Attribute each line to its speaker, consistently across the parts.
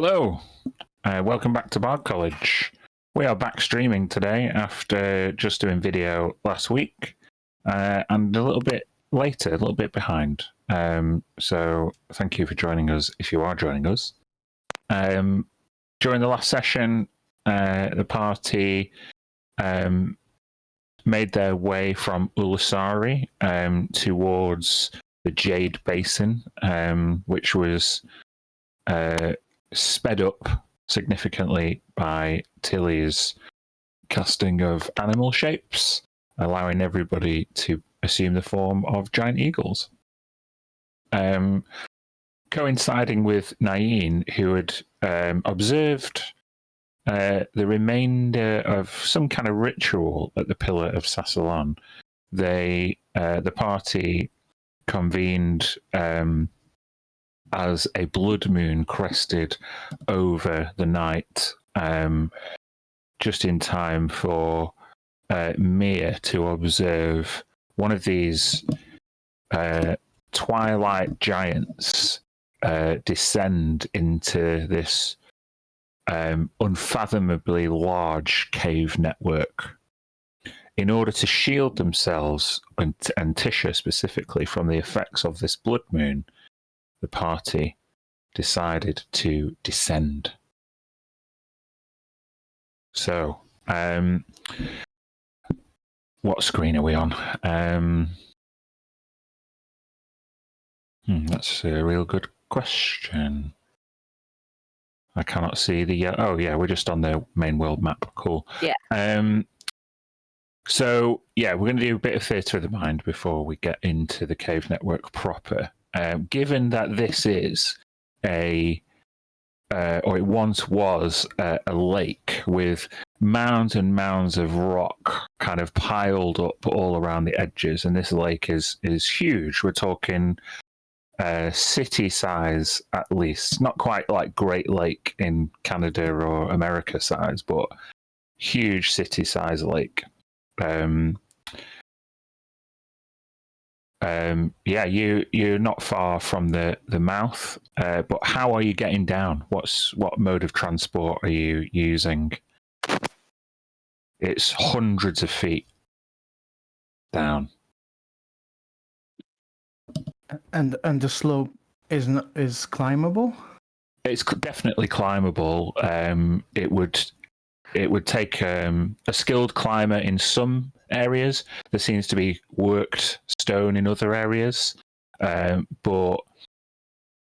Speaker 1: Hello, welcome back to Bard College. We are back streaming today after just doing video last week, and a little bit later, a little bit behind. So thank you for joining us if you are joining us. During the last session, the party made their way from Ulusari towards the Jade Basin, which was sped up significantly by Tilly's casting of animal shapes, allowing everybody to assume the form of giant eagles. Coinciding with Nain, who had observed the remainder of some kind of ritual at the Pillar of Sassalon, the party convened as a blood moon crested over the night, just in time for Mia to observe one of these twilight giants descend into this unfathomably large cave network. In order to shield themselves, and Tisha specifically, from the effects of this blood moon, the party decided to descend. So, what screen are we on? That's a real good question. I cannot see the... oh, yeah, we're just on the main world map. Cool.
Speaker 2: Yeah.
Speaker 1: So, yeah, we're going to do a bit of theatre of the mind before we get into the cave network proper. Given that this is or it once was a lake with mounds and mounds of rock kind of piled up all around the edges, and this lake is huge. We're talking city size at least, not quite like Great Lake in Canada or America size, but huge city size lake. Yeah, you're not far from the mouth, but how are you getting down? What mode of transport are you using? It's hundreds of feet down,
Speaker 3: and the slope is climbable.
Speaker 1: It's definitely climbable. It would take a skilled climber in some areas. There seems to be worked stone in other areas, but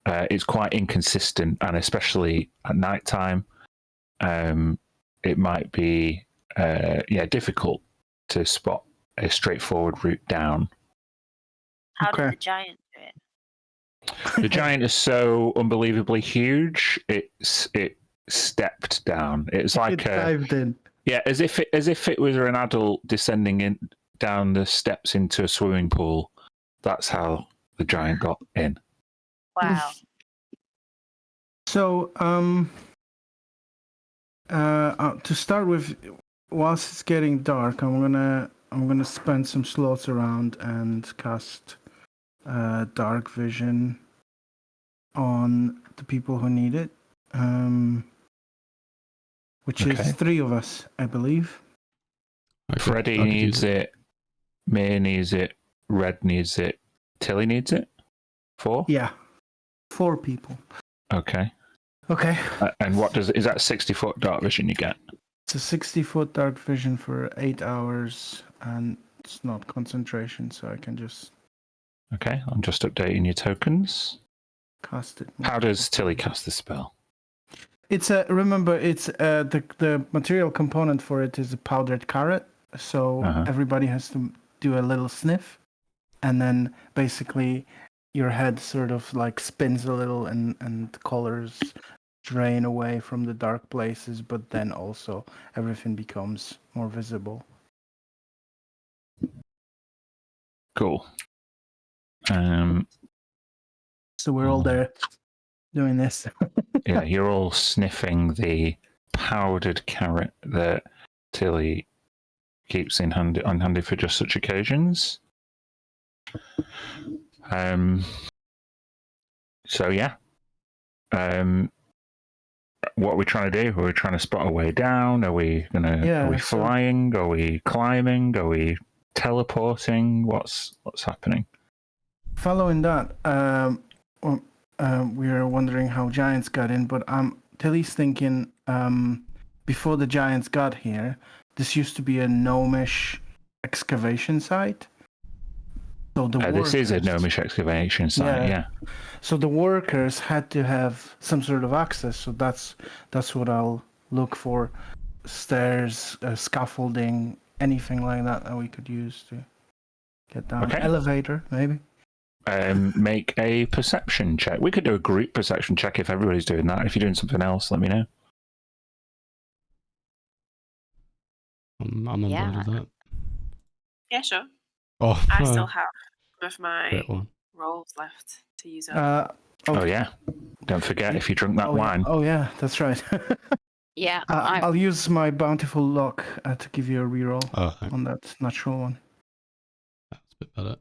Speaker 1: it's quite inconsistent, and especially at night time, it might be difficult to spot a straightforward route down.
Speaker 2: How did the giant do it?
Speaker 1: The giant is so unbelievably huge. It stepped down. It's like
Speaker 3: it dived in.
Speaker 1: Yeah, as if it was an adult descending down the steps into a swimming pool. That's how the giant got in.
Speaker 2: Wow.
Speaker 3: So, to start with, whilst it's getting dark, I'm gonna spend some slots around and cast dark vision on the people who need it. Which is 3 of us, I believe.
Speaker 1: Freddy needs it. May needs it. Red needs it. Tilly needs it. 4?
Speaker 3: Yeah, 4 people.
Speaker 1: Okay. And what is that 60-foot dark vision you get?
Speaker 3: It's a 60-foot dark vision for 8 hours, and it's not concentration, so I can just...
Speaker 1: Okay, I'm just updating your tokens.
Speaker 3: Cast it.
Speaker 1: How does Tilly cast the spell?
Speaker 3: It's remember, it's the material component for it is a powdered carrot, so everybody has to do a little sniff, and then basically your head sort of like spins a little, and colors drain away from the dark places, but then also everything becomes more visible.
Speaker 1: Cool.
Speaker 3: So we're all there doing this.
Speaker 1: Yeah, you're all sniffing the powdered carrot that Tilly keeps on handy for just such occasions. So yeah. what are we trying to do? Are we trying to spot a way down? Are we flying? Are we climbing? Are we teleporting? What's happening?
Speaker 3: Following that, we are wondering how giants got in, but Tilly's thinking before the giants got here, this used to be a gnomish excavation site. So
Speaker 1: this is a gnomish excavation site, yeah.
Speaker 3: So the workers had to have some sort of access. So that's what I'll look for: stairs, scaffolding, anything like that we could use to get down.
Speaker 1: Okay.
Speaker 3: Elevator, maybe.
Speaker 1: Make a perception check. We could do a group perception check if everybody's doing that. If you're doing something else, let me know.
Speaker 4: I'm on board with that.
Speaker 2: Yeah, sure.
Speaker 4: Oh,
Speaker 2: I still have some of my rolls left to use up.
Speaker 1: Oh yeah. Don't forget if you drink that wine.
Speaker 3: Yeah. Oh yeah, that's right.
Speaker 2: Yeah.
Speaker 3: I'll use my bountiful luck to give you a reroll on that natural one.
Speaker 4: That's a bit better.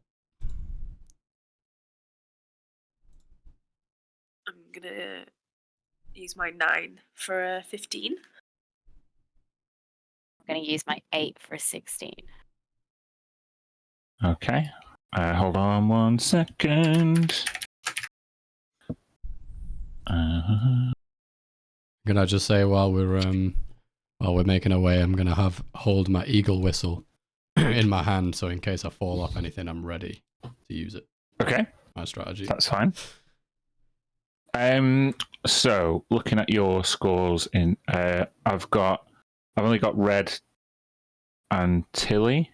Speaker 2: I'm gonna use my 9 for a 15.
Speaker 5: I'm going to use my 8 for a 16.
Speaker 1: Okay. Hold on 1 second.
Speaker 4: Can I just say while we're making our way, I'm gonna hold my eagle whistle in my hand, so in case I fall off anything, I'm ready to use it.
Speaker 1: Okay.
Speaker 4: My strategy.
Speaker 1: That's fine. So looking at your scores I've only got Red and Tilly.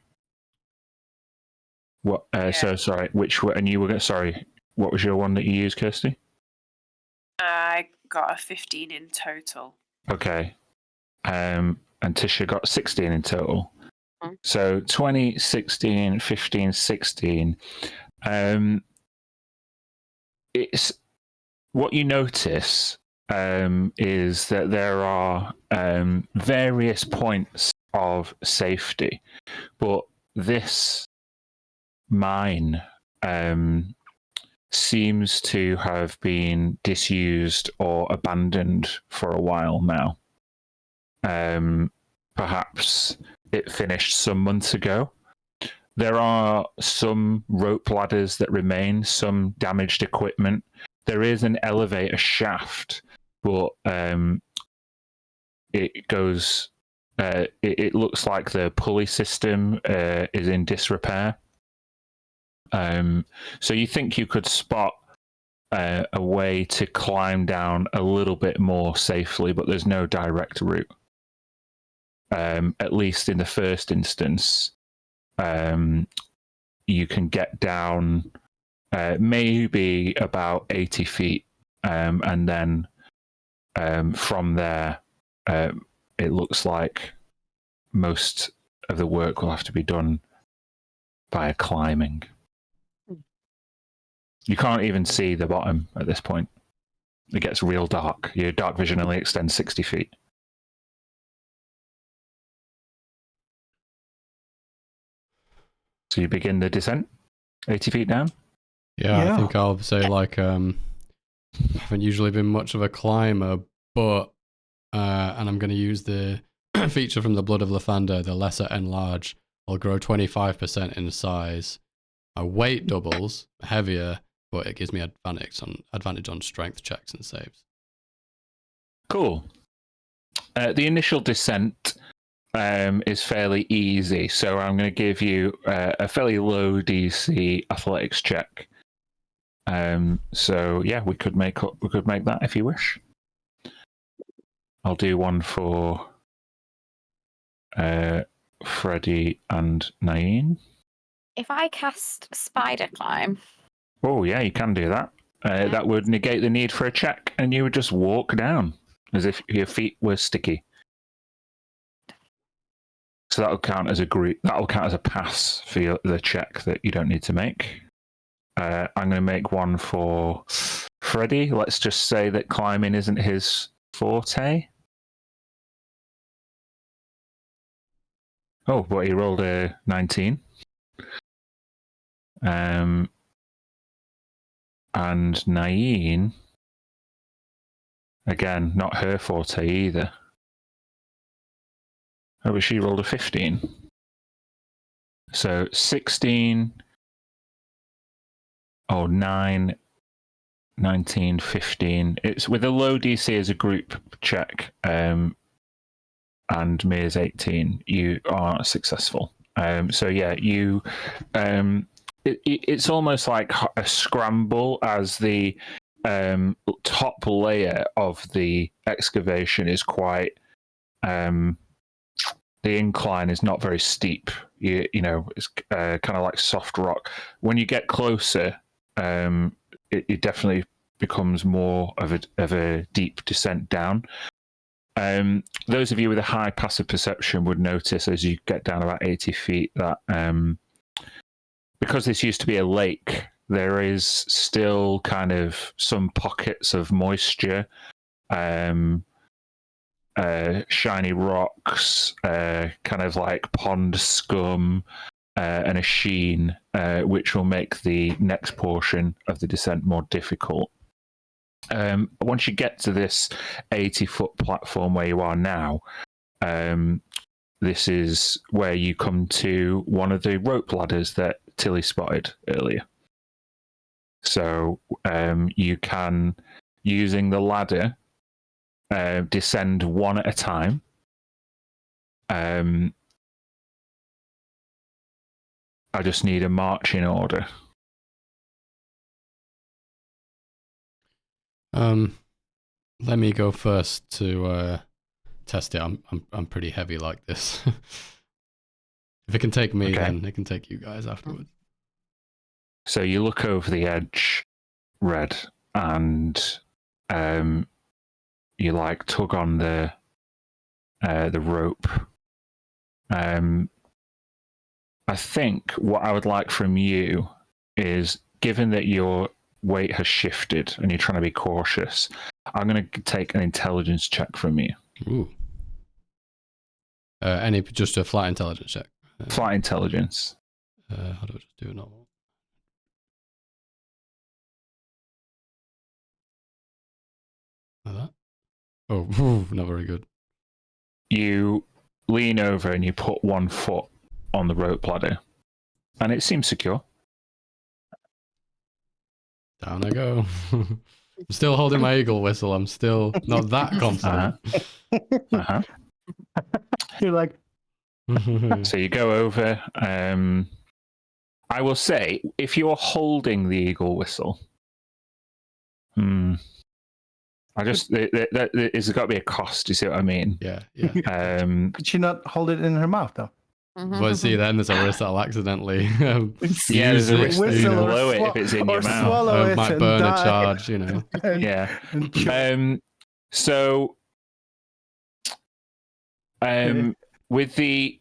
Speaker 1: What? So sorry. Which were? And you were sorry. What was your one that you used, Kirsty?
Speaker 2: I got a 15 in total.
Speaker 1: Okay. And Tisha got 16 in total.
Speaker 5: Mm-hmm.
Speaker 1: So 20, 16, 15, 16. It's what you notice is that there are various points of safety, but this mine seems to have been disused or abandoned for a while now. Perhaps it finished some months ago. There are some rope ladders that remain, some damaged equipment. There is an elevator shaft, but it goes. It looks like the pulley system is in disrepair. So you think you could spot a way to climb down a little bit more safely, but there's no direct route. At least in the first instance, you can get down maybe about 80 feet, and then from there, it looks like most of the work will have to be done via climbing. You can't even see the bottom at this point. It gets real dark. Your dark vision only extends 60 feet. So you begin the descent, 80 feet down?
Speaker 4: Yeah, I think I'll say I haven't usually been much of a climber, but and I'm going to use the feature from the Blood of Lathander, the Lesser Enlarge. I'll grow 25% in size. My weight doubles, heavier, but it gives me advantage on strength checks and saves.
Speaker 1: Cool. The initial descent is fairly easy, so I'm going to give you a fairly low DC athletics check. So yeah, we could make that if you wish. I'll do one for Freddie and Naeem.
Speaker 5: If I cast Spider Climb...
Speaker 1: Oh yeah, you can do that. That would negate the need for a check, and you would just walk down as if your feet were sticky. So that'll count as a group. That'll count as a pass for the check that you don't need to make. I'm going to make one for Freddie. Let's just say that climbing isn't his forte. Oh, but he rolled a 19. And Naeem Again, not her forte either. Oh, but she rolled a 15. So 16, 9, 19, 15. It's with a low DC as a group check, and Mia's 18. You are successful. So yeah, you. It's almost like a scramble as the top layer of the excavation is quite. The incline is not very steep. You know, it's kind of like soft rock. When you get closer, it definitely becomes more of a deep descent down. Those of you with a high passive perception would notice as you get down about 80 feet that because this used to be a lake, there is still kind of some pockets of moisture, shiny rocks, kind of like pond scum, and a sheen, which will make the next portion of the descent more difficult. Once you get to this 80-foot platform where you are now, this is where you come to one of the rope ladders that Tilly spotted earlier. So you can, using the ladder, descend one at a time. I just need a marching order.
Speaker 4: Let me go first to test it. I'm pretty heavy like this. If it can take me, then it can take you guys afterwards.
Speaker 1: So you look over the edge, Red, and you like tug on the rope. I think what I would like from you is, given that your weight has shifted and you're trying to be cautious, I'm going to take an intelligence check from you.
Speaker 4: Ooh. Just a flat intelligence check.
Speaker 1: Flat intelligence.
Speaker 4: How do I just do it normal? Like that? Oh, not very good.
Speaker 1: You lean over and you put one foot on the rope ladder, and it seems secure.
Speaker 4: Down I go. I'm still holding my eagle whistle. I'm still not that confident.
Speaker 3: You're like...
Speaker 1: So you go over. I will say, if you're holding the eagle whistle, there's got to be a cost. You see what I mean?
Speaker 4: Yeah.
Speaker 3: Could she not hold it in her mouth though?
Speaker 4: But see, then there's a risk that I'll accidentally
Speaker 1: there's a risk that you blow it if it's in your mouth.
Speaker 4: I might burn a charge, you know.
Speaker 1: Yeah. So, with the...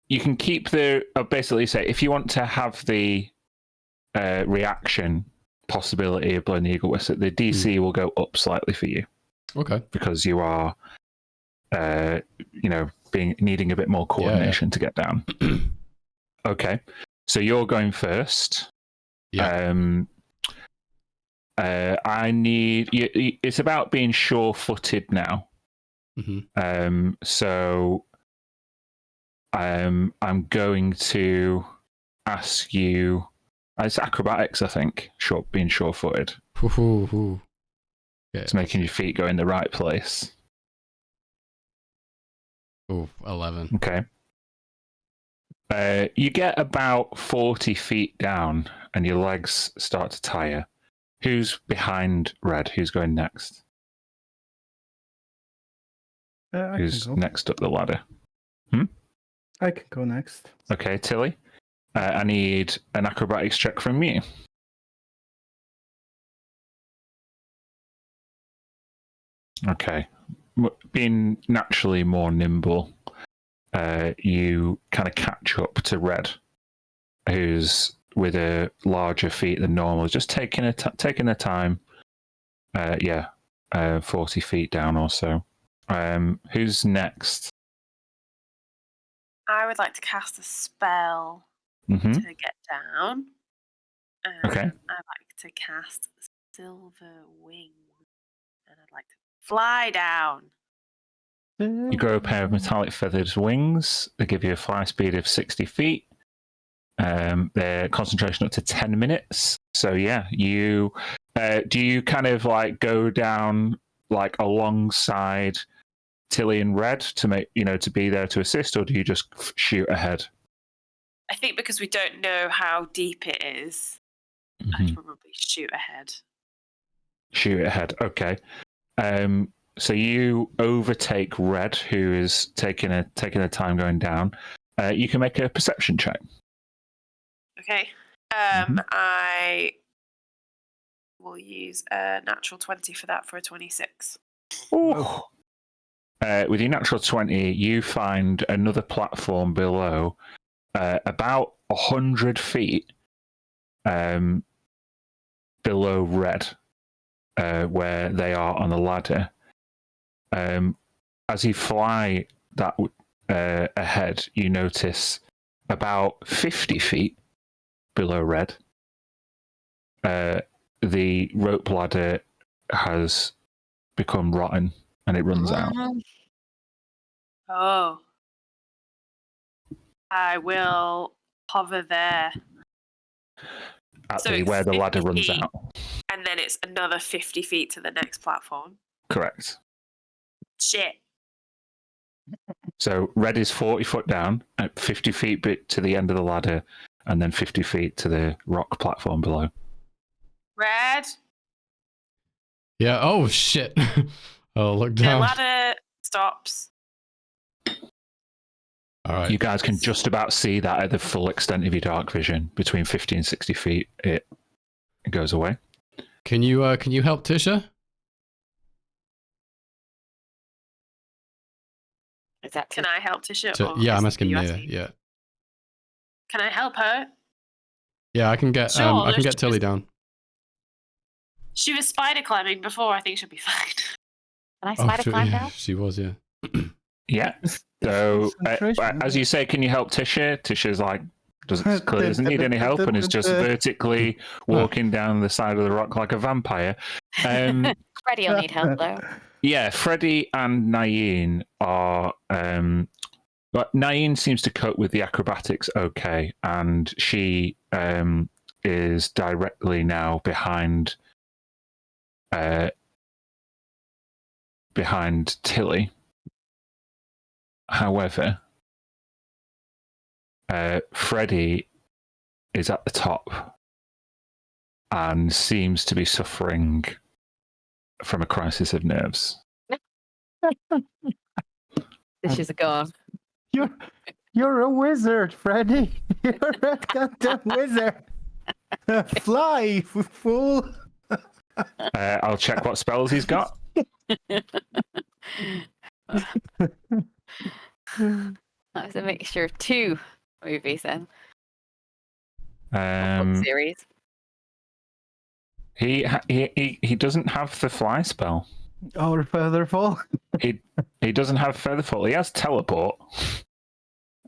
Speaker 1: You can keep the... basically say, if you want to have the reaction possibility of blowing the eagle whistle, the DC will go up slightly for you.
Speaker 4: Okay.
Speaker 1: Because you are... needing a bit more coordination to get down. Okay, so you're going first.
Speaker 4: Yeah.
Speaker 1: I need. It's about being sure-footed now.
Speaker 4: Mm-hmm.
Speaker 1: So, I'm going to ask you. It's acrobatics, I think. Being sure-footed.
Speaker 4: Yeah.
Speaker 1: It's making your feet go in the right place.
Speaker 4: Oh, 11.
Speaker 1: Okay. You get about 40 feet down and your legs start to tire. Who's behind Red? Who's going next? Who's next up the ladder?
Speaker 3: I can go next.
Speaker 1: Okay, Tilly. I need an acrobatics check from you. Okay. Being naturally more nimble, you kind of catch up to Red, who's with a larger feet than normal, just taking the time. 40 feet down or so. Who's next?
Speaker 2: I would like to cast a spell to get down.
Speaker 1: Okay.
Speaker 2: I'd like to cast Silver Wing, and I'd like to fly down.
Speaker 1: You grow a pair of metallic feathered wings. They give you a fly speed of 60 feet. Their concentration up to 10 minutes. So yeah, you do you kind of like go down like alongside Tilly and Red to make to be there to assist, or do you just shoot ahead?
Speaker 2: I think because we don't know how deep it is, I'd probably shoot ahead.
Speaker 1: Shoot ahead. Okay. So you overtake Red, who is taking a time going down. You can make a perception check.
Speaker 2: Okay. I will use a natural 20 for that for a 26.
Speaker 1: Ooh. With your natural 20, you find another platform below, about 100 feet below Red, where they are on the ladder. As you fly that ahead, you notice about 50 feet below Red, the rope ladder has become rotten and it runs out.
Speaker 2: Oh. I will hover there.
Speaker 1: Where the ladder runs
Speaker 2: feet,
Speaker 1: out.
Speaker 2: And then it's another 50 feet to the next platform.
Speaker 1: Correct.
Speaker 2: Shit.
Speaker 1: So Red is 40 foot down, at 50 feet to the end of the ladder, and then 50 feet to the rock platform below.
Speaker 2: Red?
Speaker 4: Yeah, oh shit. Oh, look down.
Speaker 2: The ladder stops.
Speaker 4: All right.
Speaker 1: You guys can just about see that at the full extent of your dark vision. Between 50 and 60 feet, it goes away.
Speaker 4: Can you help Tisha?
Speaker 2: Can I help Tisha?
Speaker 4: Yeah, I'm asking Mia. Yeah.
Speaker 2: Can I help her?
Speaker 4: Yeah, I can get Tilly down.
Speaker 2: She was spider climbing before. I think she'll be fine.
Speaker 5: Can I spider climb down?
Speaker 4: She was, yeah.
Speaker 1: Yeah. So, as you say, can you help Tisha? Tisha's like, doesn't need any help and is just vertically walking down the side of the rock like a vampire.
Speaker 5: Freddie will need help, though.
Speaker 1: Yeah, Freddie and Naeem are... but Naeem seems to cope with the acrobatics okay, and she is directly now behind Tilly. However, Freddie is at the top and seems to be suffering from a crisis of nerves.
Speaker 5: This is a gone.
Speaker 3: You're a wizard, Freddie. You're a goddamn wizard. Fly, fool.
Speaker 1: I'll check what spells he's got.
Speaker 5: That was a mixture of 2 movies then. Series.
Speaker 1: He doesn't have the fly spell.
Speaker 3: Or feather fall.
Speaker 1: He doesn't have feather fall. He has teleport.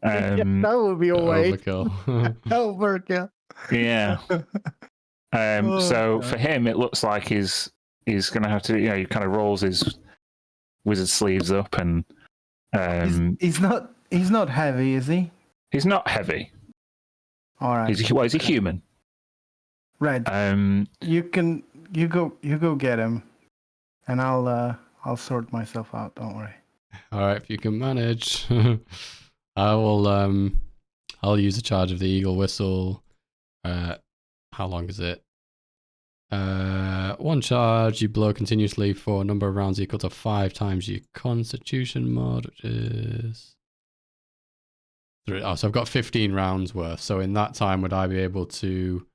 Speaker 3: That would be a way.
Speaker 4: Overkill.
Speaker 1: Yeah. So for him, it looks like he's going to have to. He kind of rolls his wizard sleeves up and.
Speaker 3: He's not heavy, is he?
Speaker 1: He's not heavy.
Speaker 3: All right.
Speaker 1: Is he human?
Speaker 3: Red. You go get him, and I'll sort myself out. Don't worry.
Speaker 4: All right, if you can manage, I will. I'll use a charge of the eagle whistle. How long is it? 1 charge. You blow continuously for a number of rounds equal to 5 times your Constitution mod, which is 3. Oh, so I've got 15 rounds worth. So in that time, would I be able to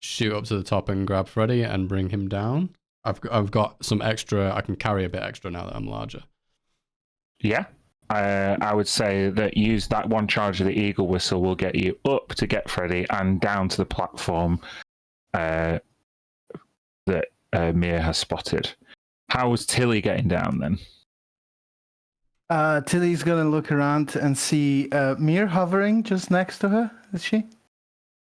Speaker 4: shoot up to the top and grab Freddy and bring him down? I've got some extra. I can carry a bit extra now that I'm larger.
Speaker 1: Yeah. I would say that use that 1 charge of the eagle whistle will get you up to get Freddy and down to the platform that Mia has spotted. How was Tilly getting down then?
Speaker 3: Tilly's gonna look around and see Mia hovering just next to her. Is she?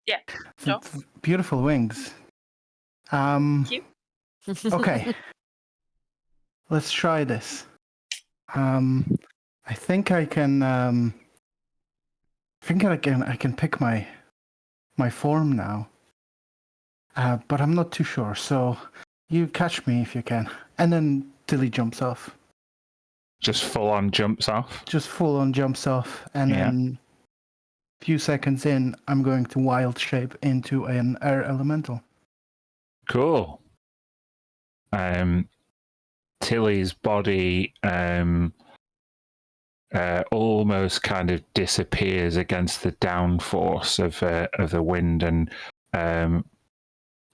Speaker 2: Yeah. Sure.
Speaker 3: Beautiful wings.
Speaker 2: Thank you.
Speaker 3: Okay. Let's try this. I think I can. I can pick my form now. But I'm not too sure. So you catch me if you can, and then Tilly jumps off.
Speaker 1: Just full on jumps off.
Speaker 3: Just full on jumps off, and then a few seconds in, I'm going to wild shape into an air elemental.
Speaker 1: Cool. Tilly's body almost kind of disappears against the downforce of the wind, and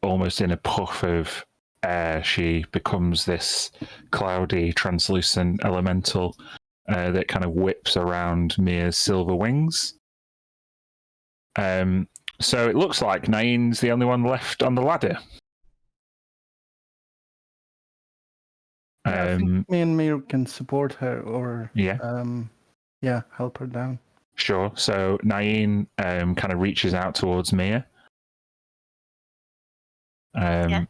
Speaker 1: almost in a puff of air, she becomes this cloudy, translucent elemental that kind of whips around Mia's silver wings. So it looks like Nain's the only one left on the ladder.
Speaker 3: I think me and Mir can support her, or help her down.
Speaker 1: Sure. So Nain kind of reaches out towards Mia. And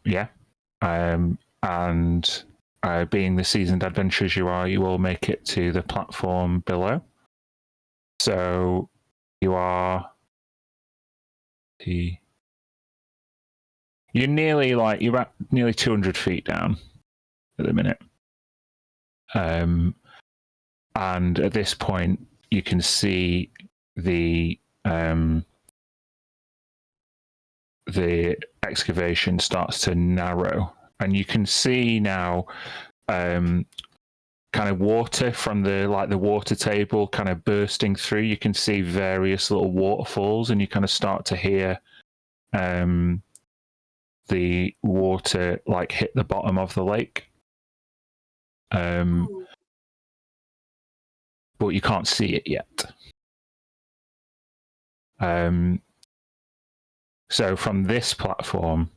Speaker 1: being the seasoned adventurers you are, you will make it to the platform below. So you are you're about nearly 200 feet down at the minute. And at this point, you can see the excavation starts to narrow, and you can see now kind of water from the water table kind of bursting through. You can see various little waterfalls, and you kind of start to hear the water like hit the bottom of the lake. But you can't see it yet. So from this platform,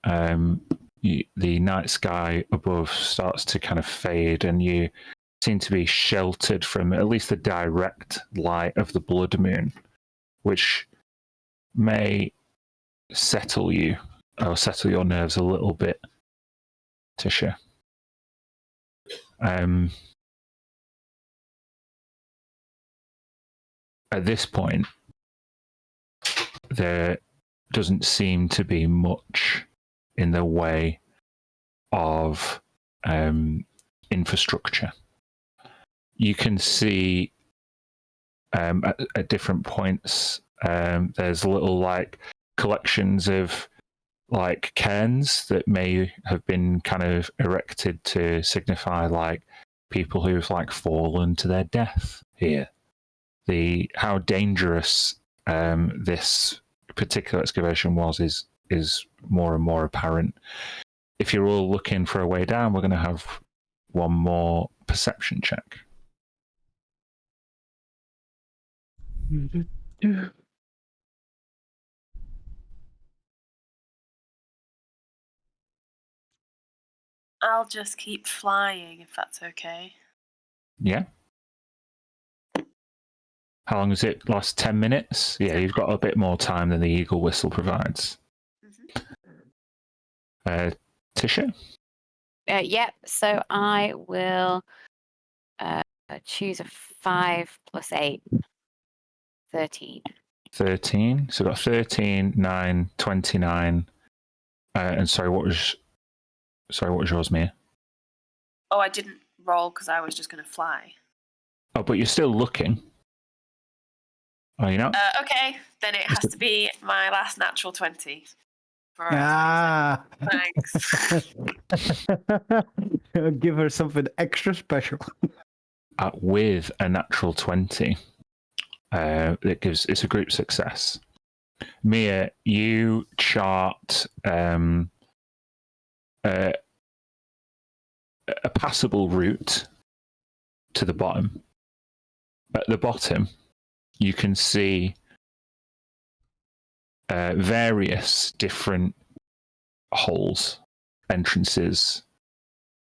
Speaker 1: the night sky above starts to kind of fade, and you seem to be sheltered from at least the direct light of the blood moon, which may settle you or settle your nerves a little bit, Tisha. At this point, there doesn't seem to be much in the way of infrastructure. You can see at different points there's little like collections of like cairns that may have been kind of erected to signify like people who've like fallen to their death here. How dangerous this particular excavation is more and more apparent. If you're all looking for a way down, we're going to have one more perception check.
Speaker 2: I'll just keep flying if that's okay.
Speaker 1: Yeah. How long does it last? 10 minutes? Yeah, you've got a bit more time than the eagle whistle provides. Tisha?
Speaker 5: Yep. So I will choose a 5 + 8. 13.
Speaker 1: 13. So we've got 13, 9, 29. And sorry, what was yours, Mia?
Speaker 2: Oh, I didn't roll because I was just going to fly.
Speaker 1: Oh, but you're still looking. Oh, you not?
Speaker 2: Okay, then it has to be my last natural 20. Thanks.
Speaker 3: Give her something extra special.
Speaker 1: With a natural 20, it's a group success. Mia, you chart a passable route to the bottom. At the bottom, you can see various different holes, entrances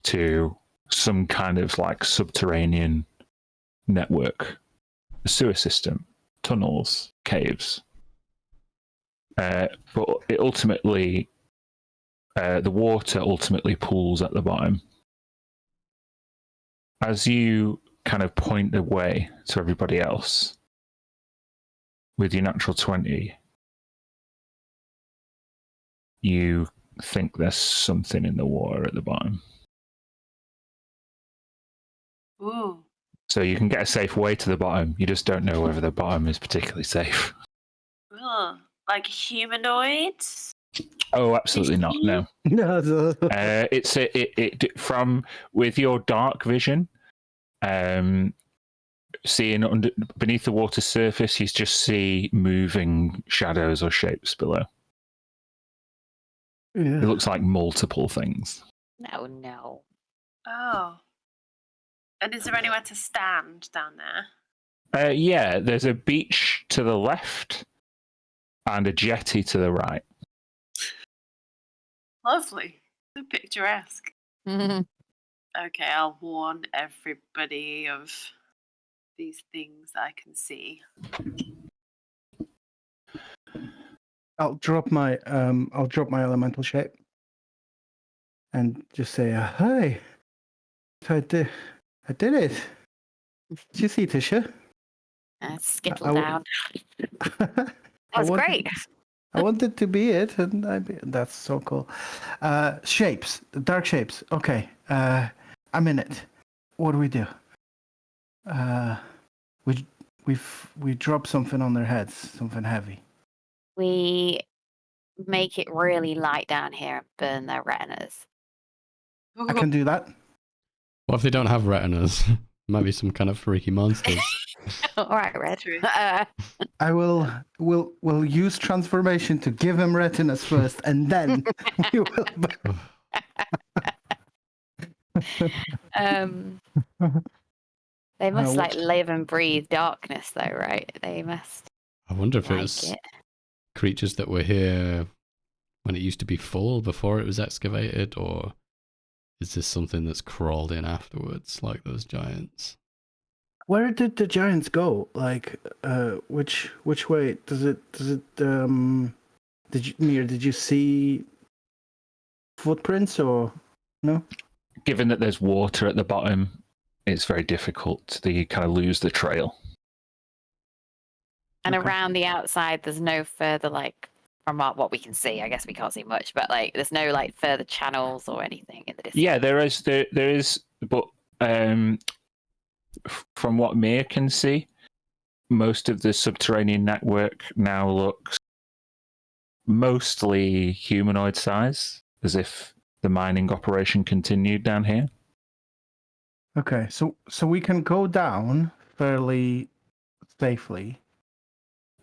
Speaker 1: to some kind of like subterranean network, a sewer system, tunnels, caves. but it ultimately, the water ultimately pools at the bottom. As you kind of point the way to everybody else with your natural 20, you think there's something in the water at the bottom.
Speaker 2: Ooh.
Speaker 1: So you can get a safe way to the bottom. You just don't know whether the bottom is particularly safe.
Speaker 2: Ugh. Like humanoids?
Speaker 1: Oh, absolutely not. No.
Speaker 3: No.
Speaker 1: It's it from with your dark vision, seeing beneath the water surface, you just see moving shadows or shapes below.
Speaker 3: Yeah.
Speaker 1: It looks like multiple things.
Speaker 5: No.
Speaker 2: Oh. And is there anywhere to stand down there?
Speaker 1: Yeah, there's a beach to the left and a jetty to the right.
Speaker 2: Lovely. So picturesque.
Speaker 5: Mhm.
Speaker 2: Okay, I'll warn everybody of these things I can see.
Speaker 3: I'll drop my elemental shape and just say, "Hi, I did it. Did you see Tisha?
Speaker 5: Skittle
Speaker 3: I w-
Speaker 5: down.
Speaker 3: I
Speaker 5: That was
Speaker 3: wanted-
Speaker 5: great.
Speaker 3: I wanted to be it, and that's so cool. Shapes, dark shapes. Okay, I'm in it. What do we do? We drop something on their heads, something heavy.
Speaker 5: We make it really light down here and burn their retinas.
Speaker 3: I can do that.
Speaker 4: What if they don't have retinas? Might be some kind of freaky monsters.
Speaker 5: All right, Red.
Speaker 2: True.
Speaker 3: I will use transformation to give him retinas first, and then we will.
Speaker 5: They must like
Speaker 3: what-
Speaker 5: live and breathe darkness, though, right? They must
Speaker 4: I wonder if it
Speaker 5: like
Speaker 4: was
Speaker 5: it.
Speaker 4: creatures that were here when it used to be full before it was excavated, or is this something that's crawled in afterwards, like those giants?
Speaker 3: Where did the giants go? Like, which way does it? Did you see footprints or no?
Speaker 1: Given that there's water at the bottom, it's very difficult. You kind of lose the trail.
Speaker 5: And
Speaker 3: Okay.
Speaker 5: around the outside, there's no further like from what we can see. I guess we can't see much, but like there's no like further channels or anything in the distance.
Speaker 1: Yeah, there is, but from what Mia can see, most of the subterranean network now looks mostly humanoid size, as if the mining operation continued down here.
Speaker 3: Okay, so we can go down fairly safely,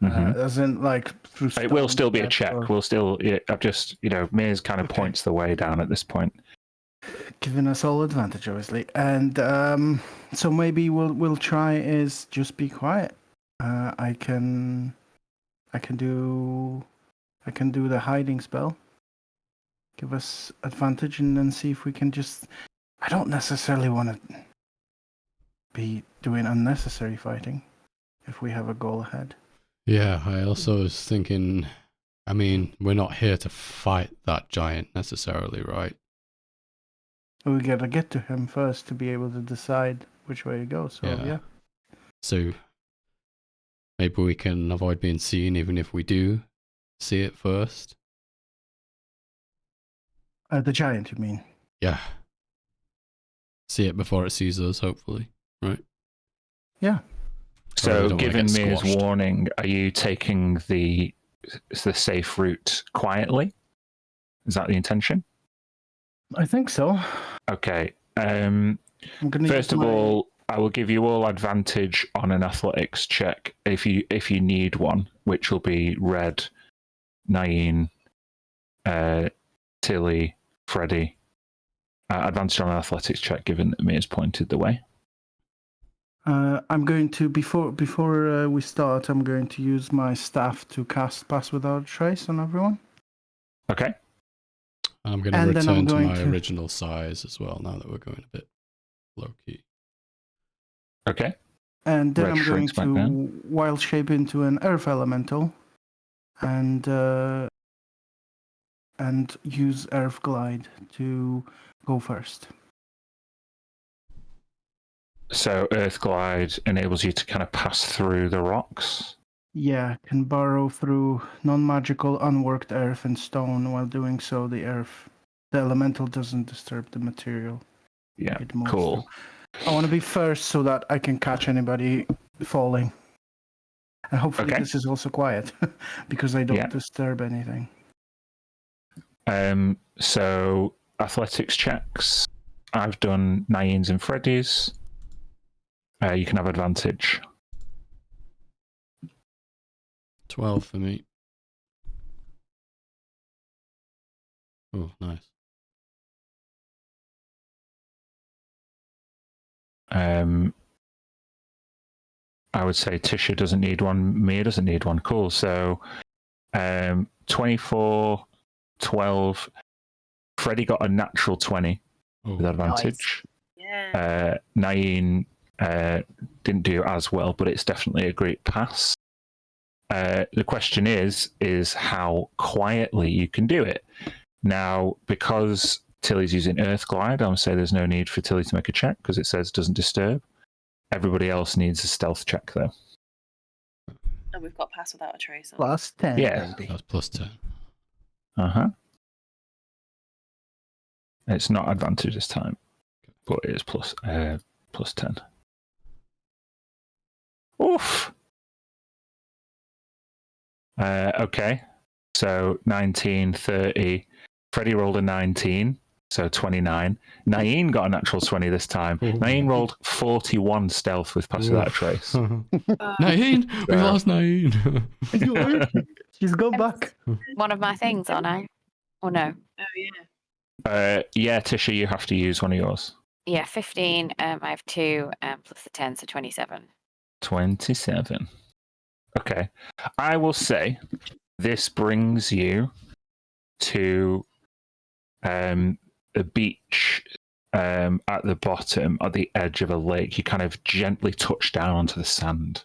Speaker 3: as in like through.
Speaker 1: It will
Speaker 3: stone
Speaker 1: still be a
Speaker 3: steps
Speaker 1: check.
Speaker 3: or-
Speaker 1: We'll still, I've just, Mia's kind of
Speaker 3: Okay.
Speaker 1: points the way down at this point.
Speaker 3: Giving us all advantage, obviously, and so maybe we'll try is just be quiet. I can do the hiding spell. Give us advantage, and then see if we can just. I don't necessarily want to be doing unnecessary fighting if we have a goal ahead.
Speaker 4: Yeah, I also was thinking, I mean, we're not here to fight that giant necessarily, right?
Speaker 3: We gotta get to him first to be able to decide which way to go. So yeah.
Speaker 4: So maybe we can avoid being seen even if we do see it first.
Speaker 3: The giant, you mean?
Speaker 4: Yeah. See it before it sees us, hopefully, right?
Speaker 3: Yeah.
Speaker 1: So,
Speaker 4: don't wanna
Speaker 1: given
Speaker 4: get
Speaker 1: Mia's
Speaker 4: squashed.
Speaker 1: warning, are you taking the safe route quietly? Is that the intention?
Speaker 3: I think so.
Speaker 1: Okay.
Speaker 3: I'm gonna
Speaker 1: First
Speaker 3: use
Speaker 1: of
Speaker 3: my-
Speaker 1: all, I will give you all advantage on an athletics check if you need one, which will be Red, Nain, Tilly, Freddie. Advantage on an athletics check, given that Mia's pointed the way.
Speaker 3: I'm going to before we start. I'm going to use my staff to cast Pass Without a Trace on everyone.
Speaker 1: Okay.
Speaker 4: I'm going to
Speaker 3: And then I'm
Speaker 4: return to
Speaker 3: going
Speaker 4: my
Speaker 3: to-
Speaker 4: original size as well now that we're going a bit low key.
Speaker 1: Okay.
Speaker 3: And then
Speaker 1: Red
Speaker 3: I'm going
Speaker 1: shrinks back
Speaker 3: to
Speaker 1: down.
Speaker 3: wild shape into an Earth Elemental, and use Earth Glide to go first.
Speaker 1: So Earth Glide enables you to kind of pass through the rocks.
Speaker 3: Yeah, can burrow through non-magical, unworked earth and stone. While doing so, the elemental doesn't disturb the material.
Speaker 1: Yeah,
Speaker 3: It moves
Speaker 1: cool.
Speaker 3: through. I want to be first so that I can catch anybody falling. And hopefully this is also quiet, because I don't disturb anything.
Speaker 1: So athletics checks. I've done Naeem's and Freddy's. You can have advantage.
Speaker 4: 12 for me. Oh, nice.
Speaker 1: I would say Tisha doesn't need one. Mia doesn't need one. Cool. So 24, 12. Freddy got a natural 20 with advantage.
Speaker 2: Nice. Yeah.
Speaker 1: Naeem didn't do as well, but it's definitely a great pass. The question is how quietly you can do it. Now, because Tilly's using Earth Glide, I'm going to say there's no need for Tilly to make a check because it says doesn't disturb. Everybody else needs a stealth check, though.
Speaker 2: And we've got pass without a trace on.
Speaker 3: Plus 10, baby.
Speaker 4: That's plus 10.
Speaker 1: Uh-huh. It's not advantage this time, but it is plus 10. Oof. Okay. So 19, 30. Freddie rolled a 19, so 29. Naeem got a natural 20 this time. Naeem rolled 41 stealth with pass without a trace.
Speaker 4: Naeem! We lost Naeem!
Speaker 3: She's gone back.
Speaker 5: One of my things, aren't I? Or no?
Speaker 2: Oh, yeah.
Speaker 1: Yeah, Tisha, you have to use one of yours.
Speaker 5: Yeah, 15. I have 2 plus the 10, so 27.
Speaker 1: 27. Okay. I will say this brings you to the beach at the bottom, at the edge of a lake. You kind of gently touch down onto the sand.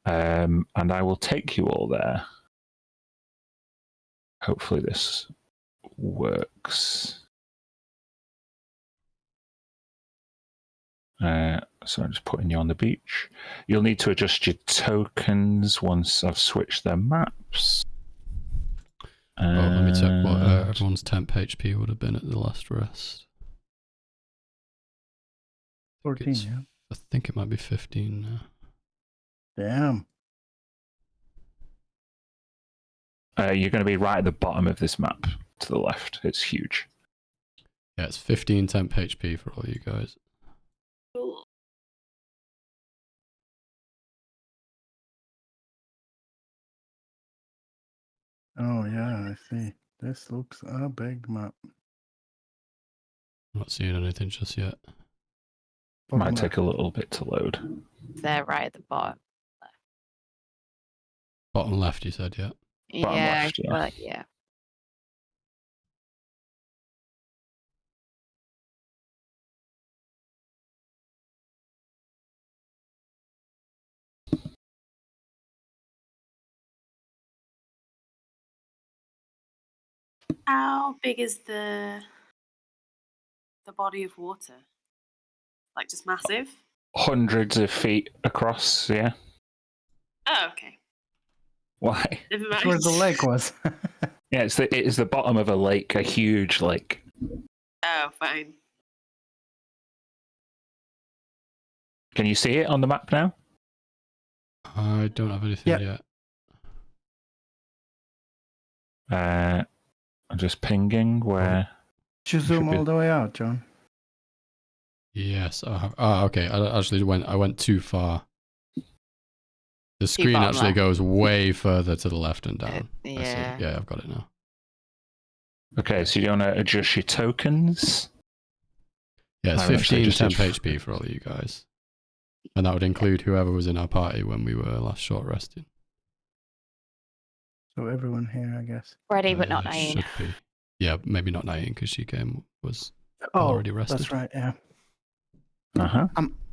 Speaker 1: And I will take you all there. Hopefully this works. So I'm just putting you on the beach. You'll need to adjust your tokens once I've switched their maps.
Speaker 4: Let me check what everyone's temp HP would have been at the last rest.
Speaker 3: 14, yeah.
Speaker 4: I think it might be 15 now.
Speaker 3: Damn.
Speaker 1: You're going to be right at the bottom of this map to the left. It's huge.
Speaker 4: Yeah, it's 15 temp HP for all you guys.
Speaker 2: Cool.
Speaker 3: Oh, yeah, I see. This looks a big map.
Speaker 4: I'm not seeing anything just yet.
Speaker 1: Might take a little bit to load.
Speaker 5: They're right at the bottom.
Speaker 4: Bottom left, you said, yeah?
Speaker 1: Bottom
Speaker 5: Yeah,
Speaker 1: left, yeah.
Speaker 5: well, yeah.
Speaker 2: How big is the body of water? Like just massive?
Speaker 1: Hundreds of feet across, yeah.
Speaker 2: Oh, okay.
Speaker 1: Why?
Speaker 2: Never
Speaker 3: That's
Speaker 2: mind.
Speaker 3: where the lake was.
Speaker 1: Yeah, it is the bottom of a lake, a huge lake.
Speaker 2: Oh, fine.
Speaker 1: Can you see it on the map now?
Speaker 4: I don't have anything yet.
Speaker 1: I'm just pinging where.
Speaker 3: Did you zoom all the way out, John?
Speaker 4: Yes, I have. Oh, okay. I actually went too far. The screen
Speaker 5: bottom
Speaker 4: actually
Speaker 5: left.
Speaker 4: goes way further to the left and down. I see.
Speaker 5: Yeah.
Speaker 4: Yeah, I've got it now.
Speaker 1: Okay, so you want to adjust your tokens?
Speaker 4: Yeah, it's
Speaker 1: I would actually
Speaker 4: 15
Speaker 1: just
Speaker 4: temp
Speaker 1: did-
Speaker 4: HP for all of you guys. And that would include whoever was in our party when we were last short resting.
Speaker 3: So everyone here, I guess.
Speaker 5: Ready, but not Naeem.
Speaker 4: Should be. Yeah, maybe not Naeem because she was
Speaker 3: Oh,
Speaker 4: already rested.
Speaker 3: that's right, yeah.
Speaker 1: Uh-huh.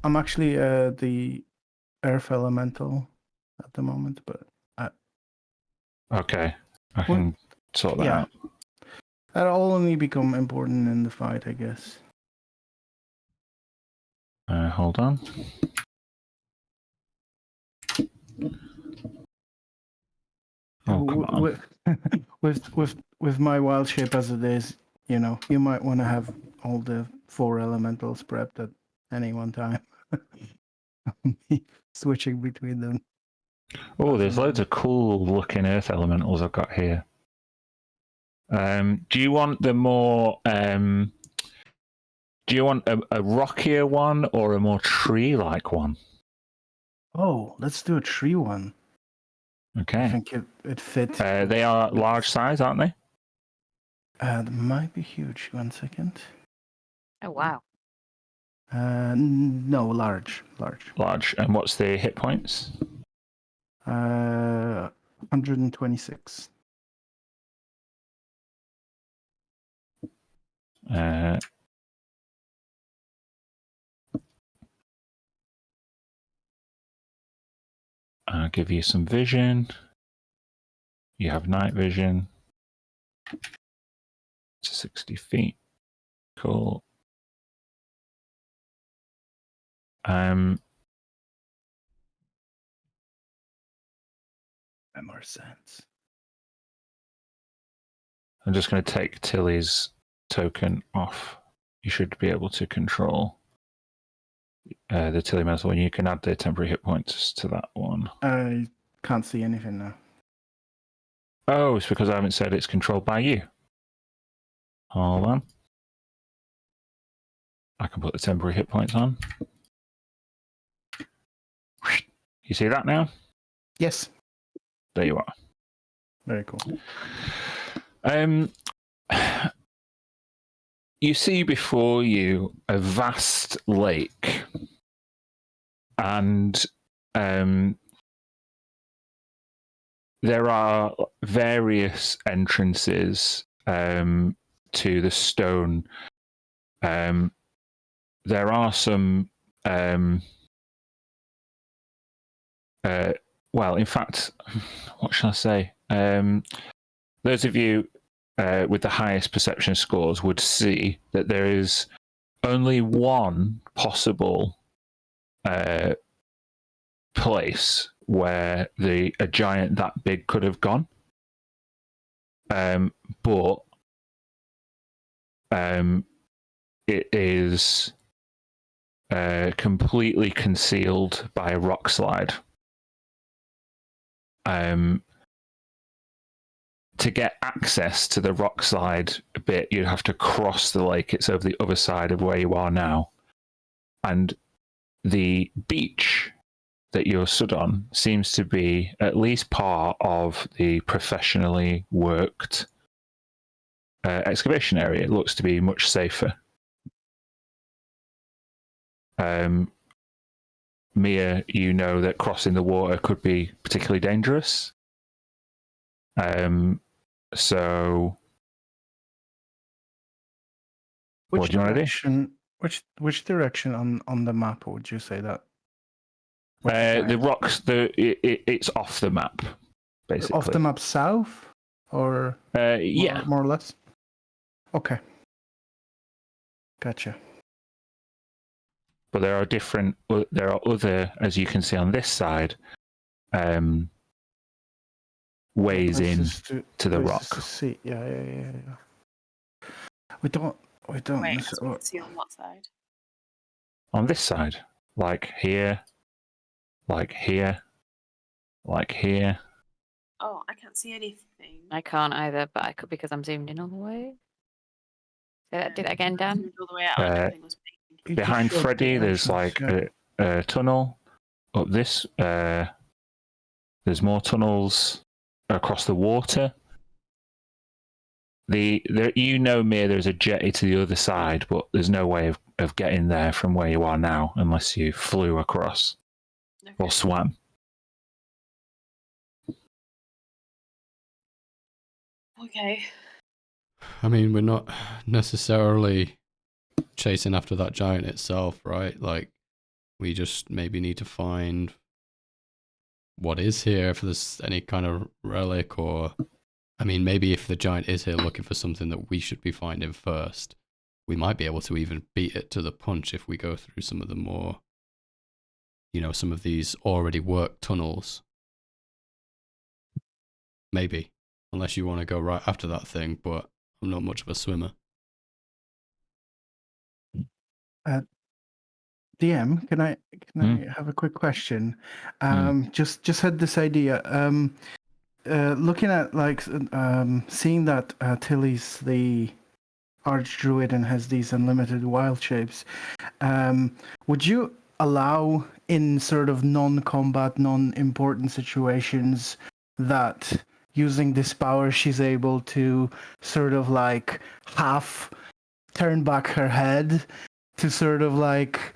Speaker 3: I'm actually the earth elemental at the moment, but
Speaker 1: Okay, I can sort that out.
Speaker 3: That'll only become important in the fight, I guess.
Speaker 1: Hold on. Oh, come on.
Speaker 3: With my wild shape as it is, you might want to have all the 4 elementals prepped at any one time. Switching between them.
Speaker 1: Oh, there's loads of cool looking earth elementals I've got here. Do you want the more? Do you want a rockier one or a more tree-like one?
Speaker 3: Oh, let's do a tree one.
Speaker 1: Okay.
Speaker 3: I think it fits.
Speaker 1: They are large size, aren't they?
Speaker 3: They might be huge. 1 second.
Speaker 5: Oh wow.
Speaker 3: No, large.
Speaker 1: Large. And what's the hit points?
Speaker 3: 126.
Speaker 1: I'll give you some vision. You have night vision. It's 60 feet. Cool.
Speaker 3: That more sense.
Speaker 1: I'm just going to take Tilly's token off. You should be able to control the Tilly Metal, and you can add the temporary hit points to that one.
Speaker 3: I can't see anything now.
Speaker 1: Oh, it's because I haven't said it's controlled by you. Hold on. I can put the temporary hit points on. You see that now?
Speaker 3: Yes.
Speaker 1: There you are.
Speaker 3: Very cool.
Speaker 1: You see before you a vast lake, and there are various entrances to the stone. There are some. Well, in fact, what shall I say? Those of you with the highest perception scores would see that there is only one possible place where a giant that big could have gone, but it is completely concealed by a rock slide. To get access to the rock slide bit, you have to cross the lake. It's over the other side of where you are now. And the beach that you're stood on seems to be at least part of the professionally worked excavation area. It looks to be much safer. Mia, you know that crossing the water could be particularly dangerous. So, what do you want to do?
Speaker 3: Which direction on the map would you say that?
Speaker 1: The rocks. It's off the map, basically.
Speaker 3: Off the map, south, or
Speaker 1: yeah,
Speaker 3: more or less. Okay, gotcha.
Speaker 1: But there are other, as you can see on this side, ways in to the rock.
Speaker 3: To see. Yeah. We don't.
Speaker 2: Wait, so we can see on what side?
Speaker 1: On this side, like here, like here, like here.
Speaker 2: Oh, I can't see anything.
Speaker 5: I can't either, but I could because I'm zoomed in all the way. Do that again, Dan.
Speaker 2: Zoomed all the way out. And everything was blinking.
Speaker 1: Behind Freddy, there's like a tunnel. Up this, there's more tunnels across the water. You know, Mia, there's a jetty to the other side, but there's no way of getting there from where you are now unless you flew across or swam.
Speaker 2: Okay.
Speaker 4: I mean, we're not necessarily chasing after that giant itself, right? Like, we just maybe need to find what is here, if there's any kind of relic, or I mean, maybe if the giant is here looking for something that we should be finding first, we might be able to even beat it to the punch if we go through some of the more, some of these already worked tunnels. Maybe, unless you want to go right after that thing, but I'm not much of a swimmer.
Speaker 3: DM, can I have a quick question? Just had this idea. Looking at seeing that Tilly's the archdruid and has these unlimited wild shapes. Would you allow in sort of non-combat, non-important situations that using this power she's able to sort of like half turn back her head to sort of like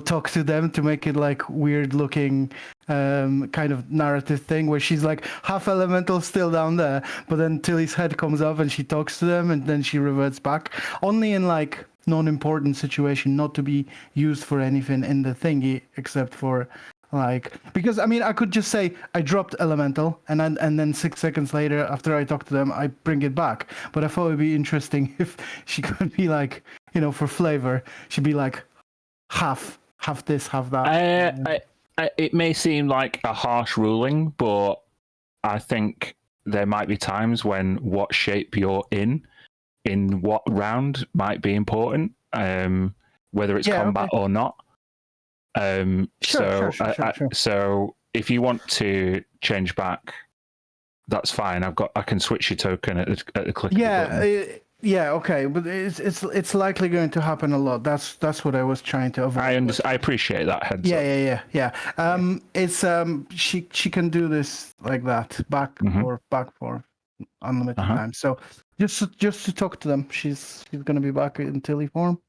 Speaker 3: talk to them to make it like weird looking kind of narrative thing where she's like half elemental still down there, but then Tilly's head comes up and she talks to them and then she reverts back, only in like non-important situation, not to be used for anything in the thingy except for like, because I mean I could just say I dropped elemental and then 6 seconds later after I talk to them I bring it back, but I thought it would be interesting if she could be like, for flavor, she'd be like half this, half that.
Speaker 1: It may seem like a harsh ruling, but I think there might be times when what shape you're in what round might be important, whether it's combat or not.
Speaker 3: Sure.
Speaker 1: So if you want to change back, that's fine. I can switch your token at the click of the button.
Speaker 3: Yeah, okay, but it's likely going to happen a lot. That's what I was trying to avoid.
Speaker 1: I appreciate that heads up.
Speaker 3: Yeah. It's she can do this like that, back for unlimited time. So just to talk to them, she's gonna be back in Tilly form.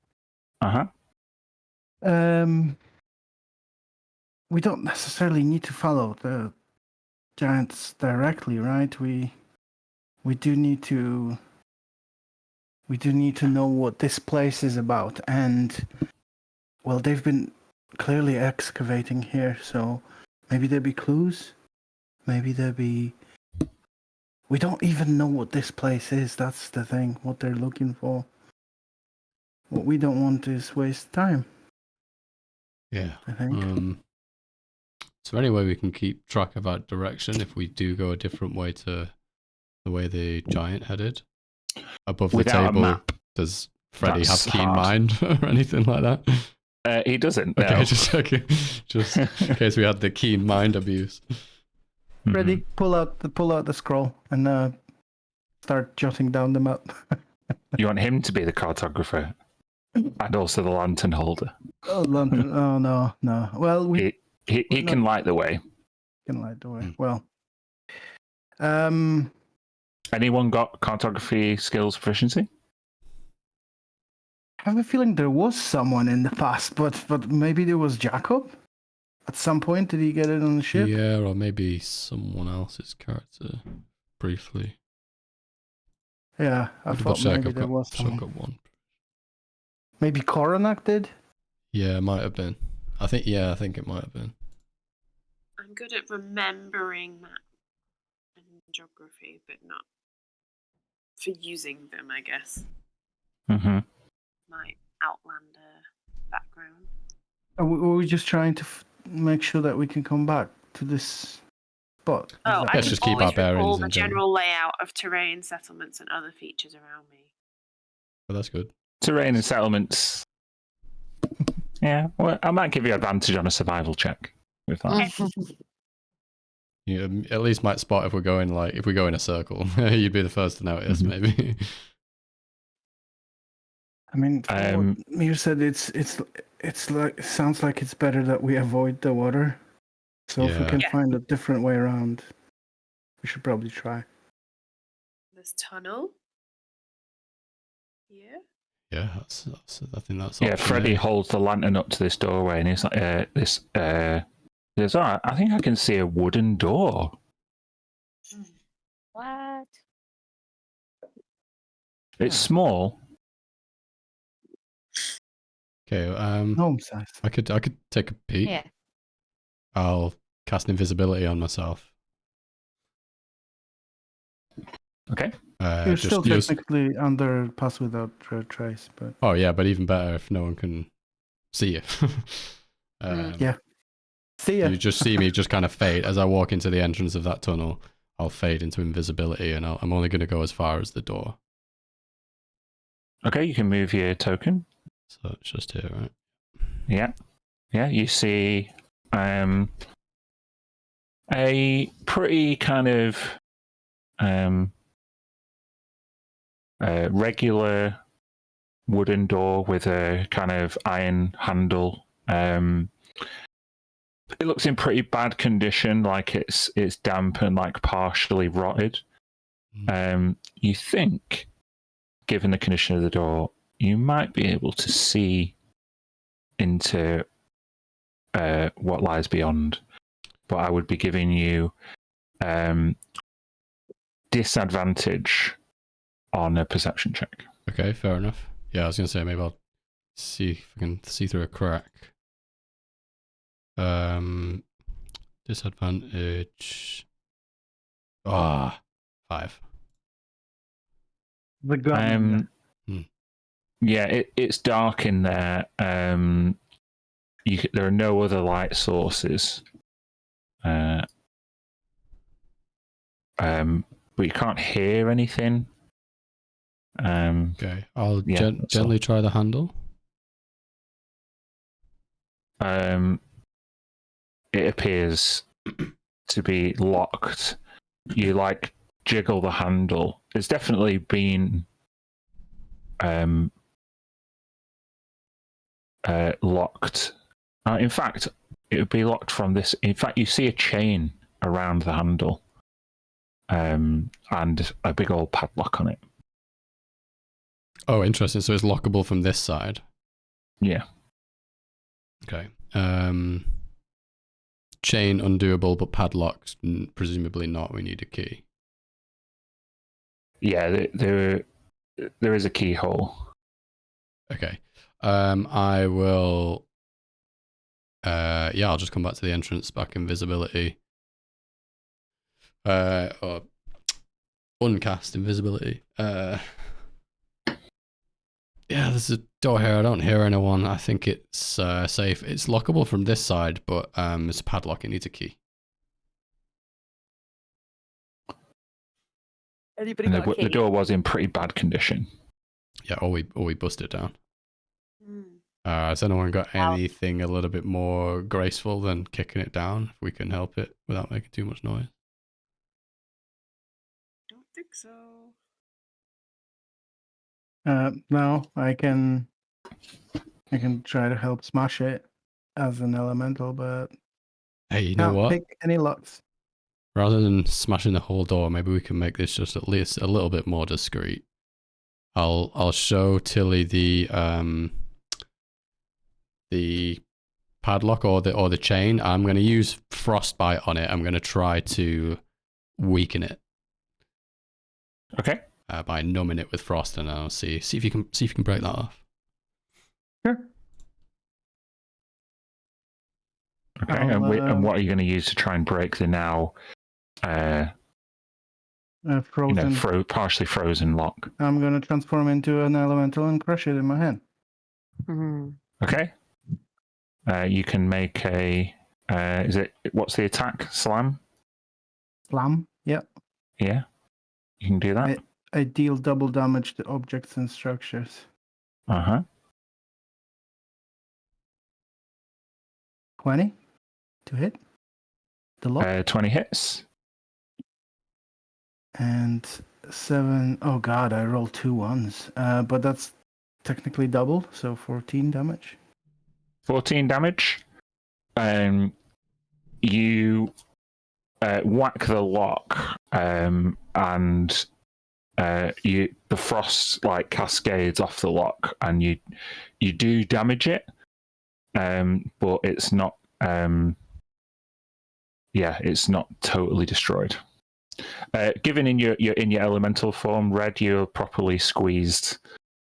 Speaker 3: We don't necessarily need to follow the giants directly, right? We do need to know what this place is about, and well, they've been clearly excavating here, so maybe there'll be clues. Maybe there'll be. We don't even know what this place is. That's the thing. What they're looking for. What we don't want is waste time.
Speaker 4: Yeah.
Speaker 3: I think.
Speaker 4: Is there any way we can keep track of our direction if we do go a different way to the way the giant headed? Above the
Speaker 1: Without
Speaker 4: table,
Speaker 1: a map,
Speaker 4: does Freddy
Speaker 1: that's
Speaker 4: have keen
Speaker 1: hard.
Speaker 4: mind or anything like that?
Speaker 1: He doesn't.
Speaker 4: Okay,
Speaker 1: No.
Speaker 4: just in case we had the keen mind abuse.
Speaker 3: Freddy, pull out the scroll and start jotting down the map.
Speaker 1: You want him to be the cartographer and also the lantern holder.
Speaker 3: Oh, lantern! Oh no. Well,
Speaker 1: he can light the way.
Speaker 3: Can light the way. Well,
Speaker 1: anyone got cartography skills proficiency?
Speaker 3: I have a feeling there was someone in the past, but maybe there was Jacob. At some point, did he get it on the ship?
Speaker 4: Yeah, or maybe someone else's character, briefly.
Speaker 3: Yeah, I thought maybe there was someone.
Speaker 4: I've got one.
Speaker 3: Maybe Coronac did?
Speaker 4: Yeah, it might have been. I think it might have been.
Speaker 2: I'm good at remembering map and geography, but not for using them, I guess. My Outlander background.
Speaker 3: Were we just trying to make sure that we can come back to this spot?
Speaker 2: Oh, I
Speaker 4: Let's
Speaker 2: can
Speaker 4: just keep our
Speaker 2: always
Speaker 4: bearings
Speaker 2: recall
Speaker 4: in
Speaker 2: the
Speaker 4: general.
Speaker 2: general layout of terrain, settlements, and other features around me.
Speaker 4: Well, that's good.
Speaker 1: Terrain and settlements. Yeah, well, I might give you advantage on a survival check with that.
Speaker 4: You at least might spot if we go in a circle. You'd be the first to notice, maybe.
Speaker 3: I mean, Mir said it's like, sounds like it's better that we avoid the water. So if we can find a different way around, we should probably try.
Speaker 2: This tunnel. Yeah.
Speaker 4: Yeah, I think that's.
Speaker 1: Yeah, Freddy holds the lantern up to this doorway, and he's like, "There's I think I can see a wooden door."
Speaker 5: What?
Speaker 1: It's small.
Speaker 4: Okay.
Speaker 3: Gnome size.
Speaker 4: I could take a peek.
Speaker 5: Yeah.
Speaker 4: I'll cast invisibility on myself.
Speaker 1: Okay.
Speaker 3: You're still technically under pass without trace, but
Speaker 4: oh yeah, but even better if no one can see you.
Speaker 3: Yeah. See ya.
Speaker 4: You just see me just kind of fade as I walk into the entrance of that tunnel. I'll fade into invisibility, and I'm only going to go as far as the door.
Speaker 1: Okay, you can move your token.
Speaker 4: So it's just here, right?
Speaker 1: Yeah. Yeah, you see a pretty kind of regular wooden door with a kind of iron handle. It looks in pretty bad condition, like it's damp and like partially rotted. You think, given the condition of the door, you might be able to see into what lies beyond, but I would be giving you disadvantage on a perception check.
Speaker 4: Okay, fair enough. Yeah, I was gonna say maybe I'll see if I can see through a crack. Disadvantage. 5.
Speaker 3: The gun.
Speaker 1: Yeah, it's dark in there. There are no other light sources. But you can't hear anything.
Speaker 4: Okay, I'll gently try the handle.
Speaker 1: It appears to be locked. You like jiggle the handle. It's definitely been locked. In fact, it would be locked from this. In fact, you see a chain around the handle, and a big old padlock on it.
Speaker 4: Oh, interesting. So it's lockable from this side.
Speaker 1: Yeah.
Speaker 4: Okay. Chain undoable, but padlocked presumably not. We need a key.
Speaker 1: Yeah, there is a keyhole.
Speaker 4: Okay. I will. Yeah, I'll just come back to the entrance, back invisibility. Or uncast invisibility. Yeah, there's a door here. I don't hear anyone. I think it's safe. It's lockable from this side, but it's a padlock. It needs a key.
Speaker 5: Anybody got a key?
Speaker 1: The door was in pretty bad condition.
Speaker 4: Yeah, or we bust it down. Has anyone got anything a little bit more graceful than kicking it down? If we can help it without making too much noise.
Speaker 2: Don't think so.
Speaker 3: No, I can try to help smash it as an elemental, but
Speaker 4: hey, you know what?
Speaker 3: Pick any locks.
Speaker 4: Rather than smashing the whole door, maybe we can make this just at least a little bit more discreet. I'll show Tilly the padlock or the chain. I'm going to use frostbite on it. I'm going to try to weaken it.
Speaker 1: Okay.
Speaker 4: By numbing it with frost, and I'll see if you can break that off.
Speaker 3: Sure.
Speaker 1: Okay. And what are you going to use to try and break the now
Speaker 3: frozen,
Speaker 1: partially frozen lock?
Speaker 3: I'm going to transform into an elemental and crush it in my hand.
Speaker 1: Okay. You can make a. What's the attack? Slam?
Speaker 3: Slam? Yep.
Speaker 1: Yeah. You can do that.
Speaker 3: I deal double damage to objects and structures. 20 to hit the lock.
Speaker 1: 20 hits.
Speaker 3: And 7. Oh god, I rolled 2 ones. But that's technically double, so 14 damage.
Speaker 1: 14 damage. You whack the lock, and the frost like cascades off the lock, and you do damage it, but it's not. It's not totally destroyed. Given in your elemental form, Red, you're properly squeezed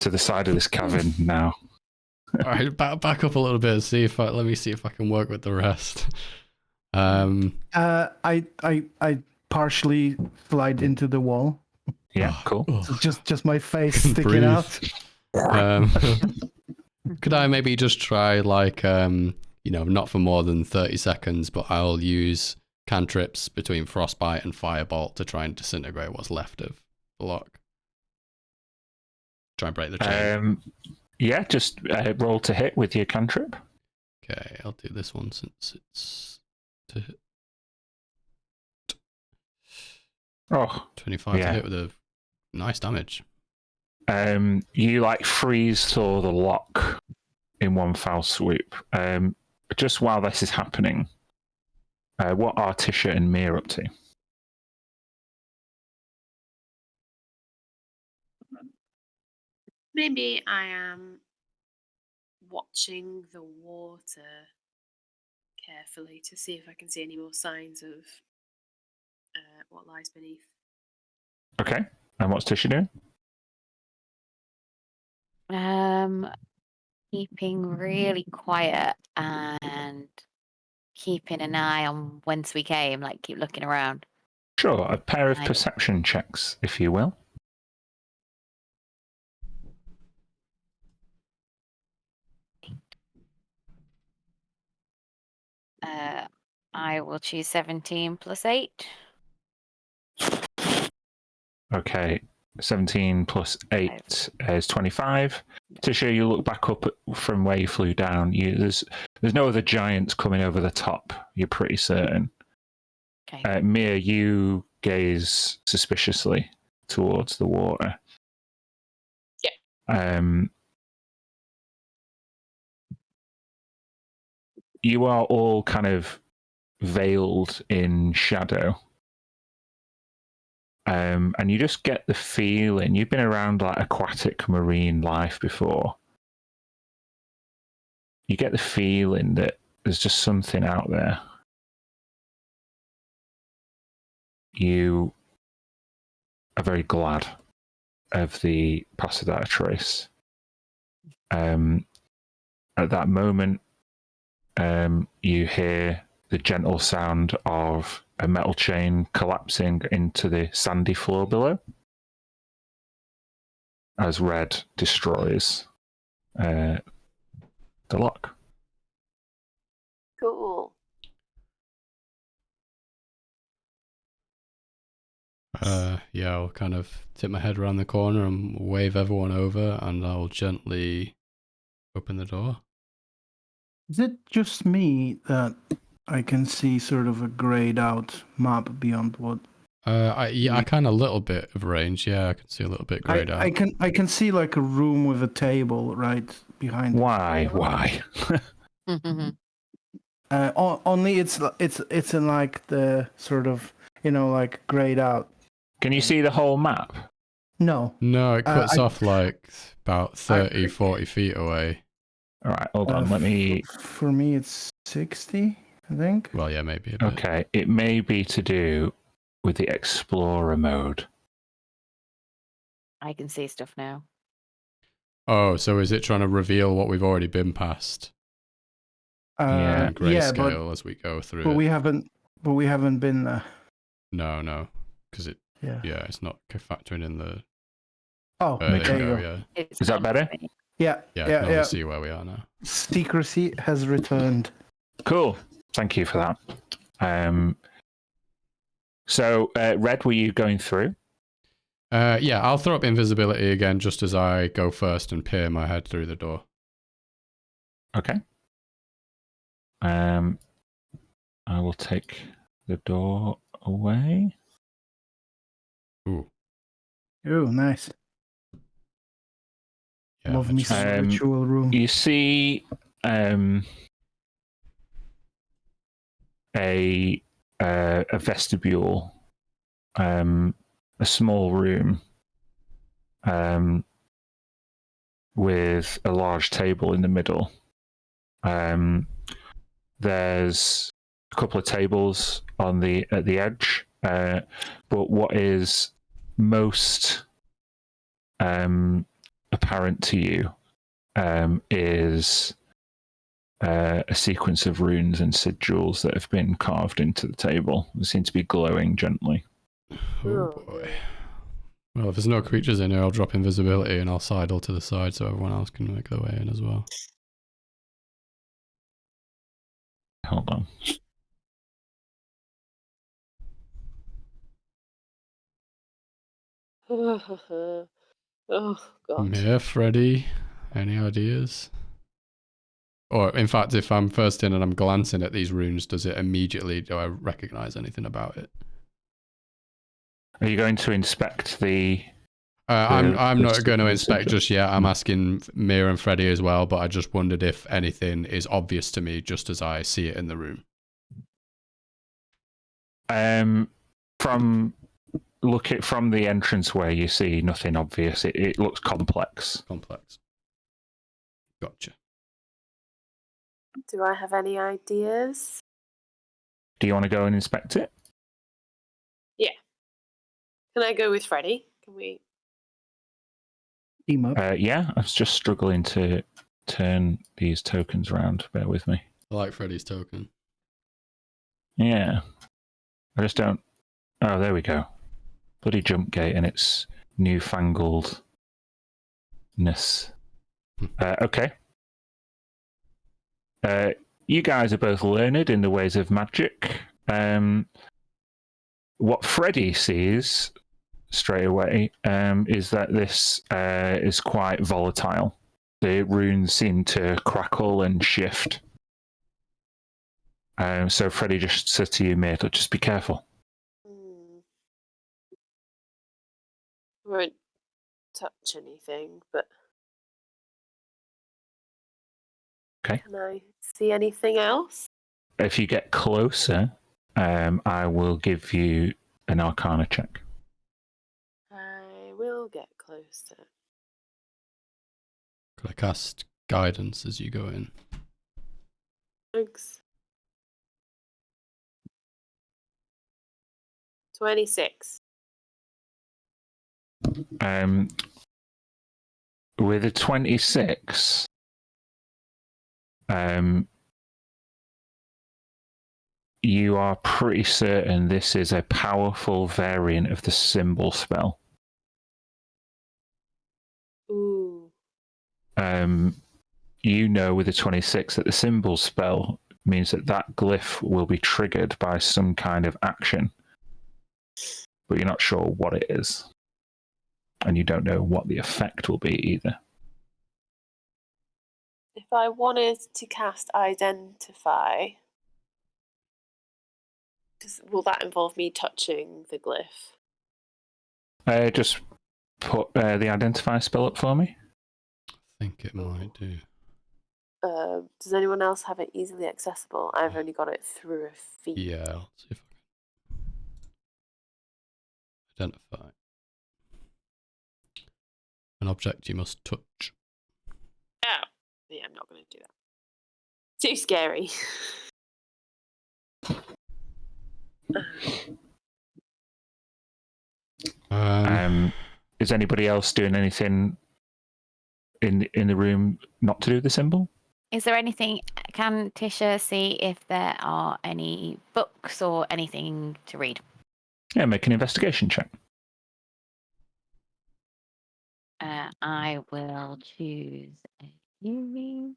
Speaker 1: to the side of this cavern now.
Speaker 4: All right, back up a little bit. Let me see if I can work with the rest.
Speaker 3: I partially slide into the wall.
Speaker 1: Yeah, cool.
Speaker 3: So just my face sticking
Speaker 4: breathe.
Speaker 3: out.
Speaker 4: Could I maybe just try like not for more than 30 seconds, but I'll use cantrips between frostbite and firebolt to try and disintegrate what's left of the lock. Try and break the chain.
Speaker 1: Yeah, just roll to hit with your cantrip.
Speaker 4: Okay, I'll do this one since it's to hit. 25 to hit with a nice damage.
Speaker 1: You like freeze thaw the lock in one foul swoop. Just while this is happening, what are Tisha and Mir up to?
Speaker 2: Maybe I am watching the water carefully to see if I can see any more signs of what lies beneath.
Speaker 1: Okay, and what's Tisha doing?
Speaker 5: Keeping really quiet and keeping an eye on whence we came, like keep looking around.
Speaker 1: Sure, a pair of perception checks, if you will.
Speaker 5: I will choose 17 plus 8.
Speaker 1: Okay, 17 plus 8 is 25. Tisha, you look back up from where you flew down. There's no other giants coming over the top, you're pretty certain.
Speaker 5: Okay.
Speaker 1: Mia, you gaze suspiciously towards the water.
Speaker 2: Yeah.
Speaker 1: You are all kind of veiled in shadow. And you just get the feeling, you've been around like aquatic marine life before. You get the feeling that there's just something out there. You are very glad of the Passadata trace. At that moment, you hear the gentle sound of a metal chain collapsing into the sandy floor below as Red destroys the lock.
Speaker 2: Cool.
Speaker 4: Yeah, I'll kind of tip my head around the corner and wave everyone over, and I'll gently open the door.
Speaker 3: Is it just me that I can see sort of a grayed out map beyond what?
Speaker 4: I kind of a little bit of range. Yeah, I can see a little bit grayed out.
Speaker 3: I can see like a room with a table right behind.
Speaker 1: Why?
Speaker 3: Only it's in like the sort of like grayed out.
Speaker 1: Can you see the whole map?
Speaker 3: No,
Speaker 4: it cuts off like about 30, 40 feet away.
Speaker 1: All right, hold on. Let me.
Speaker 3: For me, it's 60, I think.
Speaker 4: Well, yeah, maybe a bit.
Speaker 1: Okay, it may be to do with the Explorer mode.
Speaker 5: I can see stuff now.
Speaker 4: Oh, so is it trying to reveal what we've already been past?
Speaker 1: Yeah,
Speaker 4: grayscale as we go through.
Speaker 3: But we haven't been there.
Speaker 4: No, because it's not factoring in the.
Speaker 3: Oh,
Speaker 4: there you
Speaker 3: go.
Speaker 4: Yeah.
Speaker 1: Is that better?
Speaker 3: Yeah.
Speaker 4: I can see where we are now.
Speaker 3: Secrecy has returned.
Speaker 1: Cool. Thank you for that. So, Red, were you going through?
Speaker 4: Yeah, I'll throw up invisibility again just as I go first and peer my head through the door.
Speaker 1: Okay. I will take the door away.
Speaker 4: Ooh,
Speaker 3: nice.
Speaker 4: yeah,
Speaker 3: Love me some ritual room.
Speaker 1: You see a vestibule, a small room with a large table in the middle. There's a couple of tables at the edge, but what is most apparent to you is a sequence of runes and sigils that have been carved into the table. They seem to be glowing gently.
Speaker 4: Oh boy. Well, if there's no creatures in here, I'll drop invisibility and I'll sidle to the side so everyone else can make their way in as well.
Speaker 1: Hold on.
Speaker 2: Oh god.
Speaker 4: Yeah, Freddy, any ideas? Or in fact, if I'm first in and I'm glancing at these runes, do I recognize anything about it?
Speaker 1: Are you going to inspect the...
Speaker 4: I'm not
Speaker 1: the
Speaker 4: going to inspect
Speaker 1: sigil?
Speaker 4: just yet. I'm asking Mia and Freddy as well, but I just wondered if anything is obvious to me just as I see it in the room.
Speaker 1: From the entranceway, you see nothing obvious. It looks complex.
Speaker 4: Complex. Gotcha.
Speaker 2: Do I have any ideas?
Speaker 1: Do you want to go and inspect it?
Speaker 2: Yeah. Can I go with Freddy? Can we?
Speaker 3: Team up.
Speaker 1: Yeah, I was just struggling to turn these tokens around. Bear with me.
Speaker 4: I like Freddy's token.
Speaker 1: Yeah. I just don't... Oh, there we go. Bloody jump gate and its newfangledness. Okay. You guys are both learned in the ways of magic. What Freddy sees straight away is that this is quite volatile. The runes seem to crackle and shift. So Freddy just says to you, mate, just be careful.
Speaker 2: Won't touch anything, but
Speaker 1: Okay.
Speaker 2: can I see anything else?
Speaker 1: If you get closer, I will give you an Arcana check.
Speaker 2: I will get closer.
Speaker 4: Could I cast guidance as you go in?
Speaker 2: Thanks. 26.
Speaker 1: With a 26, you are pretty certain this is a powerful variant of the symbol spell.
Speaker 2: Ooh.
Speaker 1: You know with a 26 that the symbol spell means that glyph will be triggered by some kind of action, but you're not sure what it is. And you don't know what the effect will be either.
Speaker 2: If I wanted to cast Identify, will that involve me touching the glyph?
Speaker 1: Just put the Identify spell up for me.
Speaker 4: I think it might do.
Speaker 2: Does anyone else have it easily accessible? I've only got it through a feed.
Speaker 4: Yeah, I'll see if I can identify. An object you must touch.
Speaker 2: Oh, yeah, I'm not going to do that. Too scary.
Speaker 1: Is anybody else doing anything in the room not to do the symbol?
Speaker 5: Is there anything? Can Tisha see if there are any books or anything to read?
Speaker 1: Yeah, make an investigation check.
Speaker 5: I will choose a 19,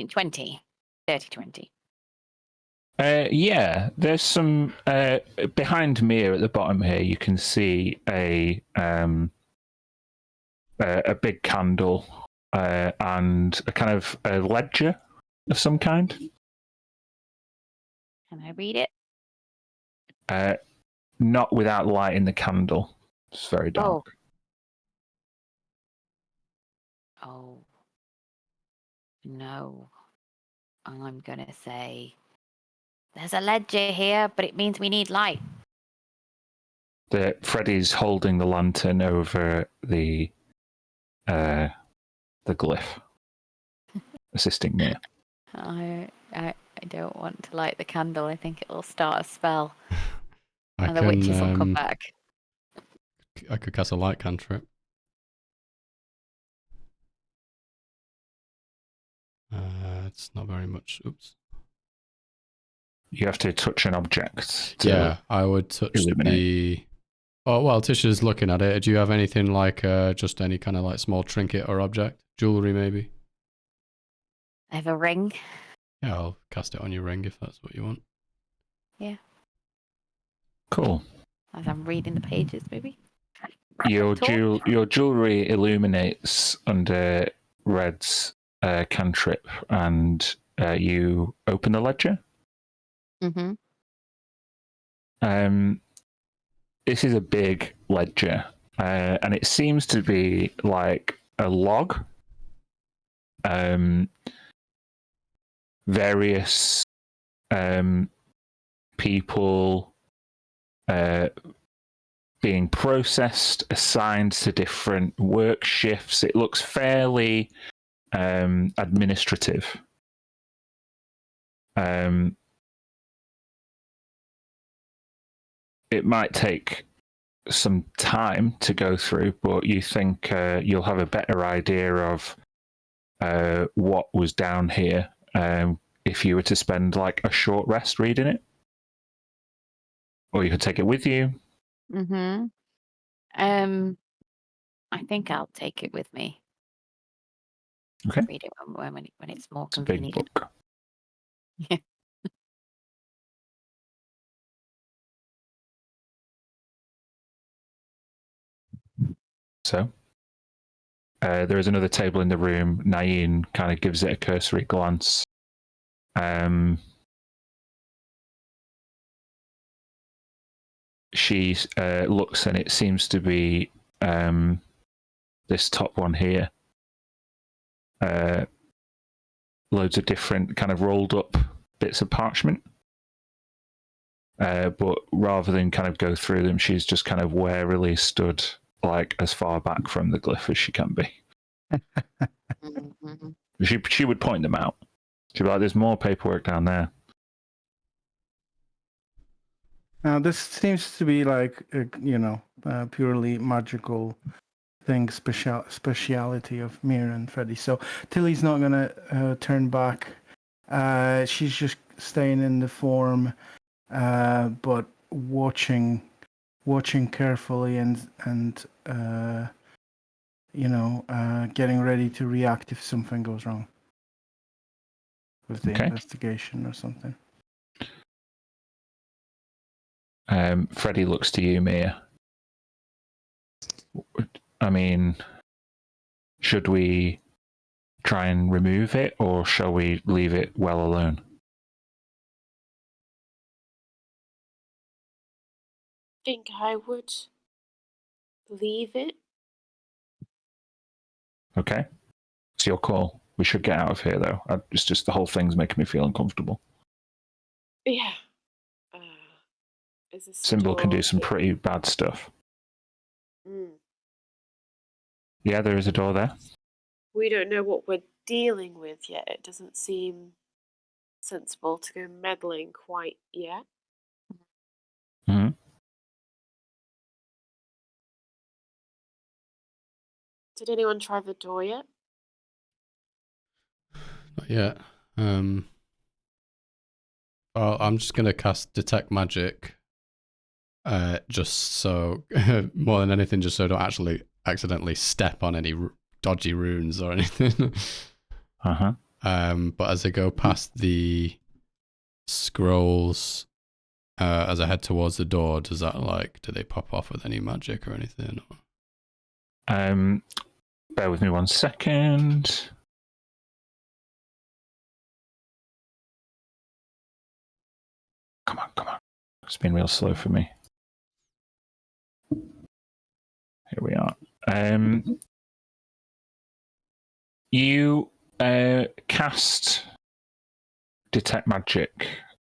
Speaker 5: 20, 30, 20.
Speaker 1: Yeah, there's some behind Mia at the bottom here. You can see a big candle and a kind of a ledger of some kind.
Speaker 5: Can I read it?
Speaker 1: Not without lighting the candle. It's very dark.
Speaker 5: Oh. No. I'm going to say there's a ledger here, but it means we need light.
Speaker 1: Freddy's holding the lantern over the glyph, assisting Mia.
Speaker 5: I don't want to light the candle. I think it will start a spell. And the witches will come back.
Speaker 4: I could cast a light cantrip. That's not very much. Oops.
Speaker 1: You have to touch an object. To
Speaker 4: Yeah, I would touch
Speaker 1: illuminate.
Speaker 4: the. Oh, well, Tisha's looking at it. Do you have anything like just any kind of like small trinket or object? Jewelry, maybe?
Speaker 5: I have a ring.
Speaker 4: Yeah, I'll cast it on your ring if that's what you want.
Speaker 5: Yeah.
Speaker 1: Cool.
Speaker 5: As I'm reading the pages, maybe.
Speaker 1: Your
Speaker 5: Torch?
Speaker 1: jewelry illuminates under Red's cantrip, and you open the ledger.
Speaker 5: Mm-hmm.
Speaker 1: This is a big ledger, and it seems to be like a log. Various people being processed, assigned to different work shifts. It looks fairly administrative. It might take some time to go through, but you think you'll have a better idea of what was down here if you were to spend like a short rest reading it, or you could take it with you.
Speaker 5: Mm-hmm. I think I'll take it with me.
Speaker 1: Okay.
Speaker 5: Read it when it's more
Speaker 1: It's a big
Speaker 5: convenient.
Speaker 1: book.
Speaker 5: Yeah.
Speaker 1: So there is another table in the room. Nain kind of gives it a cursory glance. She looks, and it seems to be this top one here. Loads of different kind of rolled up bits of parchment. But rather than kind of go through them, she's just kind of warily stood like as far back from the glyph as she can be.
Speaker 5: Mm-hmm.
Speaker 1: She would point them out. She'd be like, "There's more paperwork down there."
Speaker 3: Now this seems to be like purely magical thing, speciality of Mir and Freddy. So Tilly's not gonna turn back. She's just staying in the form, but watching carefully and getting ready to react if something goes wrong with the investigation or something.
Speaker 1: Freddy looks to you, Mia. I mean, should we try and remove it, or shall we leave it well alone?
Speaker 2: I think I would leave it.
Speaker 1: Okay. It's your call. We should get out of here, though. It's just the whole thing's making me feel uncomfortable.
Speaker 2: Yeah. Is this
Speaker 1: Symbol can do
Speaker 2: door
Speaker 1: some
Speaker 2: here?
Speaker 1: pretty bad stuff.
Speaker 2: Mm.
Speaker 1: Yeah, there is a door there.
Speaker 2: We don't know what we're dealing with yet. It doesn't seem sensible to go meddling quite yet.
Speaker 1: Mm-hmm.
Speaker 2: Did anyone try the door yet?
Speaker 4: Not yet. Well, I'm just gonna cast Detect Magic. Just so, more than anything, just so I don't actually accidentally step on any dodgy runes or anything.
Speaker 1: Uh-huh.
Speaker 4: But as I go past the scrolls, as I head towards the door, do they pop off with any magic or anything?
Speaker 1: Bear with me 1 second. Come on. It's been real slow for me. Here we are. You cast Detect Magic.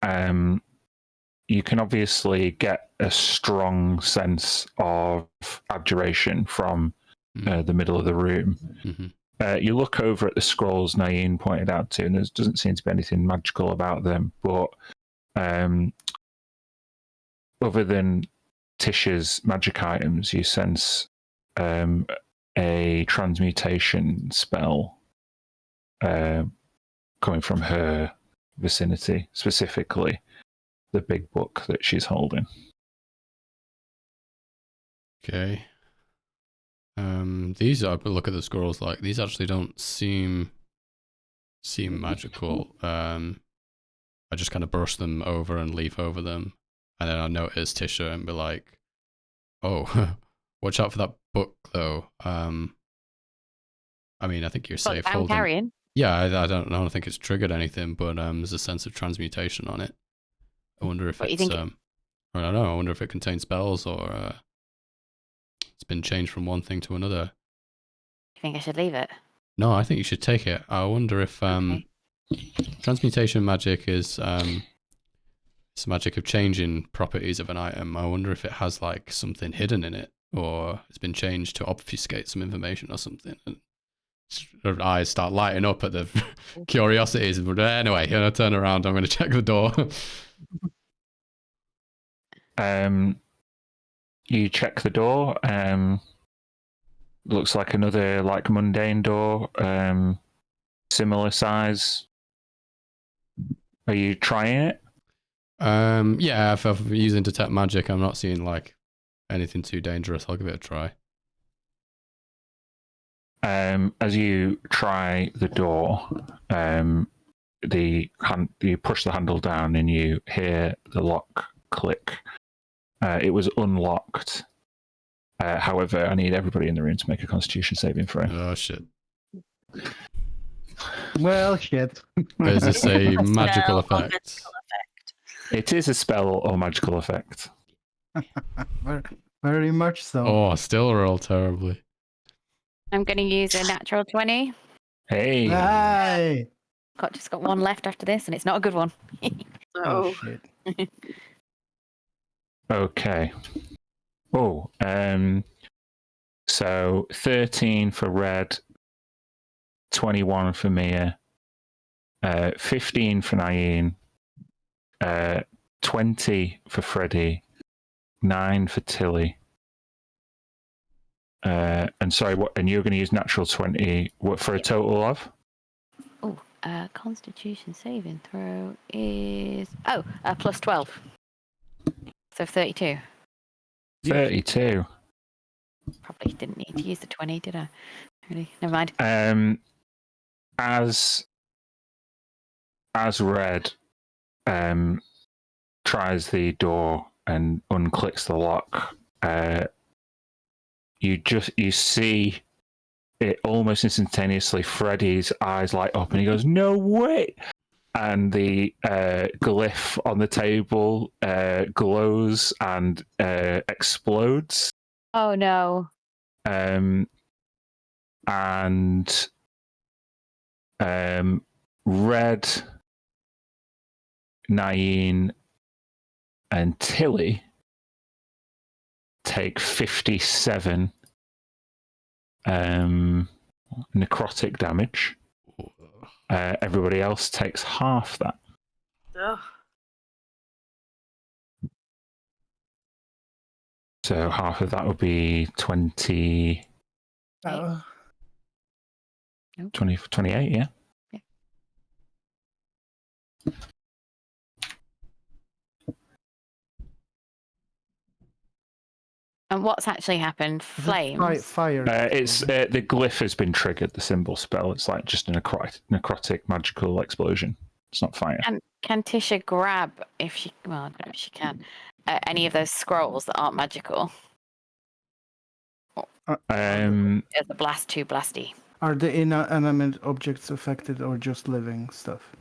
Speaker 1: You can obviously get a strong sense of abjuration from the middle of the room.
Speaker 4: Mm-hmm.
Speaker 1: You look over at the scrolls Nain pointed out to, and there doesn't seem to be anything magical about them, but other than Tisha's magic items, you sense a transmutation spell coming from her vicinity, specifically the big book that she's holding.
Speaker 4: Okay. These are, but look at the scrolls, like these actually don't seem magical. I just kind of brush them over and leaf over them, and then I notice Tisha and be like, "Oh, watch out for that book, though." I mean, I think you're safe
Speaker 5: I'm
Speaker 4: holding.
Speaker 5: carrying.
Speaker 4: Yeah, I don't think it's triggered anything, but there's a sense of transmutation on it. I wonder if
Speaker 5: What, you
Speaker 4: it's
Speaker 5: think
Speaker 4: I don't know. I wonder if it contains spells or it's been changed from one thing to another.
Speaker 5: You think I should leave it?
Speaker 4: No, I think you should take it. I wonder if
Speaker 5: Okay.
Speaker 4: transmutation magic is it's magic of changing properties of an item. I wonder if it has like something hidden in it, or it's been changed to obfuscate some information or something. And her eyes start lighting up at the curiosities. But anyway, I'm gonna turn around. I'm gonna check the door.
Speaker 1: You check the door. Looks like another like mundane door, similar size. Are you trying it?
Speaker 4: Yeah, if I'm using detect magic, I'm not seeing like anything too dangerous. I'll give it a try.
Speaker 1: As you try the door, you push the handle down and you hear the lock click. It was unlocked. However, I need everybody in the room to make a Constitution saving throw.
Speaker 4: Oh shit!
Speaker 3: Well, shit.
Speaker 4: Is this a magical
Speaker 2: Spell or
Speaker 4: effect?
Speaker 2: magical effect.
Speaker 1: It is a spell or magical effect.
Speaker 3: very, very much so.
Speaker 4: Oh, I still roll terribly.
Speaker 5: I'm going to use a natural 20.
Speaker 1: Hey.
Speaker 3: Hey!
Speaker 5: Just got one left after this, and it's not a good one.
Speaker 3: Oh, shit.
Speaker 1: Okay. Oh, so 13 for Red, 21 for Mia, 15 for Naeem, 20 for Freddie, 9 for Tilly. And sorry, what? And you're going to use natural 20. What for a total of?
Speaker 5: Oh, Constitution saving throw is plus 12. So 32.
Speaker 1: 32.
Speaker 5: Probably didn't need to use the 20, did I? Really? Never mind.
Speaker 1: As Red tries the door and unclicks the lock, you see it almost instantaneously. Freddy's eyes light up and he goes, "No way!" And the glyph on the table glows and explodes.
Speaker 5: Oh no.
Speaker 1: And Red, Naeem, and Tilly take 57 necrotic damage. Everybody else takes half that.
Speaker 2: Ugh.
Speaker 1: So half of that would be 20, 28, yeah?
Speaker 5: Yeah. And what's actually happened? Flames?
Speaker 3: Fire.
Speaker 1: It's the glyph has been triggered, the symbol spell. It's like just a necrotic magical explosion. It's not fire.
Speaker 5: Can Tisha grab, if she can, any of those scrolls that aren't magical? Is the blast too blasty?
Speaker 3: Are the inanimate objects affected or just living stuff?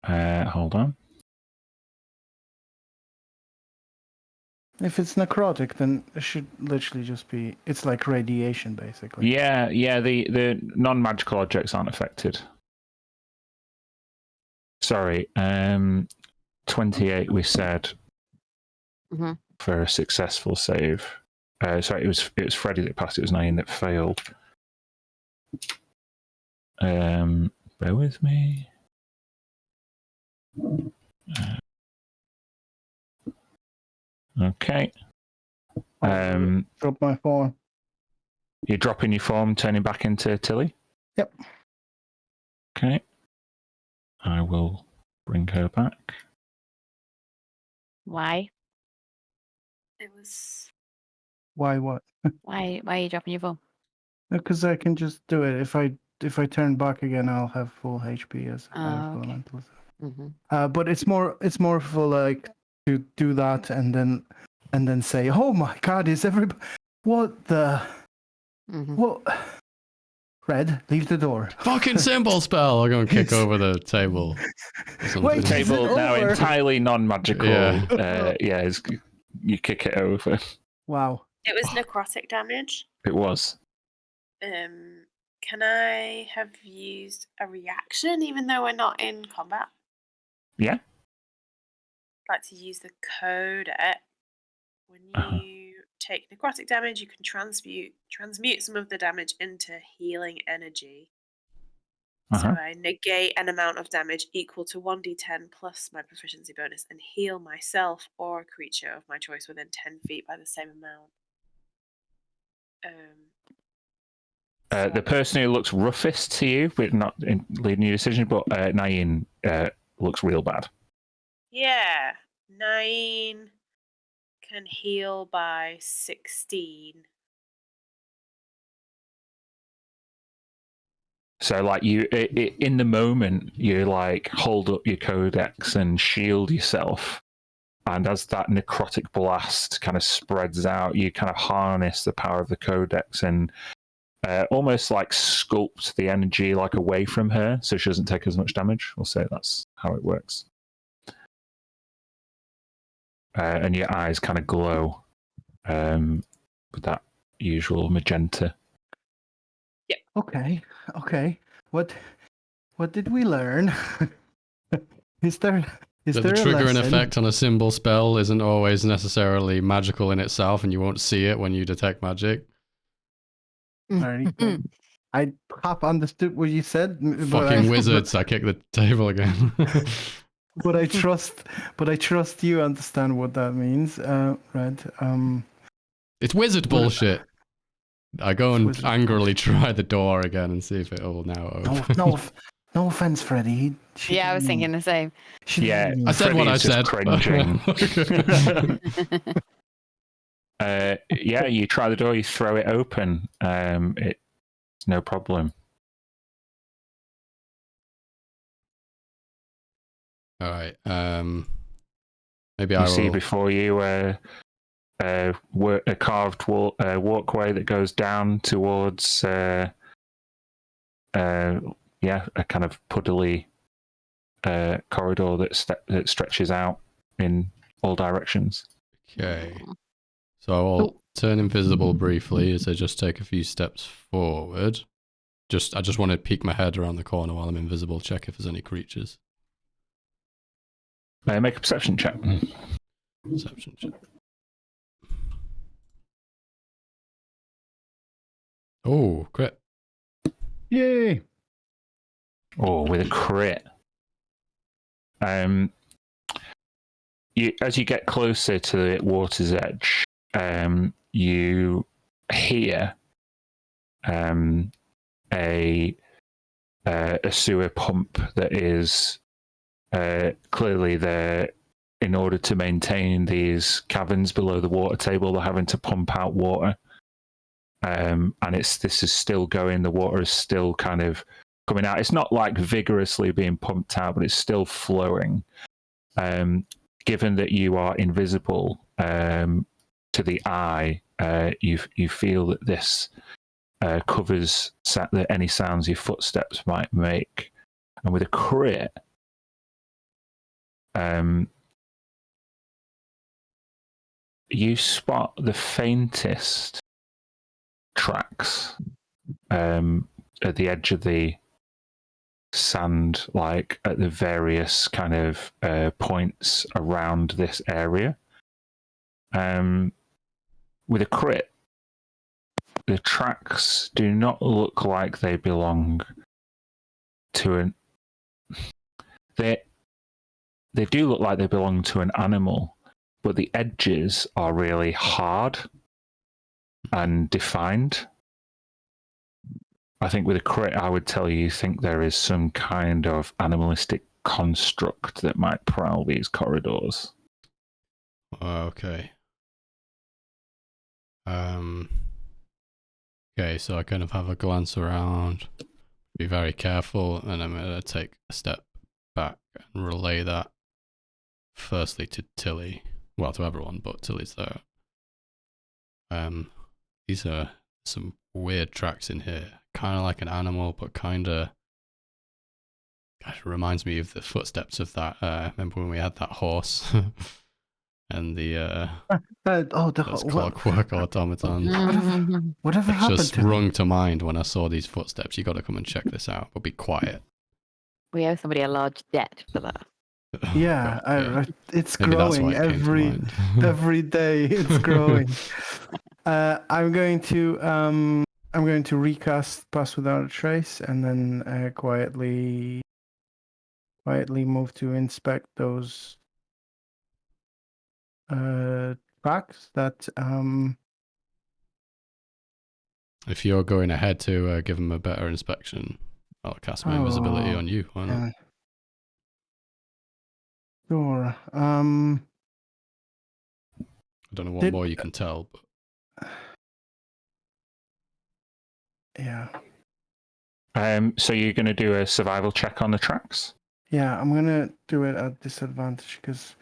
Speaker 1: Hold on.
Speaker 3: If it's necrotic, then it should literally just be. It's like radiation, basically.
Speaker 1: Yeah. The non-magical objects aren't affected. Sorry. 28. We said for a successful save. Sorry, it was Freddy that passed. It was Naeem that failed. Bear with me. Okay.
Speaker 3: Drop my phone.
Speaker 1: You're dropping your form, turning back into Tilly?
Speaker 3: Yep.
Speaker 1: Okay. I will bring her back.
Speaker 5: Why?
Speaker 2: It was.
Speaker 3: Why what?
Speaker 5: Why are you dropping your phone?
Speaker 3: Because I can just do it. If I turn back again, I'll have full HP as full
Speaker 5: Okay.
Speaker 3: elemental.
Speaker 5: Mm-hmm.
Speaker 3: But it's more for like to do that and then say, oh my god, is everybody? What the?
Speaker 5: Mm-hmm.
Speaker 3: What? Red, leave the door.
Speaker 4: Fucking symbol spell! I'll go and kick over the table. Or something.
Speaker 3: Wait, is it
Speaker 1: Table now
Speaker 3: over?
Speaker 1: entirely non-magical.
Speaker 4: Yeah.
Speaker 1: You kick it over.
Speaker 3: Wow.
Speaker 2: It was necrotic damage.
Speaker 1: It was.
Speaker 2: Can I have used a reaction even though we're not in combat?
Speaker 1: Yeah.
Speaker 2: I'd like to use the codec. When you take necrotic damage, you can transmute some of the damage into healing energy. So I negate an amount of damage equal to 1d10 plus my proficiency bonus and heal myself or a creature of my choice within 10 feet by the same amount.
Speaker 1: The person who looks roughest to you, but not in leading your decision, but Nain looks real bad.
Speaker 2: Yeah, 9 can heal by 16.
Speaker 1: So, like in the moment, you like hold up your codex and shield yourself, and as that necrotic blast kind of spreads out, you kind of harness the power of the codex and almost like sculpt the energy like away from her, so she doesn't take as much damage. We'll say that's how it works. And your eyes kind of glow with that usual magenta.
Speaker 2: Yep.
Speaker 3: Okay. What did we learn? Is there
Speaker 4: That
Speaker 3: there
Speaker 4: the
Speaker 3: a
Speaker 4: triggering
Speaker 3: lesson?
Speaker 4: effect on a symbol spell isn't always necessarily magical in itself, and you won't see it when you detect magic.
Speaker 3: Very good. I half understood what you said,
Speaker 4: Fucking wizards! I kick the table again.
Speaker 3: but I trust you understand what that means, Red.
Speaker 4: It's wizard bullshit. I go and
Speaker 3: wizard
Speaker 4: angrily try the door again and see if it will now open.
Speaker 3: No offense, Freddie.
Speaker 5: Yeah, I was thinking the same.
Speaker 1: Yeah,
Speaker 4: I said what I said.
Speaker 1: Cringing. Yeah, you try the door, you throw it open. It's no problem.
Speaker 4: All right. Maybe I
Speaker 1: You
Speaker 4: will
Speaker 1: see before you a carved walkway that goes down towards a kind of puddly corridor that stretches out in all directions.
Speaker 4: Okay. So I'll turn invisible briefly as I just take a few steps forward. I just want to peek my head around the corner while I'm invisible, check if there's any creatures.
Speaker 1: Make a perception check.
Speaker 4: Perception check. Oh, crit.
Speaker 3: Yay!
Speaker 1: Oh, with a crit. As you get closer to the water's edge, you hear a sewer pump that is clearly there in order to maintain these caverns below the water table. They're having to pump out water, and this is still going. The water is still kind of coming out. It's not like vigorously being pumped out, but it's still flowing. Given that you are invisible to the eye, you feel that this covers any sounds your footsteps might make. And with a crit, you spot the faintest tracks at the edge of the sand, like at the various kind of points around this area. With a crit, the tracks do not look like they belong to an. They do look like they belong to an animal, but the edges are really hard and defined. I think with a crit, I would tell you think there is some kind of animalistic construct that might prowl these corridors.
Speaker 4: Okay. Okay, so I kind of have a glance around, be very careful, and I'm going to take a step back and relay that firstly to Tilly. Well, to everyone, but Tilly's there. These are some weird tracks in here. Kind of like an animal, but kind of... Gosh, it reminds me of the footsteps of that... remember when we had that horse? And the... clockwork automaton.
Speaker 3: Whatever
Speaker 4: It
Speaker 3: happened
Speaker 4: just
Speaker 3: to me?
Speaker 4: rung to mind when I saw these footsteps. You got to come and check this out, but be quiet.
Speaker 5: We owe somebody a large debt for that.
Speaker 3: Yeah,
Speaker 4: God,
Speaker 3: it's
Speaker 4: Maybe that's why
Speaker 3: growing
Speaker 4: it came to mind.
Speaker 3: every day. It's growing. I'm going to recast Pass Without a Trace, and then quietly move to inspect those tracks that
Speaker 4: If you're going ahead to give them a better inspection, I'll cast my invisibility on you. Why not?
Speaker 3: Sure.
Speaker 4: I don't know what more you can tell, but
Speaker 3: Yeah.
Speaker 1: So you're going to do a survival check on the tracks?
Speaker 3: Yeah, I'm gonna do it at disadvantage because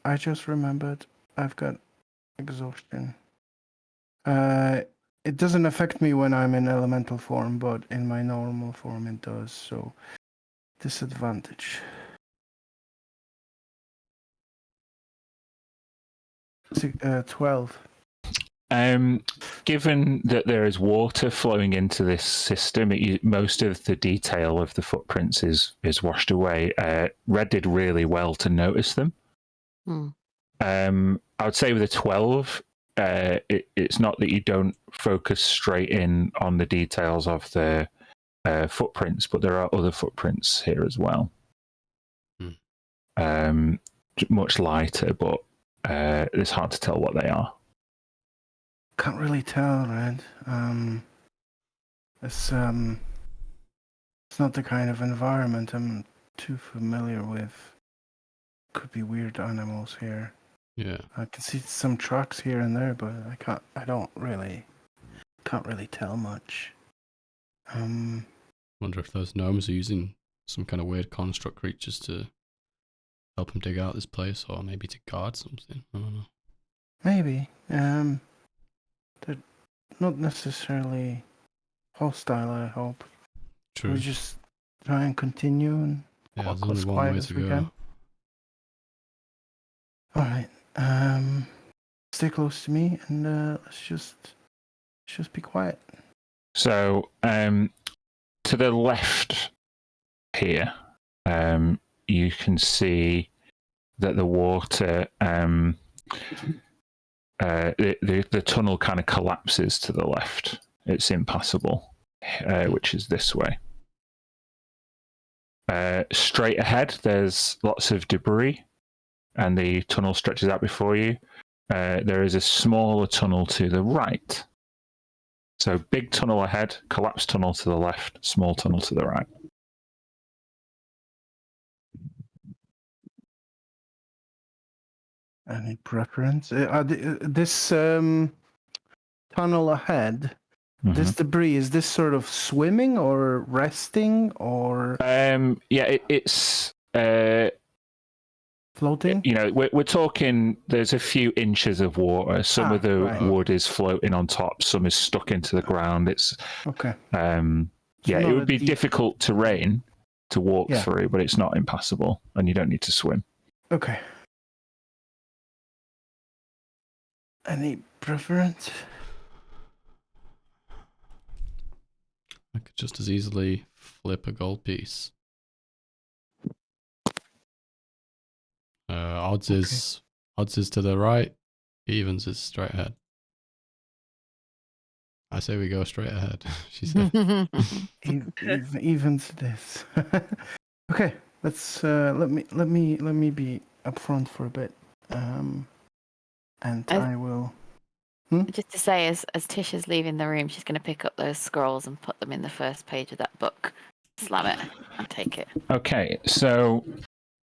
Speaker 3: I just remembered I've got exhaustion. It doesn't affect me when I'm in elemental form, but in my normal form it does, so disadvantage. 12.
Speaker 1: Given that there is water flowing into this system, most of the detail of the footprints is washed away. Red did really well to notice them. I would say with a 12, it's not that you don't focus straight in on the details of the footprints, but there are other footprints here as well. Much lighter, but it's hard to tell what they are.
Speaker 3: Can't really tell, Red. It's not the kind of environment I'm too familiar with. Could be weird animals here.
Speaker 4: yeah.
Speaker 3: I can see some tracks here and there, but I can't really tell much.
Speaker 4: Wonder if those gnomes are using some kind of weird construct creatures to help them dig out this place, or maybe to guard something. I don't know.
Speaker 3: Maybe. They're not necessarily hostile, I hope.
Speaker 4: True.
Speaker 3: We just try and continue and
Speaker 4: There's
Speaker 3: walk
Speaker 4: only
Speaker 3: as
Speaker 4: one
Speaker 3: quiet
Speaker 4: way
Speaker 3: as
Speaker 4: to
Speaker 3: we
Speaker 4: go.
Speaker 3: can. Alright. Stay close to me and let's just be quiet.
Speaker 1: So, to the left here, you can see that the water, the tunnel kind of collapses to the left. It's impassable, which is this way. Straight ahead, there's lots of debris, and the tunnel stretches out before you. There is a smaller tunnel to the right. So big tunnel ahead, collapsed tunnel to the left, small tunnel to the right.
Speaker 3: Any preference? This tunnel ahead, this debris, is this sort of swimming or resting or
Speaker 1: it's
Speaker 3: floating?
Speaker 1: You know, we're talking. There's a few inches of water. Some of the wood is floating on top. Some is stuck into the ground. It's
Speaker 3: okay.
Speaker 1: It would be difficult terrain to walk through, but it's not impassable, and you don't need to swim.
Speaker 3: Okay. Any preference?
Speaker 4: I could just as easily flip a gold piece. Odds is to the right, evens is straight ahead. I say we go straight ahead. She said.
Speaker 3: Evens this. Okay, let's let me be upfront for a bit, and I will.
Speaker 5: Just to say, as Tish is leaving the room, she's going to pick up those scrolls and put them in the first page of that book. Slam it and take it.
Speaker 1: Okay, so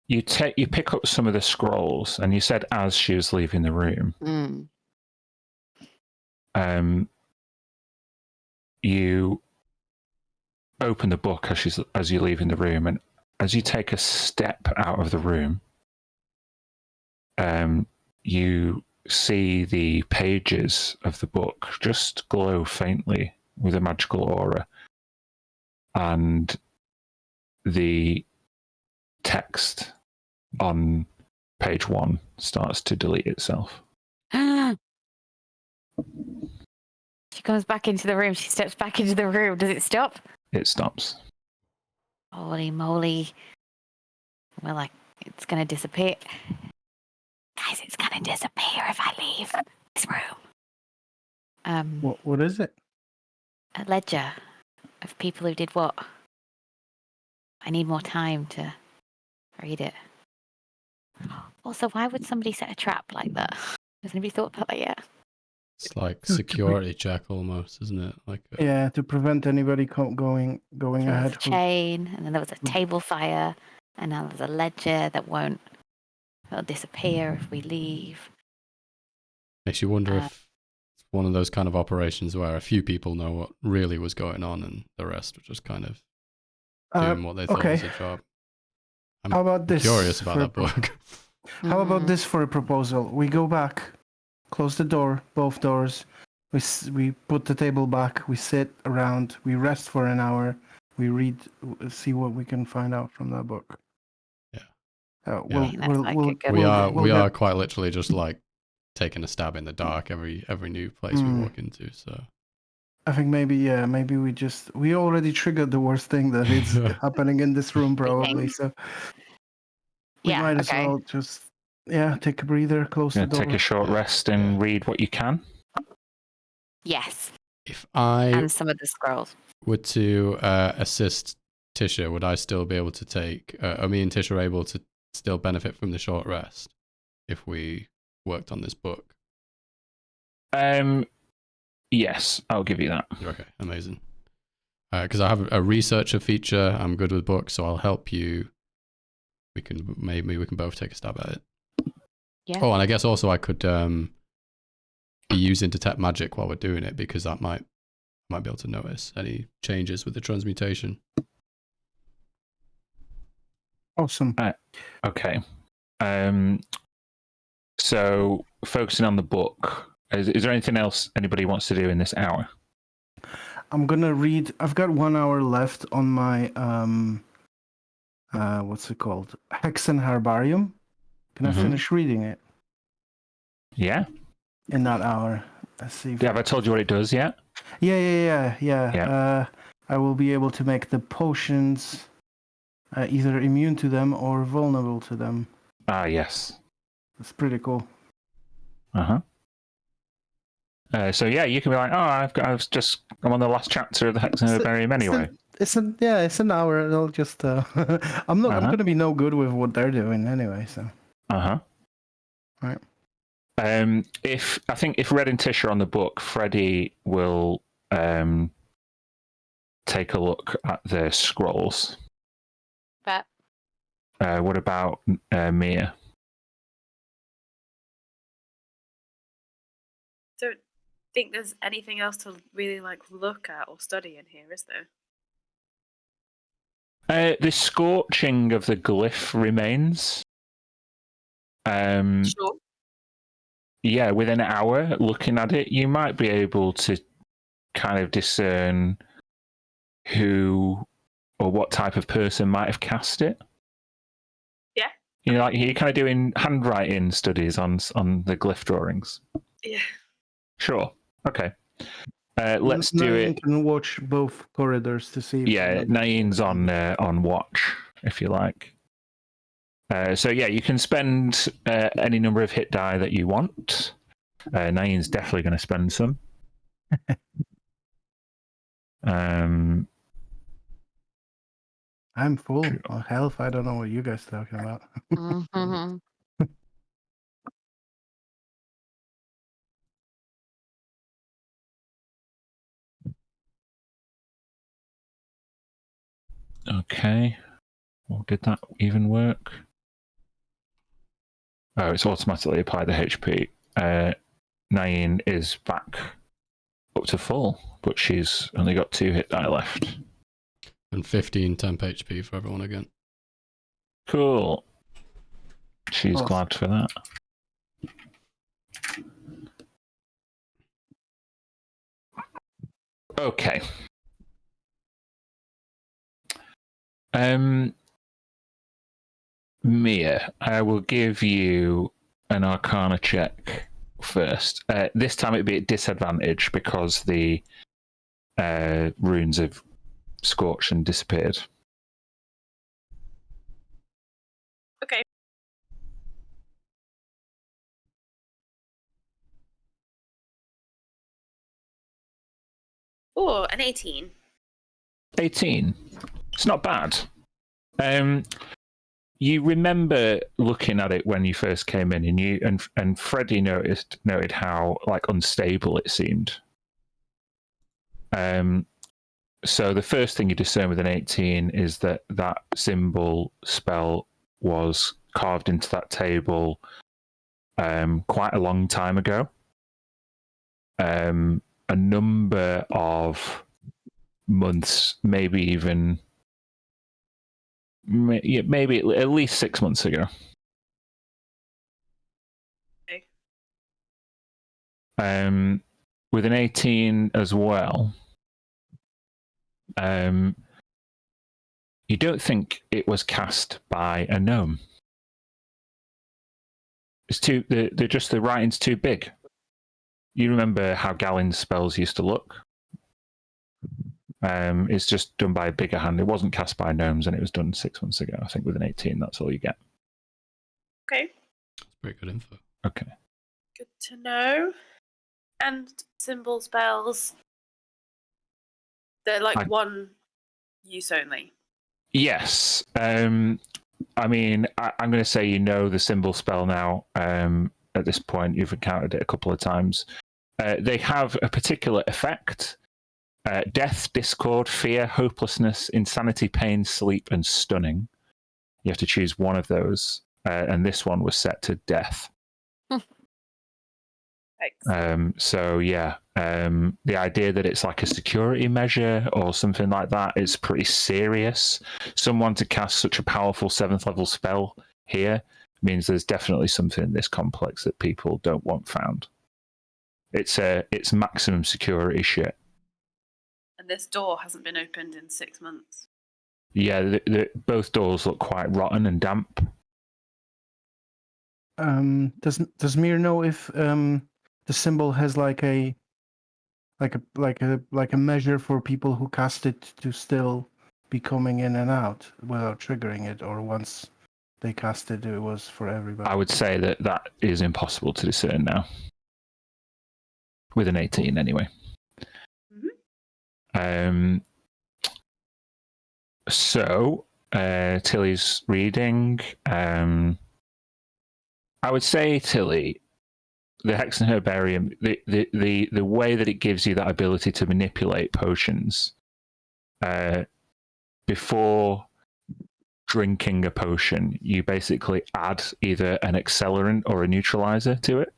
Speaker 1: you pick up some of the scrolls, and you said as she was leaving the room, you open the book as you're leaving the room, and as you take a step out of the room, you see the pages of the book just glow faintly with a magical aura, and the text on page 1 starts to delete itself.
Speaker 5: She comes back into the room. She steps back into the room. Does it stop?
Speaker 1: It stops.
Speaker 5: Holy moly. Well, like, it's going to disappear. Guys, it's going to disappear if I leave this room.
Speaker 3: What is it?
Speaker 5: A ledger of people who did what? I need more time to read it. Also, why would somebody set a trap like that? Has anybody thought about that yet?
Speaker 4: It's like security check almost, isn't it? Like
Speaker 3: yeah, to prevent anybody going
Speaker 5: So
Speaker 3: ahead.
Speaker 5: there was a chain, and then there was a table fire, and now there's a ledger that it'll disappear if we leave.
Speaker 4: Makes you wonder if it's one of those kind of operations where a few people know what really was going on, and the rest were just kind of doing what they thought was a job. I'm
Speaker 3: How about this?
Speaker 4: Curious about that book.
Speaker 3: How about this for a proposal? We go back, close the door, both doors. We put the table back. We sit around. We rest for an hour. We read, see what we can find out from that book.
Speaker 4: Yeah. We are quite literally just like taking a stab in the dark every new place we walk into. So
Speaker 3: I think maybe we already triggered the worst thing that is happening in this room probably. So we might as well just take a breather, close the door.
Speaker 1: Take a short rest and read what you can.
Speaker 5: Yes.
Speaker 4: If I
Speaker 5: and some of the scrolls
Speaker 4: were to assist Tisha, would I still be able to take? Are me and Tisha able to still benefit from the short rest if we worked on this book?
Speaker 1: Yes, I'll give you that.
Speaker 4: Okay, amazing. Because I have a researcher feature. I'm good with books, so I'll help you. Maybe we can both take a stab at it.
Speaker 5: Yeah.
Speaker 4: Oh, and I guess also I could be using detect magic while we're doing it, because that might be able to notice any changes with the transmutation.
Speaker 3: Awesome.
Speaker 1: Okay. So focusing on the book, is there anything else anybody wants to do in this hour?
Speaker 3: I'm gonna read. I've got 1 hour left on my what's it called? Hexen Herbarium. Can I finish reading it?
Speaker 1: Yeah.
Speaker 3: In that hour. Let's see.
Speaker 1: Have I told you what it does yet?
Speaker 3: Yeah. I will be able to make the potions either immune to them or vulnerable to them.
Speaker 1: Ah, yes.
Speaker 3: That's pretty cool.
Speaker 1: So yeah, you can be like, oh, I'm on the last chapter of the Hexen Herbarium anyway.
Speaker 3: It's an hour. It'll just I'm gonna be no good with what they're doing anyway. So. Right.
Speaker 1: If Red and Tish are on the book, Freddie will take a look at the scrolls.
Speaker 5: Bet.
Speaker 1: What about Mia?
Speaker 2: Don't think there's anything else to really look at or study in here, is there?
Speaker 1: The scorching of the glyph remains.
Speaker 2: Sure.
Speaker 1: Yeah, within an hour looking at it, you might be able to kind of discern who or what type of person might have cast it.
Speaker 2: Yeah.
Speaker 1: You're kind of doing handwriting studies on the glyph drawings.
Speaker 2: Yeah.
Speaker 1: Sure. Okay. Let's do it.
Speaker 3: You can watch both corridors to see.
Speaker 1: Yeah, Naeem's on watch, if you like. So yeah, you can spend any number of hit die that you want. Naeem's definitely going to spend some.
Speaker 3: I'm full of health. I don't know what you guys are talking about.
Speaker 1: Okay. Well, did that even work? Oh, it's automatically applied the HP. Nain is back up to full, but she's only got 2 hit die left.
Speaker 4: And 15 temp HP for everyone again.
Speaker 1: Cool. She's
Speaker 3: Awesome.
Speaker 1: glad for that. Okay. Mia, I will give you an Arcana check first. This time it'd be at disadvantage because the runes have scorched and disappeared.
Speaker 2: Okay. Oh, an 18.
Speaker 1: 18. It's not bad. You remember looking at it when you first came in, and you and Freddie noted how like unstable it seemed. So the first thing you discern with an 18 is that symbol spell was carved into that table quite a long time ago. A number of months, maybe even maybe at least 6 months ago.
Speaker 2: Okay.
Speaker 1: With an 18 as well, you don't think it was cast by a gnome. It's too the writing's too big. You remember how Galen's spells used to look? It's just done by a bigger hand. It wasn't cast by gnomes, and it was done 6 months ago. I think with an 18, that's all you get.
Speaker 2: Okay.
Speaker 4: That's pretty good info.
Speaker 1: Okay.
Speaker 2: Good to know. And symbol spells, they're like one use only.
Speaker 1: Yes. I mean, I'm going to say you know the symbol spell now. At this point, you've encountered it a couple of times. They have a particular effect. Death, discord, fear, hopelessness, insanity, pain, sleep, and stunning. You have to choose one of those. And this one was set to death. So yeah, the idea that it's like a security measure or something like that is pretty serious. Someone to cast such a powerful 7th level spell here means there's definitely something in this complex that people don't want found. It's maximum security shit.
Speaker 2: And this door hasn't been opened in 6 months.
Speaker 1: Yeah, both doors look quite rotten and damp.
Speaker 3: Does Mir know if the symbol has like a measure for people who cast it to still be coming in and out without triggering it, or once they cast it, it was for everybody?
Speaker 1: I would say that is impossible to discern now. With an 18, anyway. Mm-hmm. So, Tilly's reading. I would say, Tilly, the Hexen Herbarium, the way that it gives you that ability to manipulate potions before drinking a potion, you basically add either an accelerant or a neutralizer to it.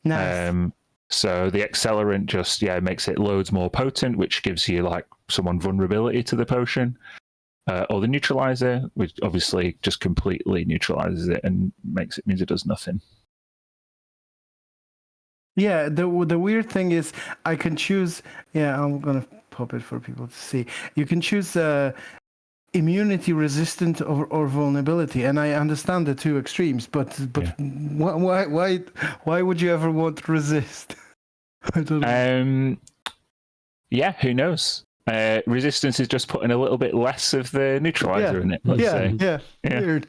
Speaker 3: Nice.
Speaker 1: So the accelerant just makes it loads more potent, which gives you like someone vulnerability to the potion. Or the neutralizer, which obviously just completely neutralizes it and means it does nothing.
Speaker 3: Yeah, the weird thing is I can choose. Yeah, I'm gonna pop it for people to see. You can choose immunity, resistant, or vulnerability, and I understand the two extremes. But why would you ever want to resist? I don't know.
Speaker 1: Yeah, who knows? Resistance is just putting a little bit less of the neutralizer in it. Let's say.
Speaker 3: Yeah, weird.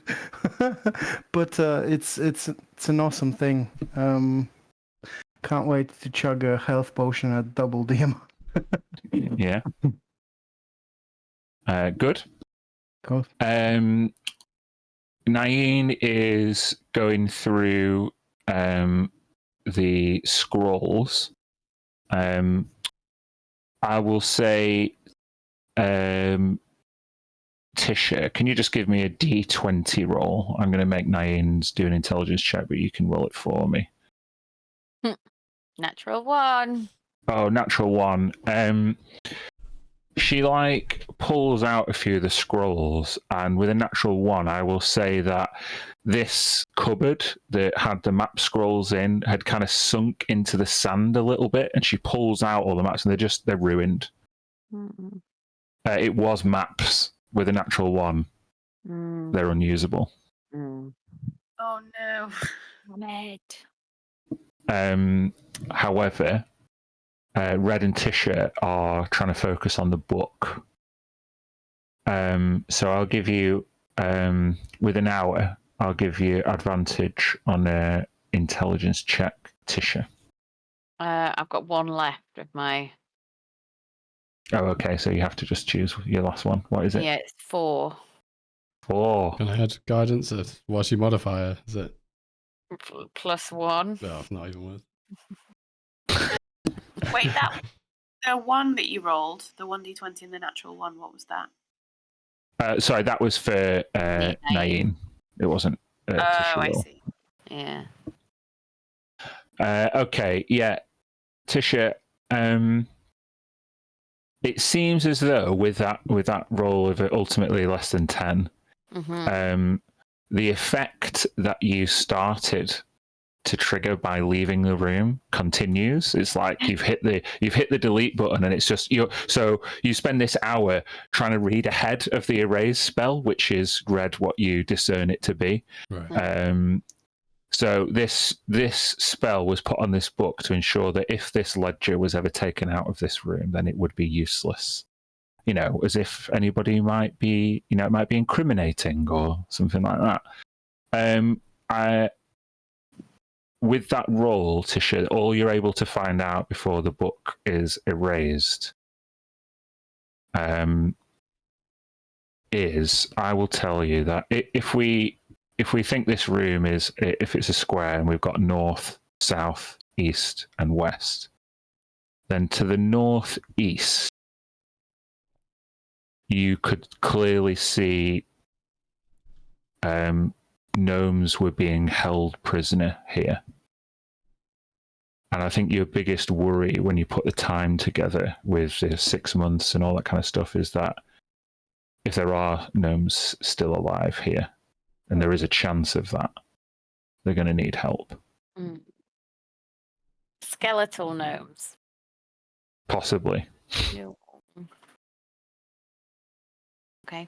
Speaker 3: But it's an awesome thing. Can't wait to chug a health potion at double the amount.
Speaker 1: Yeah. Good.
Speaker 3: Cool.
Speaker 1: Nain is going through the scrolls. I will say, Tisha, can you just give me a D20 roll? I'm going to make Naeem's do an intelligence check, but you can roll it for me.
Speaker 5: Natural 1.
Speaker 1: Oh, natural 1. She like pulls out a few of the scrolls, and with a natural 1, I will say that this cupboard that had the map scrolls in had kind of sunk into the sand a little bit, and she pulls out all the maps, and they're ruined.
Speaker 5: Mm.
Speaker 1: It was maps with a natural 1. They're unusable.
Speaker 2: Oh no.
Speaker 1: However, Red and Tisha are trying to focus on the book. So I'll give you, with an hour, I'll give you advantage on an intelligence check, Tisha.
Speaker 5: I've got 1 left of my...
Speaker 1: Oh, okay, so you have to just choose your last one. What is it?
Speaker 5: Yeah, it's 4.
Speaker 1: 4.
Speaker 4: Can I add guidance? What's your modifier? Is it?
Speaker 5: +1.
Speaker 4: No, not even worth.
Speaker 2: Wait, that the one that you rolled, the 1d20 and the natural 1, what was that?
Speaker 1: Sorry, that was for Naeem. It wasn't Tisha.
Speaker 2: I see.
Speaker 5: Yeah.
Speaker 1: Okay, yeah. Tisha, it seems as though with that roll of ultimately less than 10, the effect that you started to trigger by leaving the room continues. It's like you've hit the delete button, and it's just you spend this hour trying to read ahead of the erase spell, which is read what you discern it to be.
Speaker 4: Right.
Speaker 1: So this spell was put on this book to ensure that if this ledger was ever taken out of this room, then it would be useless. You know, as if anybody might be, it might be incriminating or something like that. With that roll, Tisha, all you're able to find out before the book is erased is, I will tell you that if we think this room is, if it's a square and we've got north, south, east, and west, then to the northeast, you could clearly see gnomes were being held prisoner here. And I think your biggest worry when you put the time together with the 6 months and all that kind of stuff is that if there are gnomes still alive here, and there is a chance of that, they're going to need help.
Speaker 5: Skeletal gnomes.
Speaker 1: Possibly.
Speaker 5: Okay.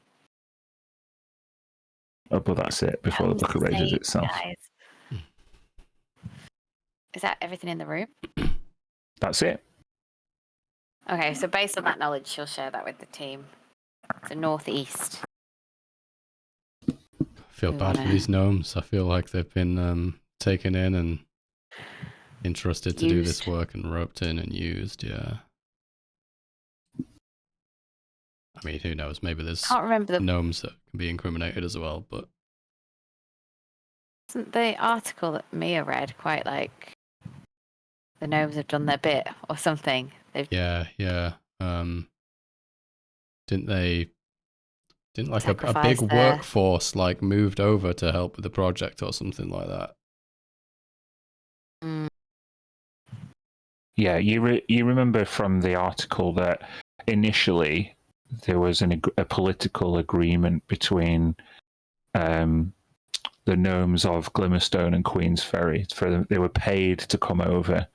Speaker 1: Oh, but that's it before the book erases itself.
Speaker 5: Guys. Is that everything in the room?
Speaker 1: That's it.
Speaker 5: Okay, so based on that knowledge, she'll share that with the team. So northeast.
Speaker 4: I feel bad for these gnomes. I feel like they've been taken in and entrusted to do this work and roped in and used, yeah. I mean, who knows? Maybe there's gnomes that can be incriminated as well, but...
Speaker 5: Isn't the article that Mia read quite like the gnomes have done their bit or something?
Speaker 4: Yeah. Didn't like a big workforce like moved over to help with the project or something like that?
Speaker 1: Yeah, you remember from the article that initially there was a political agreement between the gnomes of Glimmerstone and Queen's Ferry. They were paid to come over,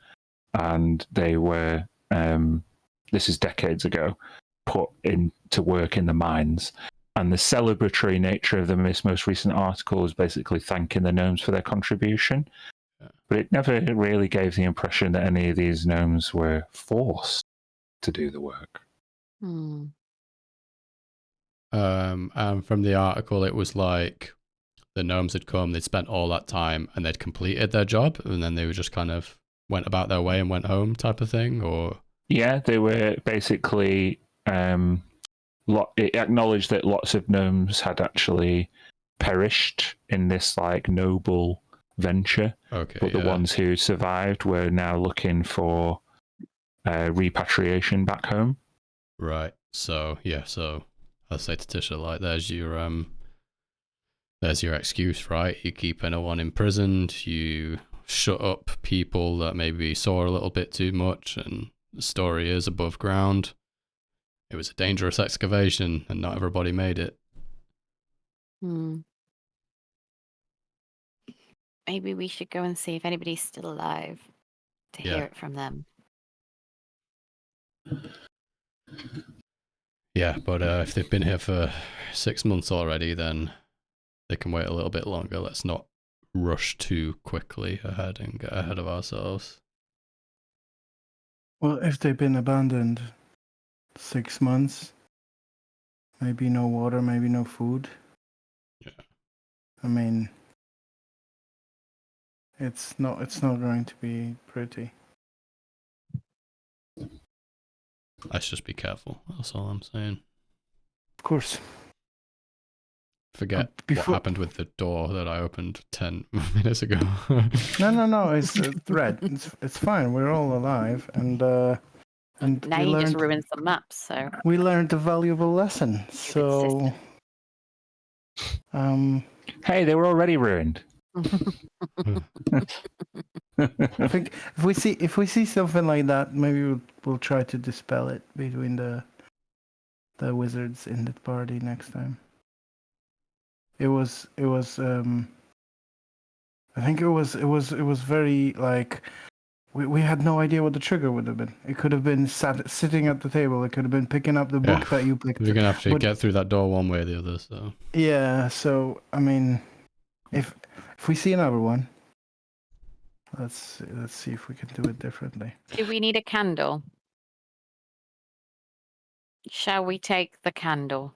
Speaker 1: and they were, this is decades ago, put in to work in the mines. And the celebratory nature of this most recent article was basically thanking the gnomes for their contribution. Yeah. But it never really gave the impression that any of these gnomes were forced to do the work.
Speaker 4: And from the article, it was like the gnomes had come, they'd spent all that time, and they'd completed their job, and then they were just kind of went about their way and went home type of thing, or? Yeah,
Speaker 1: they were basically... it acknowledged that lots of gnomes had actually perished in this like noble venture.
Speaker 4: Okay,
Speaker 1: but the ones who survived were now looking for repatriation back home.
Speaker 4: Right. So I say to Tisha, like, there's your excuse, right? You keep anyone imprisoned, you shut up people that maybe saw a little bit too much, and the story is above ground. It was a dangerous excavation, and not everybody made it.
Speaker 5: Maybe we should go and see if anybody's still alive to hear it from them.
Speaker 4: Yeah, but if they've been here for 6 months already, then they can wait a little bit longer. Let's not rush too quickly ahead and get ahead of ourselves.
Speaker 3: Well, if they've been abandoned 6 months, maybe no water, maybe no food.
Speaker 4: Yeah.
Speaker 3: I mean, it's not going to be pretty.
Speaker 4: Let's just be careful. That's all I'm saying.
Speaker 3: Of course.
Speaker 4: Forget what happened with the door that I opened 10 minutes ago.
Speaker 3: No. It's Red. It's fine. We're all alive, and
Speaker 5: now you just ruined some maps. So
Speaker 3: we learned a valuable lesson. So,
Speaker 1: hey, they were already ruined.
Speaker 3: I think if we see something like that, maybe we'll try to dispel it between the wizards in the party next time. It was I think it was very like we had no idea what the trigger would have been. It could have been sitting at the table. It could have been picking up the book that you picked.
Speaker 4: We're gonna have to get through that door one way or the other. So
Speaker 3: yeah. So I mean, if we see another one, let's see if we can do it differently.
Speaker 5: do we need a candle? Shall we take the candle?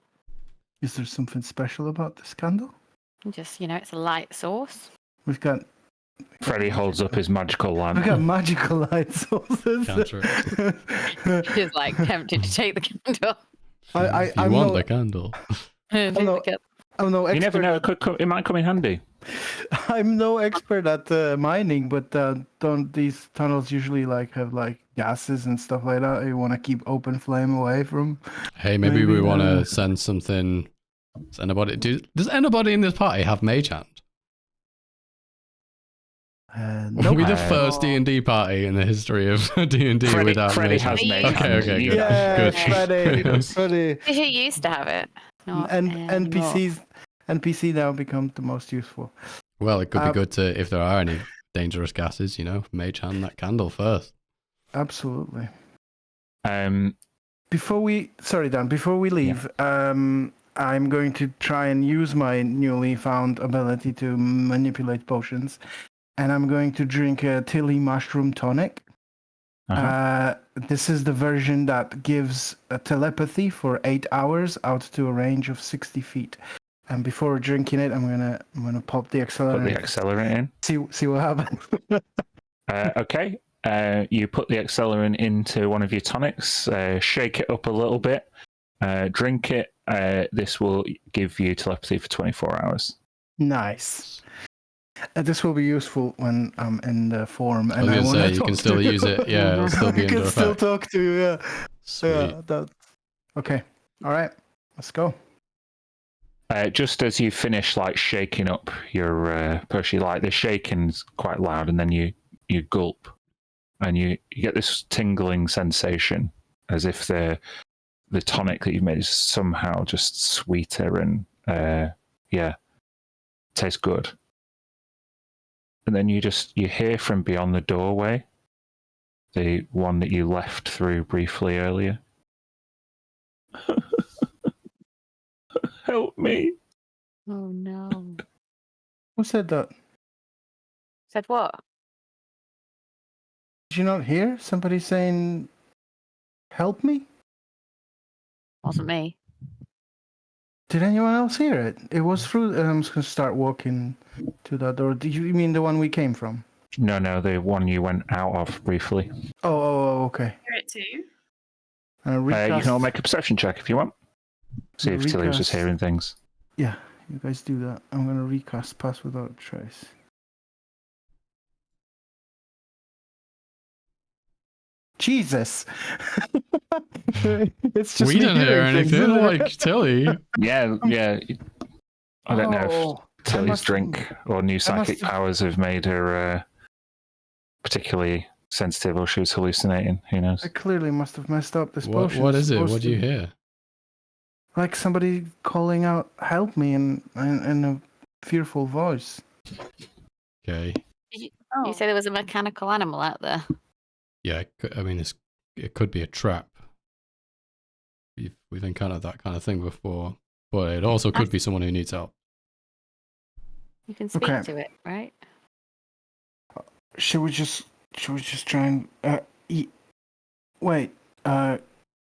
Speaker 3: Is there something special about this candle?
Speaker 5: Just, it's a light source.
Speaker 3: We've got.
Speaker 1: Freddy holds up his magical lamp.
Speaker 3: We've got magical light sources.
Speaker 5: She's like tempted to take the candle.
Speaker 4: If you want the candle.
Speaker 3: I'm no expert.
Speaker 1: You never know; it might come in handy.
Speaker 3: I'm no expert at mining, but don't these tunnels usually have gases and stuff like that? You want to keep open flame away from?
Speaker 4: Hey, maybe we want to send something. Does anybody in this party have mage hand?
Speaker 3: Nope.
Speaker 4: We're the first D&D party in the history of D&D without
Speaker 1: Freddy
Speaker 4: mage
Speaker 1: has
Speaker 4: hand.
Speaker 1: mage
Speaker 4: Okay,
Speaker 1: hand.
Speaker 4: good.
Speaker 3: Yeah,
Speaker 4: Good.
Speaker 3: Freddy.
Speaker 5: She used to have it.
Speaker 3: And NPC now become the most useful.
Speaker 4: Well, it could be good to, if there are any dangerous gases, mage hand that candle first.
Speaker 3: Absolutely.
Speaker 1: Before
Speaker 3: we leave, I'm going to try and use my newly found ability to manipulate potions, and I'm going to drink a Tilly mushroom tonic. This is the version that gives a telepathy for 8 hours out to a range of 60 feet. And before drinking it, I'm gonna pop the accelerant.
Speaker 1: Put the accelerant in.
Speaker 3: See what happens.
Speaker 1: Okay. You put the accelerant into one of your tonics. Shake it up a little bit. Drink it. This will give you telepathy for 24 hours.
Speaker 3: Nice. This will be useful when I'm in the form.
Speaker 4: And I was going to say, you can still use it. Yeah, it'll still be under effect.
Speaker 3: I can still talk to you, yeah.
Speaker 4: Sweet.
Speaker 3: Yeah, okay. All right. Let's go.
Speaker 1: Just as you finish shaking up your potion, the shaking's quite loud, and then you gulp, and you get this tingling sensation as if the tonic that you've made is somehow just sweeter and tastes good. And then you hear from beyond the doorway, the one that you left through briefly earlier. Help me.
Speaker 5: Oh no.
Speaker 3: Who said that?
Speaker 5: Said what?
Speaker 3: Did you not hear somebody saying, help me?
Speaker 5: Wasn't me.
Speaker 3: Did anyone else hear it? It was through. I'm just going to start walking to that door. Did you mean the one we came from?
Speaker 1: No, the one you went out of briefly.
Speaker 3: Oh, okay.
Speaker 2: Hear it too.
Speaker 1: You can all make a perception check if you want. See if Tilly was just hearing things.
Speaker 3: Yeah, you guys do that. I'm going to recast Pass Without Trace. It's just
Speaker 4: We
Speaker 3: me
Speaker 4: didn't hear
Speaker 3: hearing things,
Speaker 4: anything,
Speaker 3: isn't it?
Speaker 4: like Tilly.
Speaker 1: Yeah. I don't know if
Speaker 3: Oh, I
Speaker 1: Tilly's
Speaker 3: must have-
Speaker 1: drink or new psychic
Speaker 3: have-
Speaker 1: powers have made her particularly sensitive, or she was hallucinating. Who knows?
Speaker 3: I clearly must have messed up this
Speaker 4: What
Speaker 3: potion.
Speaker 4: what
Speaker 3: It's
Speaker 4: is it?
Speaker 3: supposed
Speaker 4: What do you
Speaker 3: to-
Speaker 4: hear?
Speaker 3: Like somebody calling out, "Help me!" in a fearful voice.
Speaker 4: Okay.
Speaker 5: You say there was a mechanical animal out there.
Speaker 4: Yeah, I mean, it could be a trap. We've encountered that kind of thing before, but it also could be someone who needs help.
Speaker 5: You can speak
Speaker 3: Okay.
Speaker 5: to it, right?
Speaker 3: Should we just try and wait?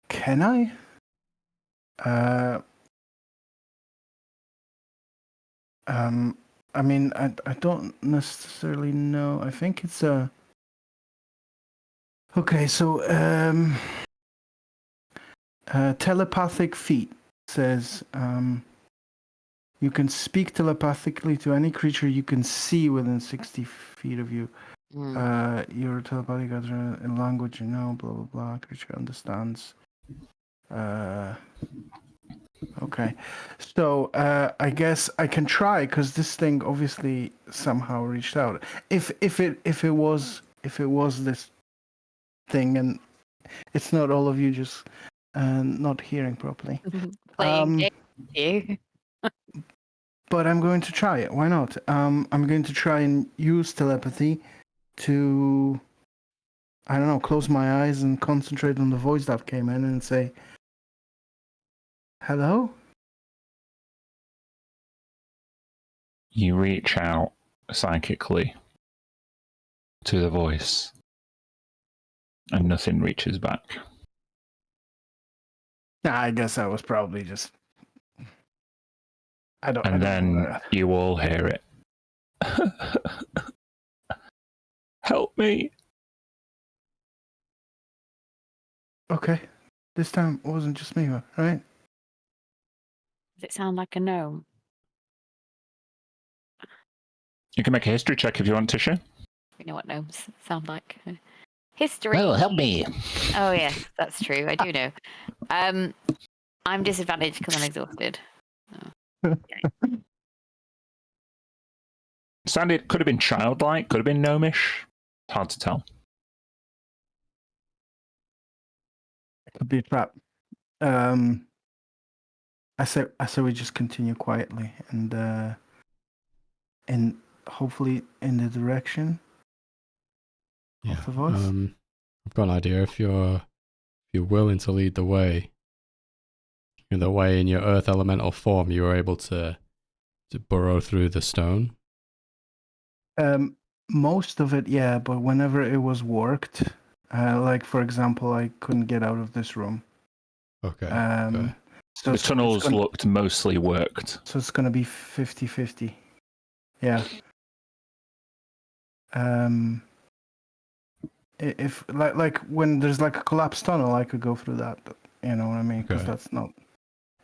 Speaker 3: Can I? I mean, I don't necessarily know. I think it's a. Okay, so telepathic feat says you can speak telepathically to any creature you can see within 60 feet of you. Your telepathic in language you know, blah blah blah. Creature understands. Okay, so I guess I can try because this thing obviously somehow reached out. If it was this thing and it's not all of you just not hearing properly.
Speaker 5: Playing games with you.
Speaker 3: But I'm going to try it. Why not? I'm going to try and use telepathy to, I don't know, close my eyes and concentrate on the voice that came in and say, "Hello."
Speaker 1: You reach out psychically to the voice, and nothing reaches back.
Speaker 3: Nah, I guess I was probably just. I don't.
Speaker 1: And then you all hear it. Help me!
Speaker 3: Okay, this time it wasn't just me, right?
Speaker 5: Does it sound like a gnome?
Speaker 1: You can make a history check if you want, Tisha.
Speaker 5: We know what gnomes sound like. History.
Speaker 6: Well, help me.
Speaker 5: Oh yes, that's true. I do know. I'm disadvantaged because I'm exhausted.
Speaker 1: Sounded could have been childlike, could have been gnomish. Hard to tell.
Speaker 3: It could be a trap. I say we just continue quietly and hopefully in the direction of the voice.
Speaker 4: I've got an idea. If you're willing to lead the way, in the way in your earth elemental form, you were able to burrow through the stone.
Speaker 3: Most of it, yeah, but whenever it was worked, like for example, I couldn't get out of this room.
Speaker 4: Okay.
Speaker 3: So
Speaker 1: The tunnels looked mostly worked.
Speaker 3: So it's gonna be 50-50. Yeah. If like when there's like a collapsed tunnel, I could go through that. You know what I mean? Because that's not.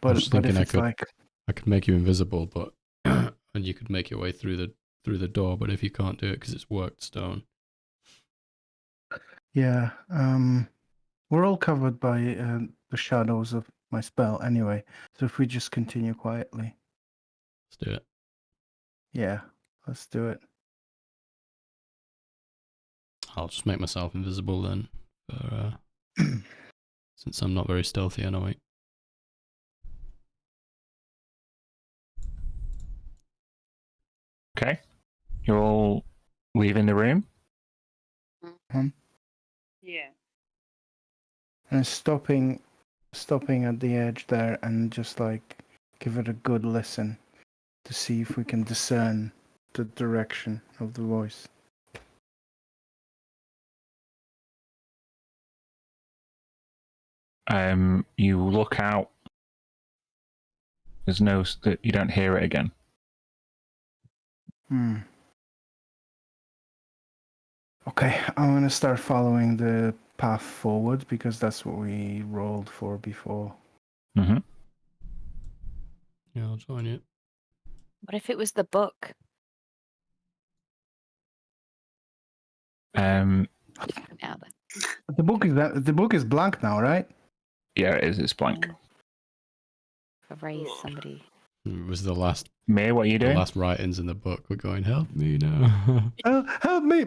Speaker 3: But
Speaker 4: just thinking
Speaker 3: if it's
Speaker 4: I could make you invisible, but and you could make your way through the door. But if you can't do it because it's worked stone.
Speaker 3: Yeah. We're all covered by the shadows of my spell anyway. So if we just continue quietly.
Speaker 4: Let's do it.
Speaker 3: Yeah, let's do it.
Speaker 4: I'll just make myself invisible then, for, since I'm not very stealthy anyway.
Speaker 1: Okay. You're all leaving the room?
Speaker 2: Yeah.
Speaker 3: And stopping at the edge there and just like give it a good listen to see if we can discern the direction of the voice.
Speaker 1: You look out. There's no. You don't hear it again.
Speaker 3: Okay, I'm gonna start following the path forward because that's what we rolled for before.
Speaker 1: Mm-hmm.
Speaker 4: Yeah, I'll join you.
Speaker 5: What if it was the book?
Speaker 1: Um,
Speaker 5: Now then.
Speaker 3: The book is blank now, right?
Speaker 1: Yeah, it is. It's blank.
Speaker 5: Raise somebody.
Speaker 4: It was the last.
Speaker 1: Mir, what are you
Speaker 4: The
Speaker 1: doing?
Speaker 4: last write-ins in the book were going, help me now.
Speaker 3: Help me!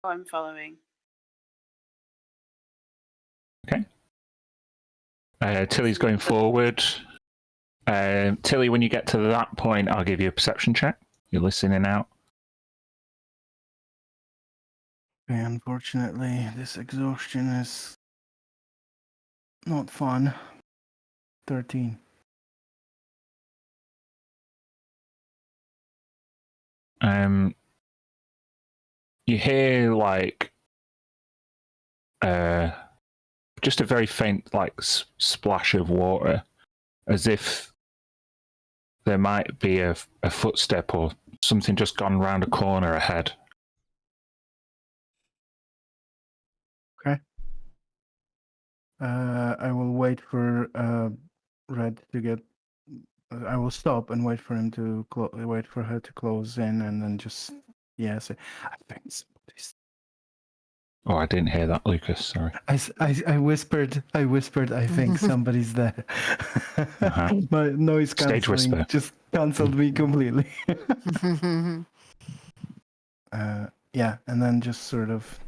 Speaker 2: I'm following.
Speaker 1: Okay. Tilly's going forward. Tilly, when you get to that point, I'll give you a perception check. You're listening out.
Speaker 3: Okay, unfortunately, this exhaustion is not fun. 13.
Speaker 1: You hear like just a very faint like splash of water, as if there might be a footstep or something just gone round a corner ahead.
Speaker 3: Okay. I will wait for Red to get. I will stop and wait for him to wait for her to close in, and then just say, I think somebody's.
Speaker 1: Oh, I didn't hear that, Lucas. Sorry.
Speaker 3: I whispered. I think somebody's there. My noise
Speaker 1: Stage
Speaker 3: cancelling
Speaker 1: whisper.
Speaker 3: just cancelled me completely. Yeah, and then just sort of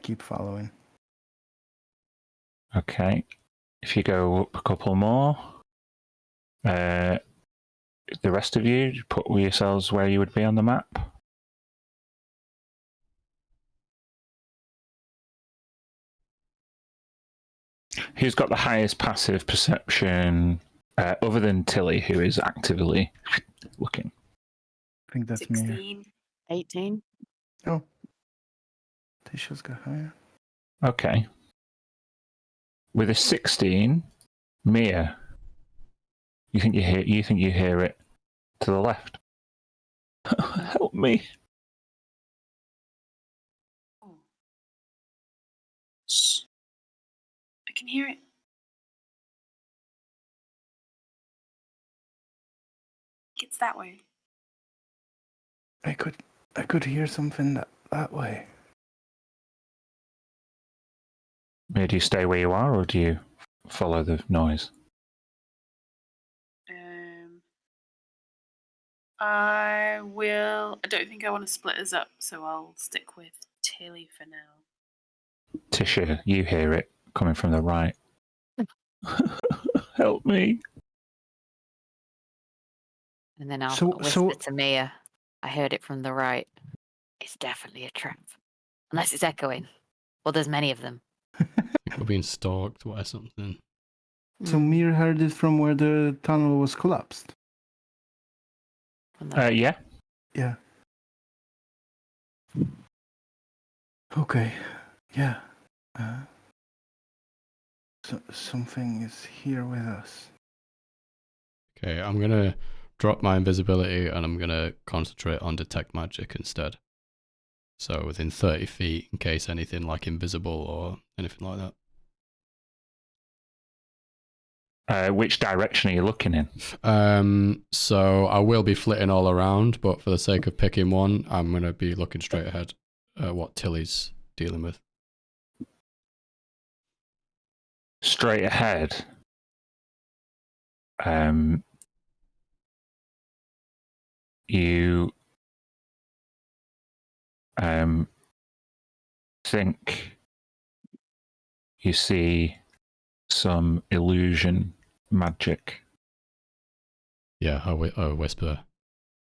Speaker 3: keep following.
Speaker 1: Okay. If you go up a couple more, the rest of you put yourselves where you would be on the map. Who's got the highest passive perception, other than Tilly, who is actively looking?
Speaker 3: I think that's me.
Speaker 2: 16.
Speaker 5: 18.
Speaker 3: Oh, Tisha's got higher.
Speaker 1: Okay. With a 16, Mia, you think you hear it to the left? Help me!
Speaker 2: Oh. Shh. I can hear it. It's that way.
Speaker 3: I could hear something that way.
Speaker 1: Mia, do you stay where you are, or do you follow the noise?
Speaker 2: I will. I don't think I want to split us up, so I'll stick with Tilly for now.
Speaker 1: Tisha, you hear it coming from the right. Help me!
Speaker 5: And then I'll
Speaker 3: So-
Speaker 5: whisper to Mia. I heard it from the right. It's definitely a trap. Unless it's echoing. Well, there's many of them.
Speaker 4: We're being stalked by something.
Speaker 3: So Mir heard it from where the tunnel was collapsed.
Speaker 1: Yeah.
Speaker 3: Yeah. Okay. Yeah. Something is here with us.
Speaker 4: Okay, I'm going to drop my invisibility and I'm going to concentrate on detect magic instead. So within 30 feet, in case anything like invisible or anything like
Speaker 1: that. Which direction are you looking in?
Speaker 4: So I will be flitting all around, but for the sake of picking one, I'm going to be looking straight ahead at what Tilly's dealing with.
Speaker 1: Straight ahead. You think you see some illusion magic.
Speaker 4: Yeah, I whisper.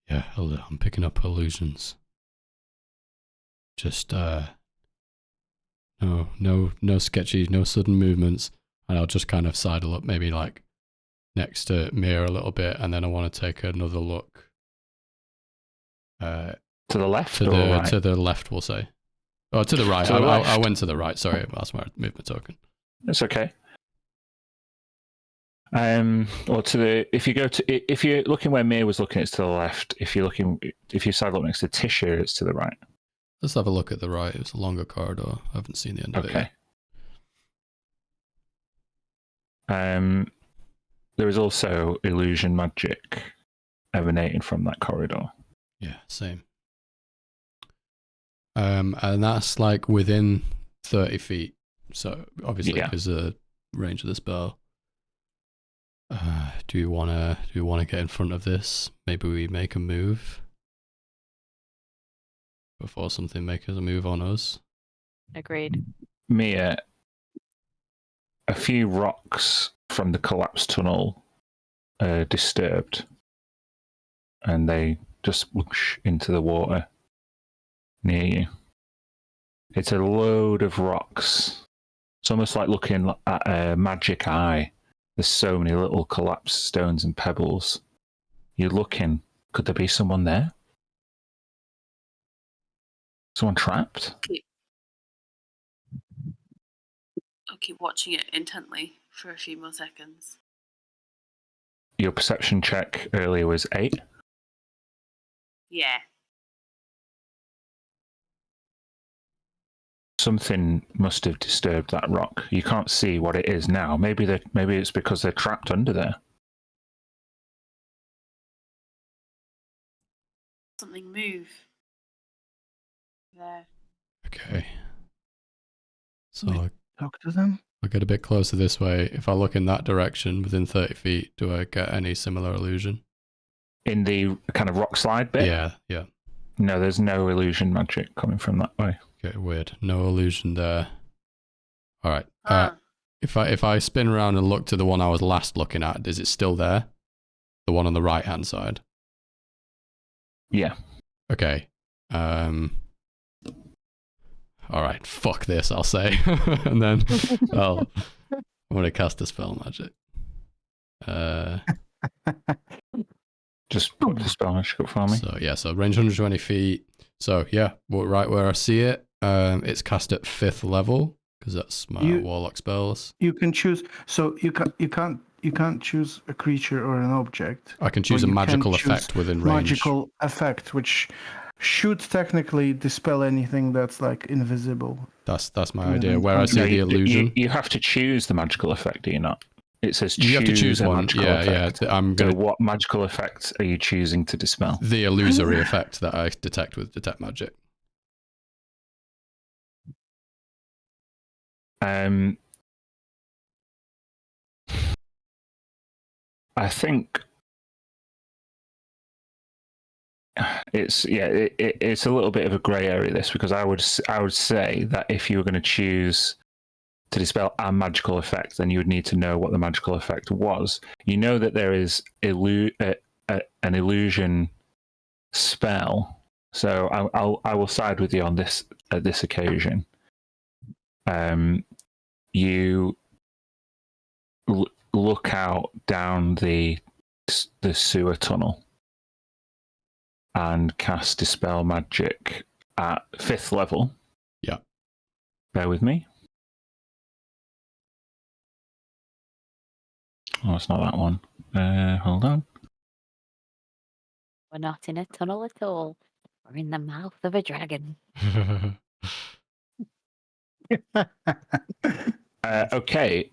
Speaker 4: Yeah, I'm picking up illusions. Just no sketchy, no sudden movements, and I'll just kind of sidle up, maybe like next to Mia a little bit, and then I want to take another look.
Speaker 1: To the left
Speaker 4: or
Speaker 1: right?
Speaker 4: To the left, we'll say. Oh, to the right. I went to the right. Sorry, that's where I moved my token.
Speaker 1: That's okay. Or to the if you're looking where Mia was looking, it's to the left. If you sidle up next to Tisha, it's to the right.
Speaker 4: Let's have a look at the right. It's a longer corridor. I haven't seen the end of it yet.
Speaker 1: There is also illusion magic emanating from that corridor.
Speaker 4: Yeah, same. And that's like within 30 feet. So obviously, because of the range of the spell. Do we want to get in front of this? Maybe we make a move before something makes a move on us.
Speaker 5: Agreed.
Speaker 1: Mia, a few rocks from the collapsed tunnel are disturbed, and they just whoosh into the water near you. It's a load of rocks. It's almost like looking at a magic eye. There's so many little collapsed stones and pebbles. You're looking. Could there be someone there? Someone trapped?
Speaker 2: I'll keep watching it intently for a few more seconds.
Speaker 1: Your perception check earlier was 8.
Speaker 2: Yeah.
Speaker 1: Something must have disturbed that rock. You can't see what it is now. Maybe it's because they're trapped under there.
Speaker 2: Something move. There.
Speaker 4: Okay. So
Speaker 3: Talk to them.
Speaker 4: I'll get a bit closer this way. If I look in that direction within 30 feet, do I get any similar illusion?
Speaker 1: In the kind of rock slide bit?
Speaker 4: Yeah.
Speaker 1: No, there's no illusion magic coming from that way.
Speaker 4: Okay, weird. No illusion there. All right. If I spin around and look to the one I was last looking at, is it still there? The one on the right hand side.
Speaker 1: Yeah.
Speaker 4: Okay. All right. Fuck this, I'll say, and then I'm gonna cast a spell magic.
Speaker 1: Just put the spell magic up for me.
Speaker 4: So range 120 feet. So yeah, right where I see it. It's cast at 5th level because that's my warlock spells.
Speaker 3: You can choose. So you can't choose a creature or an object.
Speaker 4: I can choose a magical effect within range.
Speaker 3: Magical effect, which should technically dispel anything that's like invisible.
Speaker 4: That's my idea. Where I see the illusion,
Speaker 1: you have to choose the magical effect. Do you not? It says
Speaker 4: you have to choose
Speaker 1: a
Speaker 4: one.
Speaker 1: magical effect. So what magical effect are you choosing to dispel?
Speaker 4: The illusory effect that I detect with detect magic.
Speaker 1: I think it's it's a little bit of a grey area, this, because I would say that if you were going to choose to dispel a magical effect, then you would need to know what the magical effect was. You know that there is an illusion spell, so I will side with you on this at this occasion. You look out down the sewer tunnel and cast dispel magic at 5th level.
Speaker 4: Yeah.
Speaker 1: Bear with me. Oh, it's not that one. Hold on.
Speaker 5: We're not in a tunnel at all. We're in the mouth of a dragon.
Speaker 1: Okay.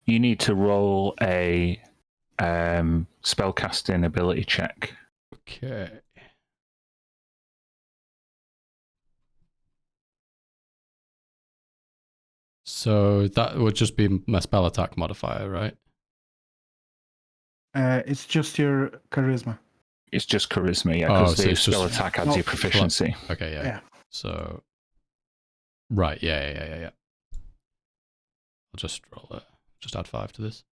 Speaker 1: You need to roll a spellcasting ability check.
Speaker 4: Okay. So that would just be my spell attack modifier, right?
Speaker 3: It's just your charisma.
Speaker 1: It's just charisma, yeah, because the spell attack adds your proficiency.
Speaker 4: Okay, yeah. So, right, yeah. I'll just roll it. Just add 5 to this.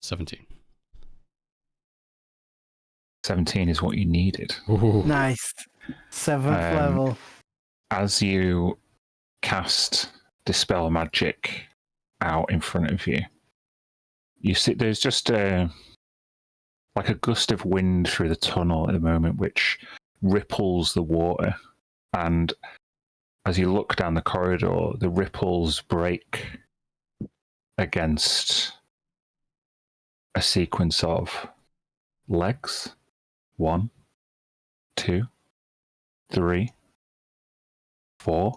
Speaker 4: 17.
Speaker 1: 17 is what you needed.
Speaker 4: Ooh.
Speaker 3: Nice. 7th level.
Speaker 1: As you cast dispel magic out in front of you, you see there's just like a gust of wind through the tunnel at the moment, which ripples the water. And as you look down the corridor, the ripples break against a sequence of legs. 1, 2, 3, 4.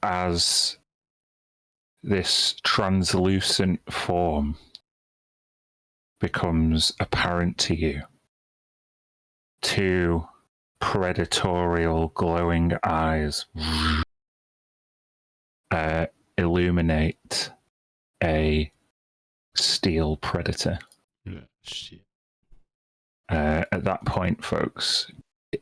Speaker 1: As this translucent form becomes apparent to you. Two predatorial glowing eyes illuminate a steel predator.
Speaker 4: Yeah, shit.
Speaker 1: At that point, folks,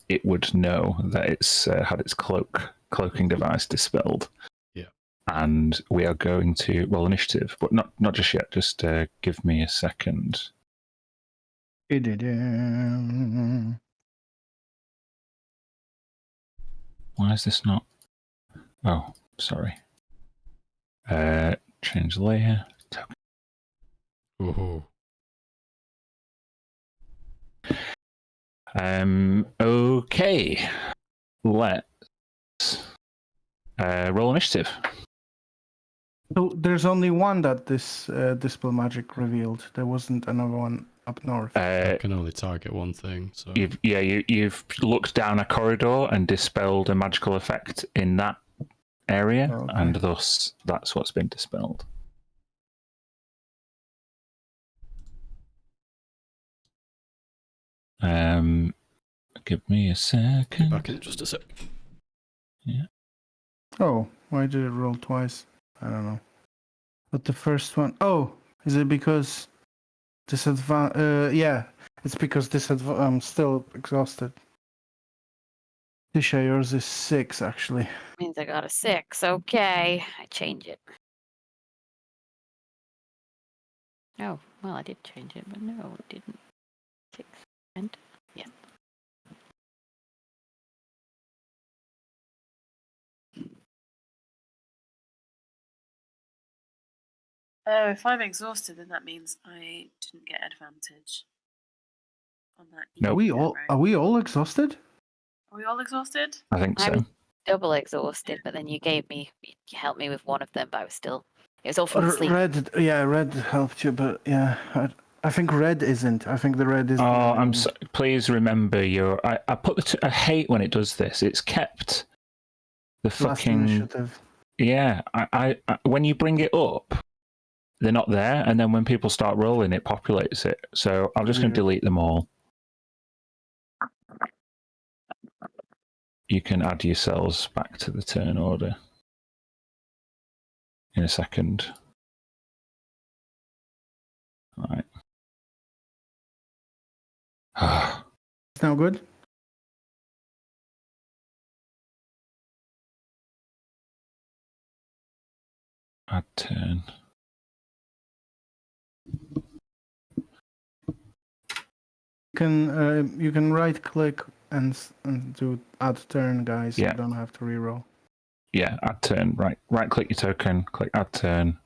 Speaker 1: it would know that it's had its cloaking device dispelled.
Speaker 4: Yeah.
Speaker 1: And we are going to roll initiative, but not just yet. Just give me a second. Why is this not? Oh, sorry. Change layer.
Speaker 4: Ooh.
Speaker 1: Okay. Let's roll initiative.
Speaker 3: So there's only one that this dispel magic revealed. There wasn't another one up north.
Speaker 4: I can only target one thing, so
Speaker 1: You've looked down a corridor and dispelled a magical effect in that area,
Speaker 3: Okay.
Speaker 1: and thus that's what's been dispelled. Give me a second.
Speaker 4: back in just a sec.
Speaker 1: Yeah.
Speaker 3: Oh, why did it roll twice? I don't know. But the first one, oh, is it because yeah, it's because I'm still exhausted. Tisha, yours is 6 actually.
Speaker 5: Means I got a 6. Okay, I change it. Oh, well, I did change it, but no, it didn't. 6. And yeah.
Speaker 2: Oh, if I'm exhausted, then that means I didn't get advantage on that.
Speaker 1: Nope.
Speaker 3: Are we all exhausted?
Speaker 2: Are we all exhausted?
Speaker 1: I think
Speaker 5: I
Speaker 1: so.
Speaker 5: was double exhausted, but then you helped me with one of them, but I was still, it was all from sleep.
Speaker 3: Red helped you, but yeah, I think red isn't. I think the red is.
Speaker 1: Oh, please remember your. I put I hate when it does this. It's kept the
Speaker 3: last
Speaker 1: fucking
Speaker 3: initiative.
Speaker 1: Yeah. I when you bring it up, they're not there, and then when people start rolling, it populates it. So I'm just going to delete them all. You can add yourselves back to the turn order in a second. All right.
Speaker 3: It's now good.
Speaker 1: Add turn.
Speaker 3: You can right click and do add turn, guys.
Speaker 1: Yeah.
Speaker 3: You don't have to reroll.
Speaker 1: Yeah, add turn. Right click your token, click add turn.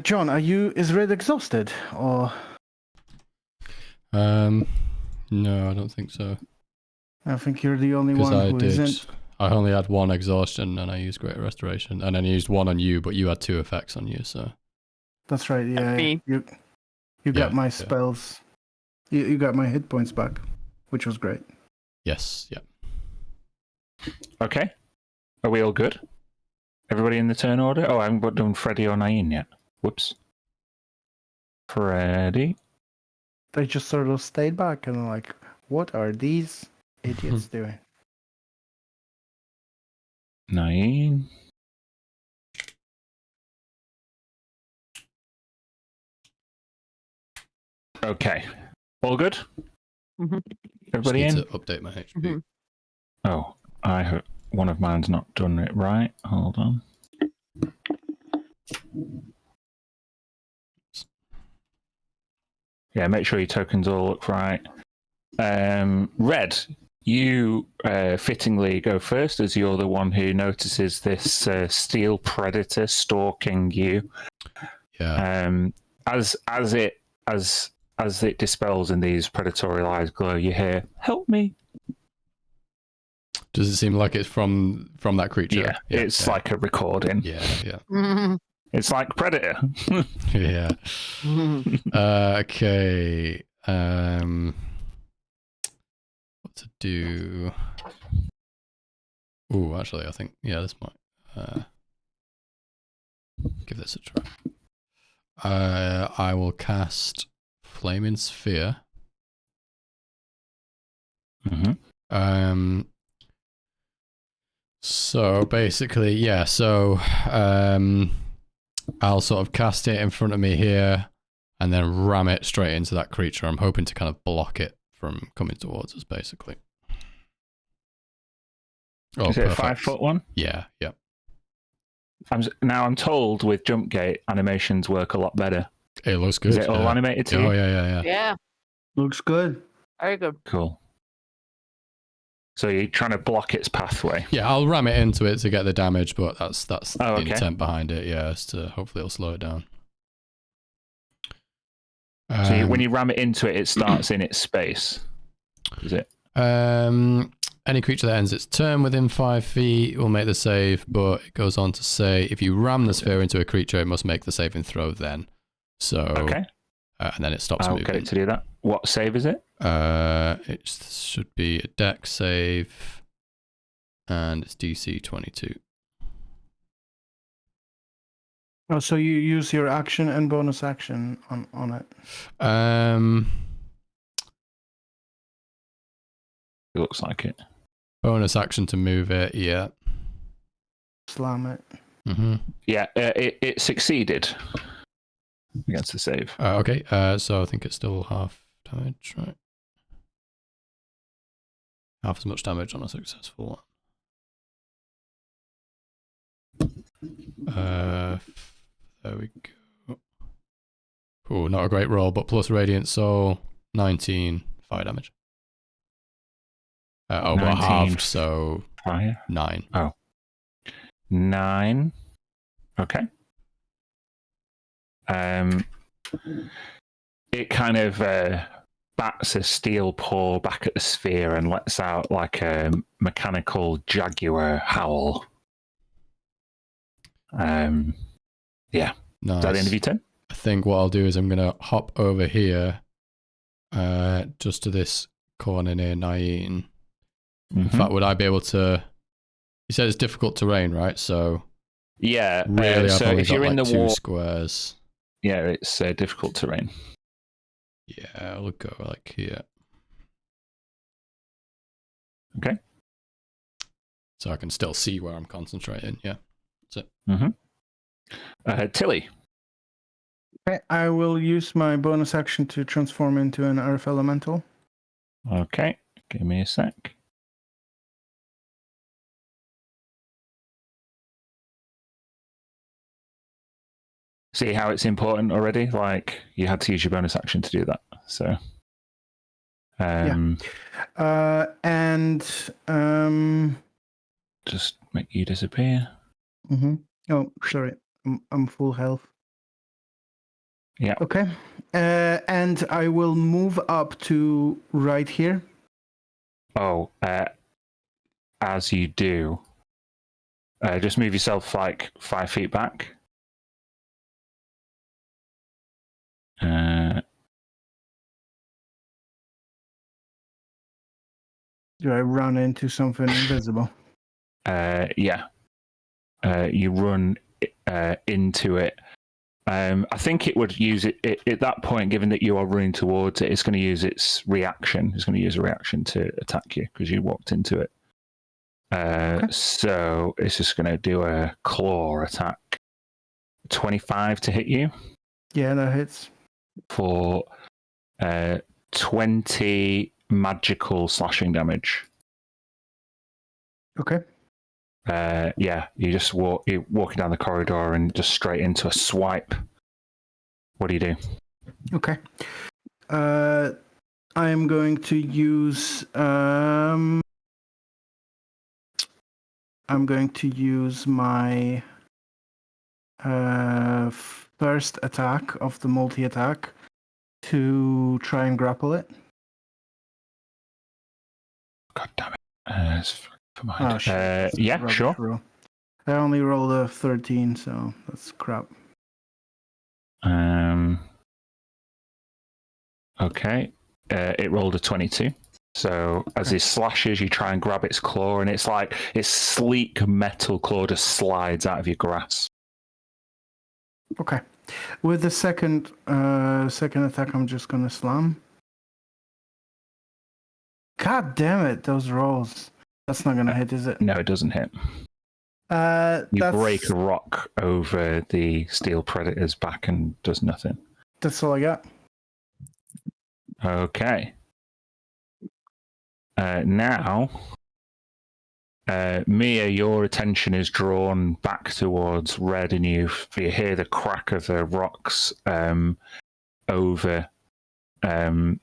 Speaker 3: John, is red exhausted or?
Speaker 4: No, I don't think so.
Speaker 3: I think you're the only
Speaker 4: Because
Speaker 3: one who isn't.
Speaker 4: I only had one exhaustion and I used Greater Restoration, and then I used one on you, but you had 2 effects on you, so.
Speaker 3: That's right. Yeah,
Speaker 5: Me.
Speaker 3: you got my spells. You got my hit points back, which was great.
Speaker 4: Yes, yeah.
Speaker 1: Okay. Are we all good? Everybody in the turn order? Oh, I haven't done Freddy or Nain yet. Whoops. Freddy.
Speaker 3: They just sort of stayed back and like, what are these idiots doing?
Speaker 1: Nain. Okay. All good?
Speaker 5: Mm-hmm.
Speaker 1: Everybody
Speaker 4: Just
Speaker 1: in?
Speaker 4: need to update my HP.
Speaker 5: Mm-hmm.
Speaker 1: Oh, one of mine's not done it right. Hold on. Yeah, make sure your tokens all look right. Red, you fittingly go first, as you're the one who notices this steel predator stalking you.
Speaker 4: Yeah.
Speaker 1: As it dispels and these predatory eyes glow, you hear, "Help me!"
Speaker 4: Does it seem like it's from that creature?
Speaker 1: Yeah, it's like a recording.
Speaker 4: Yeah.
Speaker 5: Mm-hmm.
Speaker 1: It's like Predator.
Speaker 4: Yeah. Okay. What to do? Ooh, actually, I think, yeah, this might... give this a try. I will cast Flaming Sphere. So basically, yeah, so I'll sort of cast it in front of me here and then ram it straight into that creature. I'm hoping to kind of block it from coming towards us, basically. Oh,
Speaker 1: is it
Speaker 4: perfect.
Speaker 1: a 5-foot one?
Speaker 4: Yeah, yeah.
Speaker 1: I'm told with jump gate animations work a lot better.
Speaker 4: It looks good.
Speaker 1: Is it all animated to you?
Speaker 4: Oh, yeah.
Speaker 2: Yeah.
Speaker 3: Looks good.
Speaker 2: Very good.
Speaker 1: Cool. So you're trying to block its pathway?
Speaker 4: Yeah, I'll ram it into it to get the damage, but that's the
Speaker 1: okay.
Speaker 4: intent behind it. Yeah, is to hopefully it'll slow it down.
Speaker 1: So when you ram it into it, it starts in its space. Is it?
Speaker 4: Any creature that ends its turn within 5 feet will make the save, but it goes on to say if you ram the sphere into a creature, it must make the saving throw then. So
Speaker 1: okay.
Speaker 4: And then it stops
Speaker 1: I'll
Speaker 4: moving.
Speaker 1: get it to do that. What save is it?
Speaker 4: It should be a dex save, and it's DC 22.
Speaker 3: Oh, so you use your action and bonus action on it.
Speaker 1: It looks like it.
Speaker 4: Bonus action to move it, yeah.
Speaker 3: Slam it.
Speaker 1: Yeah, it succeeded against the save.
Speaker 4: Okay, so I think it's still half damage, right? Half as much damage on a successful one. There we go. Oh, not a great roll, but plus Radiant Soul, 19 fire damage. But halved, so
Speaker 1: fire?
Speaker 4: 9.
Speaker 1: Oh. 9. Okay. It kind of bats a steel paw back at the sphere and lets out like a mechanical jaguar howl. Yeah.
Speaker 4: Nice.
Speaker 1: Is that the end of your turn?
Speaker 4: I think what I'll do is I'm going to hop over here just to this corner near Nain. In fact, would I be able to... You said it's difficult terrain, right? So...
Speaker 1: Yeah.
Speaker 4: Really,
Speaker 1: so
Speaker 4: I've only
Speaker 1: if you're
Speaker 4: got
Speaker 1: in
Speaker 4: like
Speaker 1: the
Speaker 4: 2
Speaker 1: wall...
Speaker 4: squares.
Speaker 1: Yeah, it's difficult terrain.
Speaker 4: Yeah, I'll go like here.
Speaker 1: Okay.
Speaker 4: So I can still see where I'm concentrating, yeah. That's it.
Speaker 1: Tilly.
Speaker 3: Okay, I will use my bonus action to transform into an earth elemental.
Speaker 1: Okay, give me a sec. See how it's important already? Like, you had to use your bonus action to do that. So, just make you disappear.
Speaker 3: Oh, sorry. I'm full health.
Speaker 1: Yeah.
Speaker 3: Okay. And I will move up to right here.
Speaker 1: Oh, as you do, just move yourself like 5 feet back.
Speaker 3: Do I run into something invisible?
Speaker 1: Yeah. You run into it. I think it would use it at that point, given that you are running towards it, it's going to use its reaction. It's going to use a reaction to attack you because you walked into it. Okay. So it's just going to do a claw attack. 25 to hit you.
Speaker 3: Yeah, that hits.
Speaker 1: For 20 magical slashing damage.
Speaker 3: Okay.
Speaker 1: Yeah, you're walking down the corridor and just straight into a swipe. What do you do?
Speaker 3: Okay. I am going to use my first attack of the multi-attack to try and grapple it.
Speaker 1: God damn it.
Speaker 3: Oh, shit.
Speaker 1: Yeah, sure.
Speaker 3: Roll. I only rolled a 13, so that's crap.
Speaker 1: Okay. It rolled a 22. So as he slashes, you try and grab its claw, and it's like its sleek metal claw just slides out of your grasp.
Speaker 3: Okay. With the second attack, I'm just gonna slam. God damn it! Those rolls. That's not gonna hit, is it?
Speaker 1: No, it doesn't hit. You break a rock over the steel predator's back and does nothing.
Speaker 3: That's all I got.
Speaker 1: Okay. Now, Mia, your attention is drawn back towards Red, and you hear the crack of the rocks over the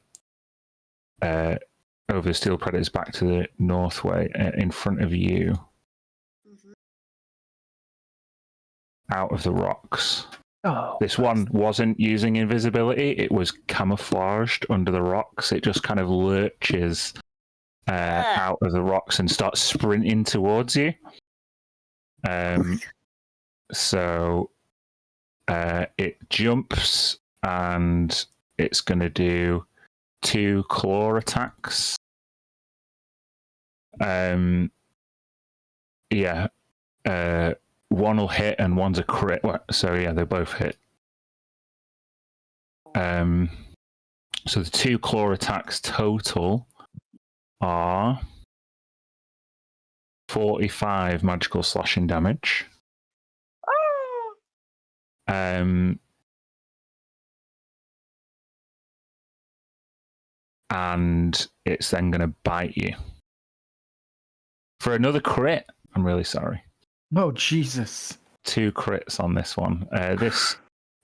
Speaker 1: steel predators back to the north way in front of you. Out of the rocks.
Speaker 3: Oh,
Speaker 1: this one wasn't using invisibility. It was camouflaged under the rocks. It just kind of lurches out of the rocks and starts sprinting towards you. So it jumps and it's going to do 2 claw attacks. One will hit and one's a crit. So yeah, they both hit. So the 2 claw attacks total are 45 magical slashing damage. And it's then going to bite you. For another crit. I'm really sorry.
Speaker 3: Oh, Jesus.
Speaker 1: 2 crits on this one. This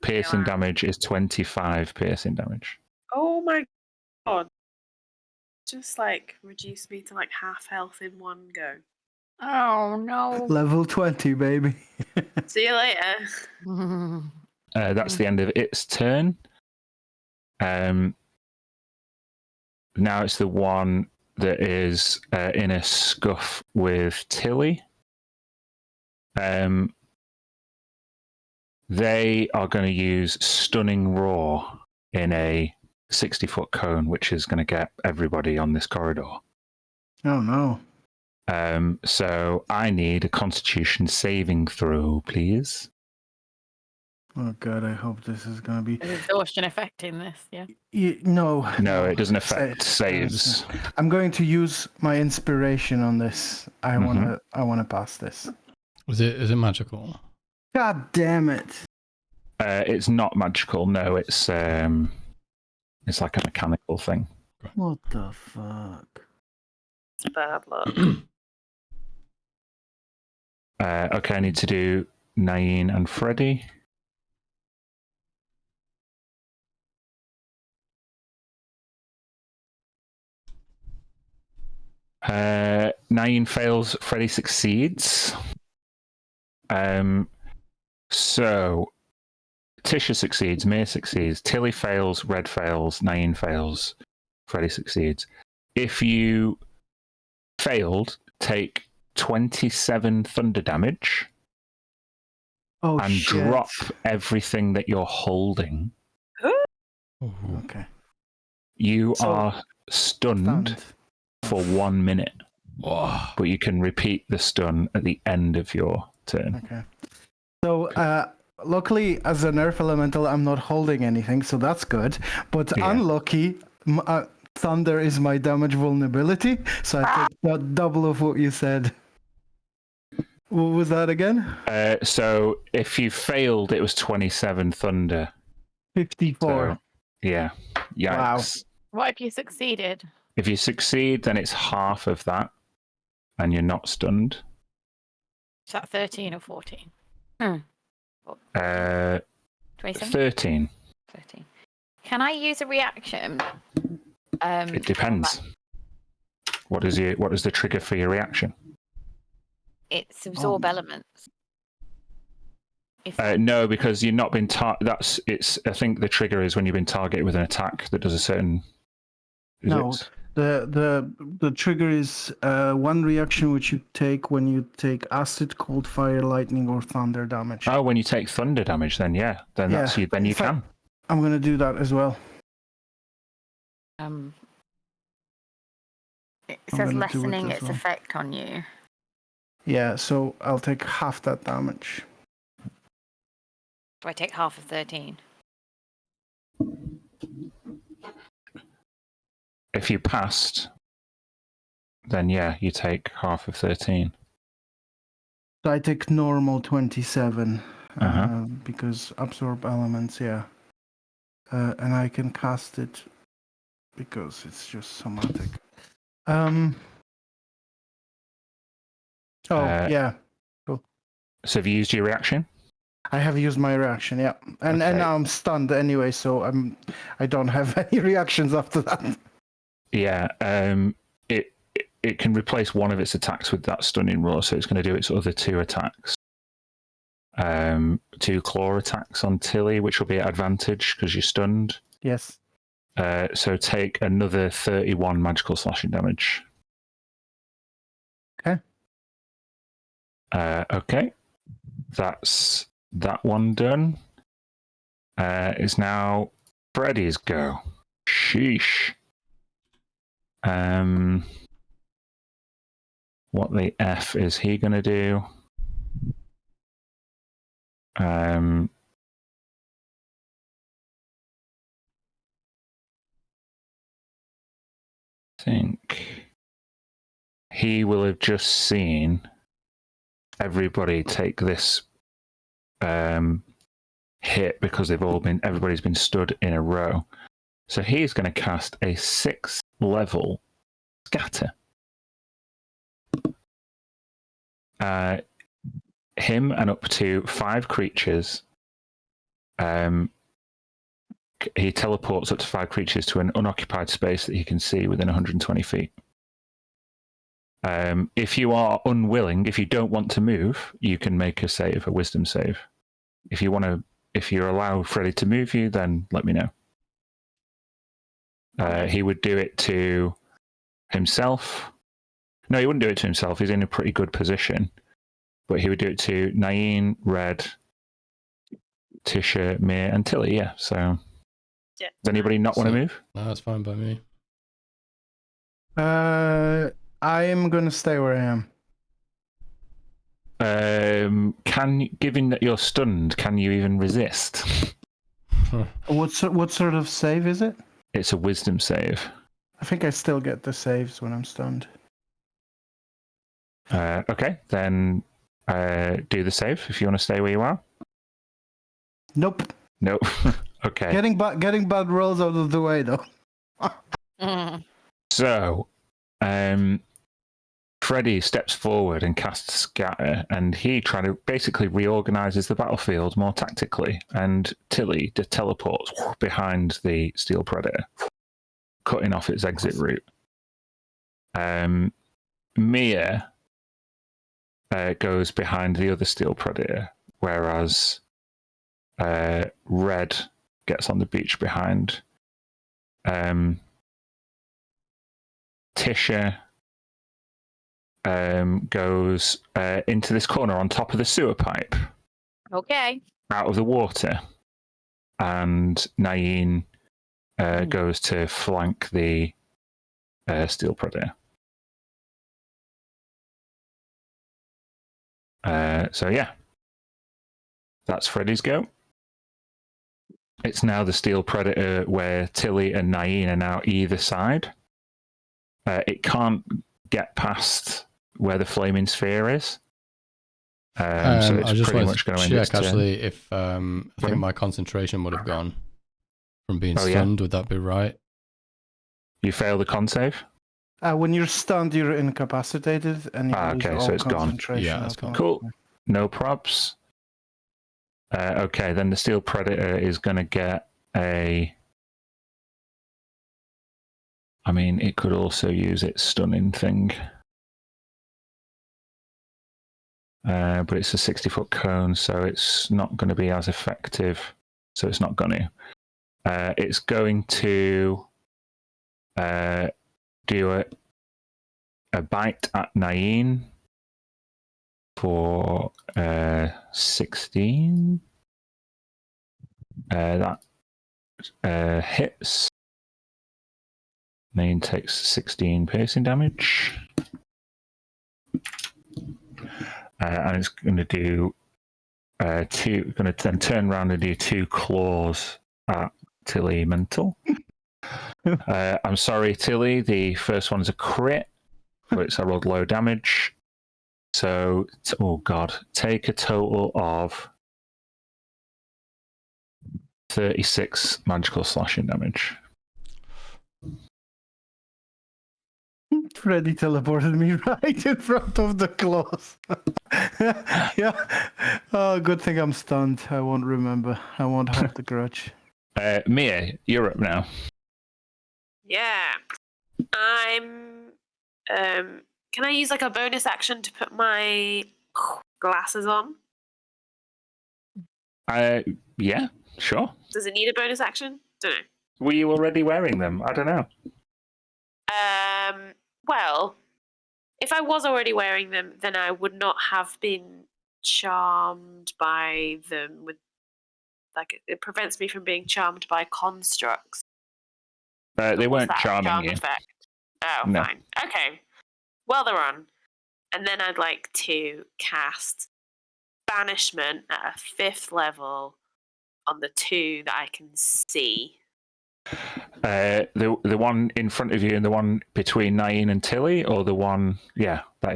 Speaker 1: piercing damage is 25 piercing damage.
Speaker 2: Oh my god. Just reduce me to half health in one go.
Speaker 5: Oh no.
Speaker 3: Level 20, baby.
Speaker 2: See you later.
Speaker 1: That's the end of its turn. Now it's the one that is in a scuff with Tilly. They are going to use Stunning Roar in a 60-foot cone, which is going to get everybody on this corridor.
Speaker 3: Oh, no.
Speaker 1: So I need a Constitution saving throw, please.
Speaker 3: Oh, God, I hope this is going to be...
Speaker 5: Is exhaustion affecting this, yeah?
Speaker 3: No,
Speaker 1: it doesn't affect saves.
Speaker 3: I'm going to use my inspiration on this. I want to pass this.
Speaker 4: Is it magical?
Speaker 3: God damn it!
Speaker 1: It's not magical. No, it's like a mechanical thing.
Speaker 3: What the fuck?
Speaker 2: It's bad luck.
Speaker 1: Okay, I need to do Naeem and Freddy. Naeem fails, Freddy succeeds. So Tisha succeeds, Mia succeeds, Tilly fails, Red fails, Naeem fails, Freddy succeeds. If you failed, take 27 thunder damage and drop everything that you're holding.
Speaker 3: Okay.
Speaker 1: You are stunned for 1 minute.
Speaker 4: Oh.
Speaker 1: But you can repeat the stun at the end of your turn.
Speaker 3: Okay. So, luckily, as an Earth Elemental, I'm not holding anything, so that's good. But unlucky, Thunder is my damage vulnerability, so I take double of what you said. What was that again?
Speaker 1: So, if you failed, it was 27 Thunder.
Speaker 3: 54.
Speaker 1: So, yeah. Yikes.
Speaker 3: Wow.
Speaker 5: What if you succeeded?
Speaker 1: If you succeed, then it's half of that, and you're not stunned.
Speaker 5: Is that 13 or 14?
Speaker 1: 27? 13.
Speaker 5: 13. Can I use a reaction?
Speaker 1: It depends. What is the trigger for your reaction?
Speaker 5: It's absorb elements.
Speaker 1: No, because you've not been I think the trigger is when you've been targeted with an attack that does a certain.
Speaker 3: The trigger is one reaction which you take when you take acid, cold, fire, lightning, or thunder damage.
Speaker 1: Oh, when you take thunder damage, then you can.
Speaker 3: I'm gonna do that as well.
Speaker 5: It
Speaker 3: I'm
Speaker 5: says
Speaker 3: gonna do it
Speaker 5: lessening
Speaker 3: as
Speaker 5: its
Speaker 3: well.
Speaker 5: effect on you.
Speaker 3: Yeah, so I'll take half that damage.
Speaker 5: Do I take half of 13?
Speaker 1: If you passed, then yeah, you take half of 13.
Speaker 3: So I take normal 27
Speaker 1: Uh-huh.
Speaker 3: because absorb elements, yeah. And I can cast it because it's just somatic. Yeah. Cool.
Speaker 1: So have you used your reaction?
Speaker 3: I have used my reaction, yeah. And
Speaker 1: Okay.
Speaker 3: now I'm stunned anyway, so I don't have any reactions after that.
Speaker 1: Yeah. It can replace one of its attacks with that stunning roar, so it's going to do its other 2 attacks. 2 claw attacks on Tilly, which will be at advantage because you're stunned.
Speaker 3: Yes.
Speaker 1: So take another 31 magical slashing damage.
Speaker 3: Okay.
Speaker 1: Okay. That's that one done. It's now Freddy's go. Sheesh. What the F is he going to do? I think he will have just seen everybody take this hit because everybody's been stood in a row. So he's going to cast a 6th level scatter. Him and up to 5 creatures. He teleports up to 5 creatures to an unoccupied space that he can see within 120 feet. If you are unwilling, if you don't want to move, you can make a wisdom save. If you allow Freddy to move you, then let me know. He would do it to himself. No, he wouldn't do it to himself. He's in a pretty good position. But he would do it to Nain, Red, Tisha, Mir, and Tilly, yeah. So,
Speaker 2: Yeah.
Speaker 1: does anybody not want to move?
Speaker 4: No, that's fine by me.
Speaker 3: I'm going to stay where I am.
Speaker 1: Given that you're stunned, can you even resist?
Speaker 3: What sort of save is it?
Speaker 1: It's a wisdom save.
Speaker 3: I think I still get the saves when I'm stunned.
Speaker 1: Okay, then do the save if you want to stay where you are.
Speaker 3: Nope.
Speaker 1: Nope. Okay.
Speaker 3: Getting bad rolls out of the way though.
Speaker 1: So, Freddy steps forward and casts Scatter, and he basically reorganizes the battlefield more tactically. And Tilly teleports behind the Steel Predator, cutting off its exit route. Mia goes behind the other Steel Predator, whereas Red gets on the beach behind. Tisha goes into this corner on top of the sewer pipe.
Speaker 5: Okay.
Speaker 1: Out of the water. And Nain goes to flank the Steel Predator. So yeah. That's Freddy's go. It's now the Steel Predator where Tilly and Nain are now either side. It can't get past where the flaming sphere is. So it's
Speaker 4: I just
Speaker 1: pretty
Speaker 4: wanted
Speaker 1: much
Speaker 4: to
Speaker 1: going to end its
Speaker 4: check
Speaker 1: turn.
Speaker 4: actually if I think my concentration would have gone from being stunned. Would that be right?
Speaker 1: You fail the con save?
Speaker 3: When you're stunned, you're incapacitated, and you lose all
Speaker 1: so it's gone.
Speaker 3: concentration.
Speaker 4: Yeah, it's gone.
Speaker 1: Cool. No probs. Okay, then the Steel Predator is going to get a... I mean, it could also use its stunning thing. But it's a 60-foot cone, so it's not going to be as effective. So it's not going to. It's going to do a bite at Nain for 16. That hits. Nain takes 16 piercing damage. And it's going to do two. Going to then turn around and do 2 claws at Tilly Mental. I'm sorry, Tilly. The first one's a crit, but I rolled low damage. So, oh god, take a total of 36 magical slashing damage.
Speaker 3: Freddy teleported me right in front of the claws. Yeah. Oh, good thing I'm stunned. I won't remember. I won't hold the grudge.
Speaker 1: Mia, you're up now.
Speaker 2: Yeah. I'm. Can I use like a bonus action to put my glasses on?
Speaker 1: Yeah, sure.
Speaker 2: Does it need a bonus action? Don't know.
Speaker 1: Were you already wearing them? I don't know.
Speaker 2: Well, if I was already wearing them, then I would not have been charmed by them. With like, it prevents me from being charmed by constructs.
Speaker 1: They
Speaker 2: Or was
Speaker 1: weren't
Speaker 2: that a
Speaker 1: charming
Speaker 2: charm
Speaker 1: you.
Speaker 2: effect? Oh,
Speaker 1: No.
Speaker 2: fine. Okay. Well, they're on. And then I'd like to cast Banishment at a 5th level on the 2 that I can see.
Speaker 1: The one in front of you and the one between Nain and Tilly, or the one? Yeah, they're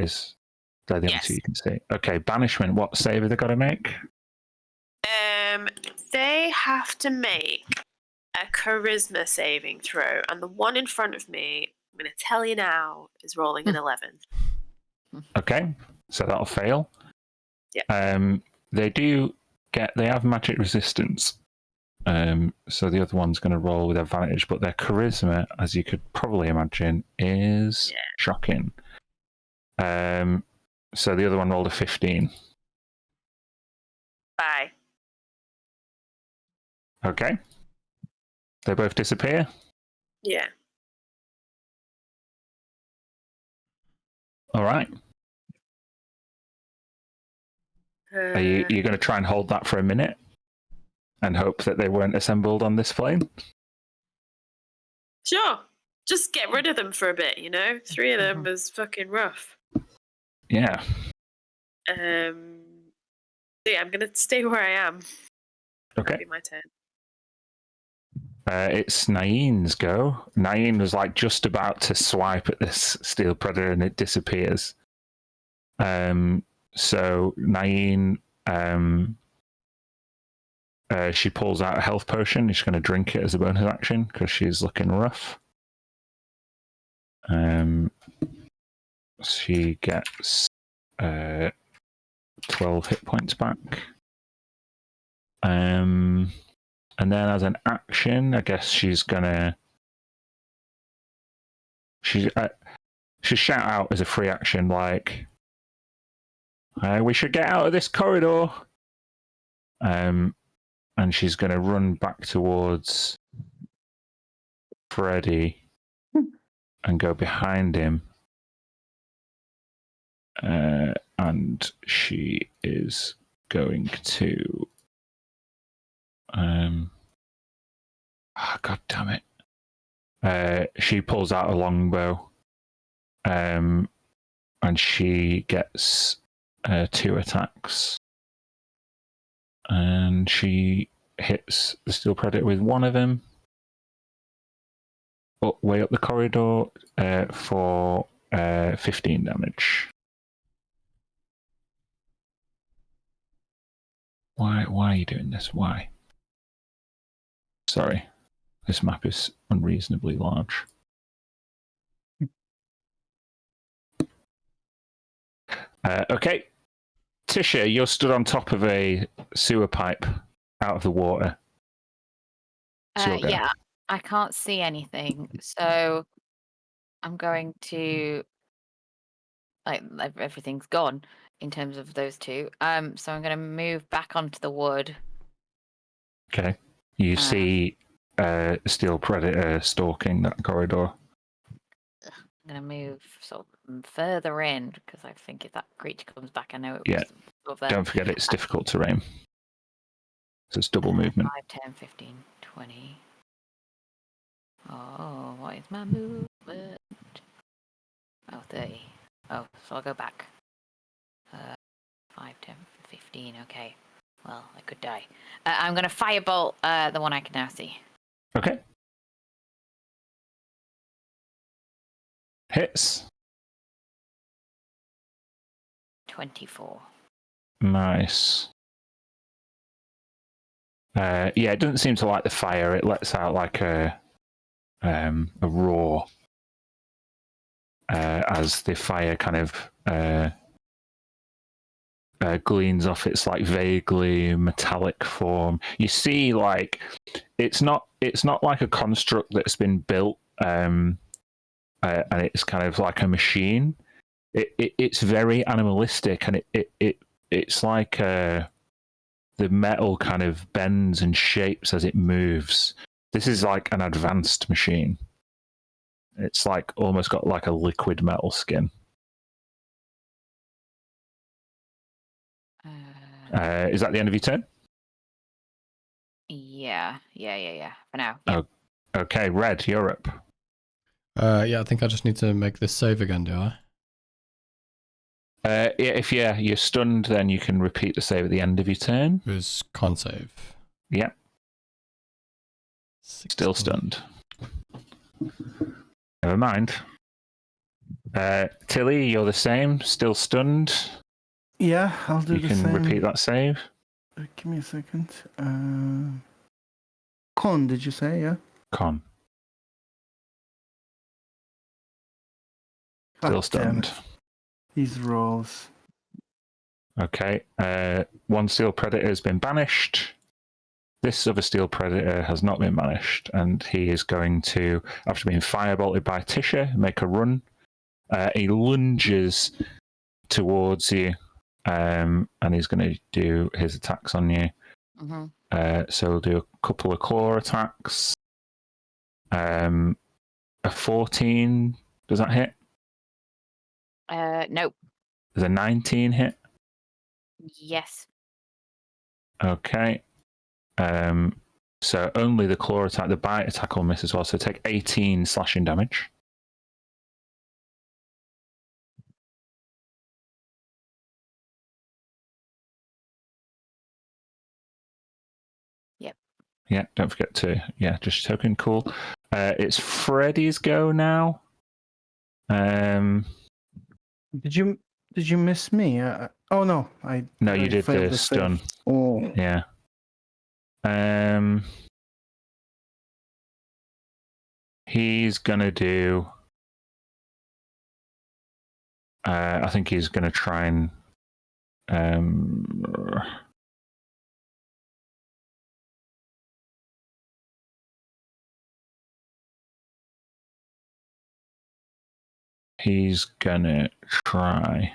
Speaker 1: the only two you can see. Okay, Banishment. What save have they got to make?
Speaker 2: They have to make a Charisma saving throw, and the one in front of me, I'm going to tell you now, is rolling an 11.
Speaker 1: Okay, so that'll fail.
Speaker 2: Yeah.
Speaker 1: They have magic resistance. So the other one's going to roll with advantage, but their charisma, as you could probably imagine, is shocking. So the other one rolled a 15.
Speaker 2: Bye.
Speaker 1: Okay. They both disappear.
Speaker 2: Yeah.
Speaker 1: All right. Are you going to try and hold that for a minute and hope that they weren't assembled on this plane?
Speaker 2: Sure. Just get rid of them for a bit, you know? 3 of them is fucking rough.
Speaker 1: Yeah.
Speaker 2: Yeah, I'm going to stay where I am.
Speaker 1: Okay.
Speaker 2: That'll be my turn.
Speaker 1: It's Nain's go. Nain was like just about to swipe at this steel predator and it disappears. So Nain, she pulls out a health potion. She's going to drink it as a bonus action because she's looking rough. She gets 12 hit points back. And then as an action, I guess she's gonna she shout out as a free action like, "We should get out of this corridor." And she's gonna run back towards Freddy and go behind him. And she is going to God damn it. She pulls out a longbow. And she gets 2 attacks. And she hits the steel predator with one of them. Way up the corridor for 15 damage. Why are you doing this? Why? Sorry. This map is unreasonably large. Okay. Tisha, you're stood on top of a sewer pipe out of the water.
Speaker 5: Yeah, I can't see anything, so I'm going to everything's gone in terms of those two. So I'm going to move back onto the wood.
Speaker 1: Okay. You see steel predator stalking that corridor.
Speaker 5: I'm going to move sort of further in because I think if that creature comes back, I know it
Speaker 1: Yeah.
Speaker 5: was there.
Speaker 1: Don't forget it's difficult terrain. So it's double movement.
Speaker 5: 5, 10, 15, 20. Oh, what is my move? Oh, 30. Oh, so I'll go back. 5, 10, 15. Okay. Well, I could die. I'm going to firebolt the one I can now see.
Speaker 1: Okay. Hits.
Speaker 5: 24.
Speaker 1: Nice. Yeah, it doesn't seem to like the fire. It lets out like a roar as the fire kind of gleans off its like vaguely metallic form. You see, like it's not like a construct that's been built, and it's kind of like a machine. It's very animalistic, and it's like the metal kind of bends and shapes as it moves. This is like an advanced machine. It's like almost got like a liquid metal skin. Is that the end of your turn?
Speaker 5: Yeah. For now. Yeah.
Speaker 1: Oh, okay, Red, you're up.
Speaker 4: Yeah, I think I just need to make this save again, do I?
Speaker 1: Yeah, if you're stunned, then you can repeat the save at the end of your turn.
Speaker 4: It was con save.
Speaker 1: Yeah.
Speaker 4: 16.
Speaker 1: Still stunned. Never mind. Tilly, you're the same. Still stunned.
Speaker 3: Yeah, I'll do
Speaker 1: You
Speaker 3: the
Speaker 1: can
Speaker 3: same.
Speaker 1: repeat that save.
Speaker 3: Give me a second. Con, did you say? Yeah.
Speaker 1: Con.
Speaker 3: God
Speaker 1: Still
Speaker 3: damn
Speaker 1: stunned.
Speaker 3: it. These rolls.
Speaker 1: Okay. One steel predator has been banished. This other steel predator has not been banished, and he is going to, after being firebolted by Tisha, make a run. He lunges towards you, and he's going to do his attacks on you.
Speaker 5: Mm-hmm.
Speaker 1: So we'll do a couple of claw attacks. A 14, does that hit?
Speaker 5: Nope.
Speaker 1: Does a 19 hit?
Speaker 5: Yes.
Speaker 1: Okay. So only the claw attack, the bite attack will miss as well. So take 18 slashing damage.
Speaker 5: Yep.
Speaker 1: Yeah, don't forget to, just token. Cool. It's Freddy's go now.
Speaker 3: Did you miss me? Oh no,
Speaker 1: No, you
Speaker 3: I
Speaker 1: did
Speaker 3: failed
Speaker 1: the
Speaker 3: the
Speaker 1: stun.
Speaker 3: save. Oh.
Speaker 1: Yeah. He's gonna do. I think he's gonna try and. He's gonna try.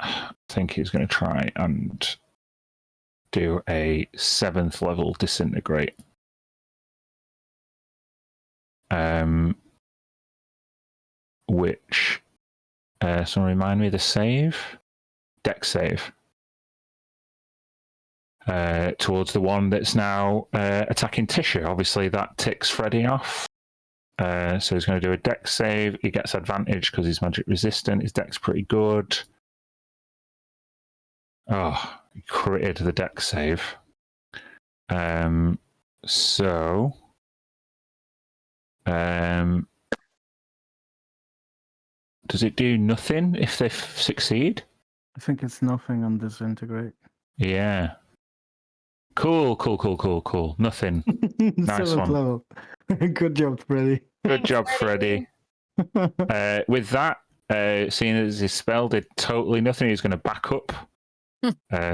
Speaker 1: I think he's gonna try and do a 7th level disintegrate. Which, someone remind me the save? Dex save. Towards the one that's now attacking Tisha. Obviously, that ticks Freddy off. So he's going to do a Dex save. He gets advantage because he's magic resistant. His Dex pretty good. Oh, he critted the Dex save. So does it do nothing if they succeed?
Speaker 3: I think it's nothing on disintegrate.
Speaker 1: Yeah. Cool. Nothing. Nice
Speaker 3: 7th
Speaker 1: one.
Speaker 3: level. Good job, Freddy.
Speaker 1: Good job, Freddy. With that, seeing as his spell did totally nothing, he's going to back up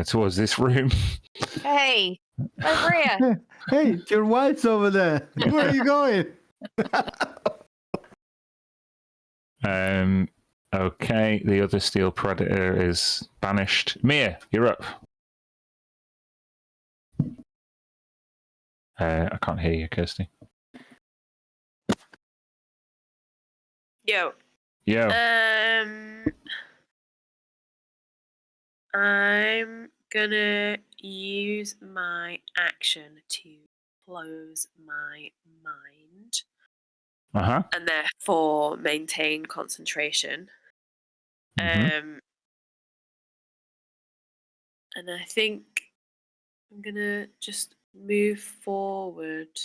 Speaker 1: towards this room.
Speaker 5: Hey, over here.
Speaker 3: Hey, your wife's over there. Where are you going?
Speaker 1: Okay, the other steel predator is banished. Mia, you're up. I can't hear you, Kirsty.
Speaker 2: Yo.
Speaker 1: Yo.
Speaker 2: I'm gonna use my action to close my mind. And therefore maintain concentration. And I think I'm gonna just move forward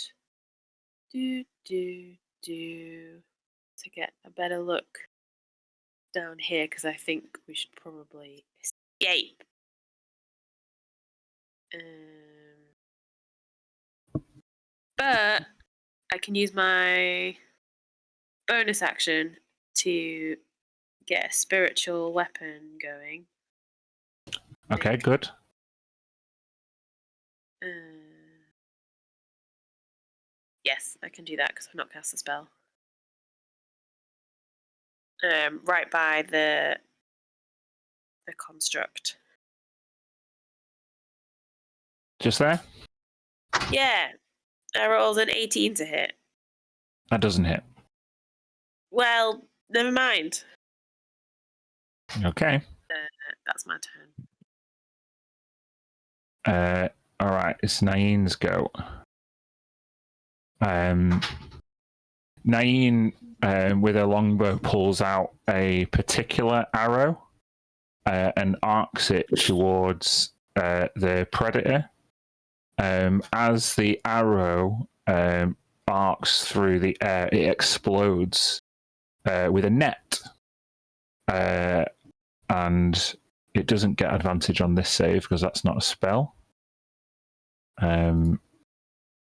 Speaker 2: to get a better look down here, because I think we should probably escape. But I can use my bonus action to get a spiritual weapon going.
Speaker 1: Okay, good.
Speaker 2: Yes, I can do that because I've not cast the spell. Right by the construct.
Speaker 1: Just there?
Speaker 2: Yeah. I rolled an 18 to hit.
Speaker 1: That doesn't hit.
Speaker 2: Well, never mind.
Speaker 1: Okay.
Speaker 2: That's my turn.
Speaker 1: All right, it's Naeen's go. Naeen, with her longbow, pulls out a particular arrow and arcs it towards the predator. As the arrow arcs through the air, it explodes with a net. And it doesn't get advantage on this save because that's not a spell. And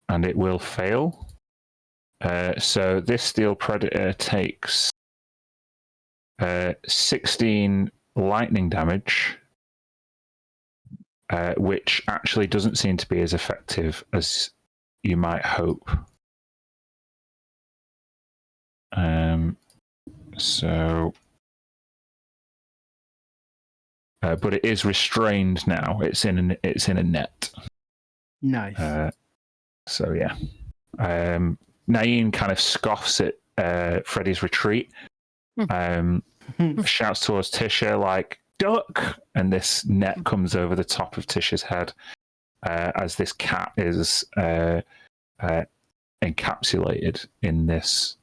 Speaker 1: it will fail. So this steel predator takes 16 lightning damage, which actually doesn't seem to be as effective as you might hope. But it is restrained now. It's in a net.
Speaker 3: Nice.
Speaker 1: So yeah, Naeen kind of scoffs at Freddy's retreat. Shouts towards Tisha like, "Duck!" And this net comes over the top of Tisha's head as this cat is encapsulated in this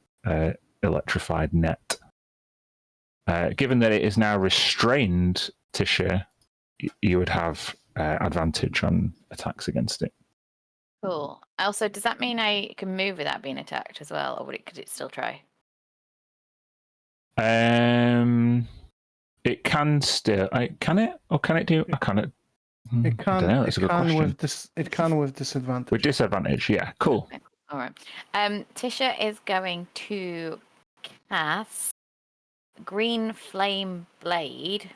Speaker 1: electrified net. Given that it is now restrained, Tisha, you would have advantage on attacks against it.
Speaker 5: Cool. Also, does that mean I can move without being attacked as well, or could it still try?
Speaker 1: It can still. Can it? Or can it do? I can't.
Speaker 3: It
Speaker 1: I
Speaker 3: can.
Speaker 1: don't know, that's a good question.
Speaker 3: It can with disadvantage.
Speaker 1: With disadvantage, yeah. Cool.
Speaker 5: Okay. All right. Tisha is going to cast Green Flame Blade.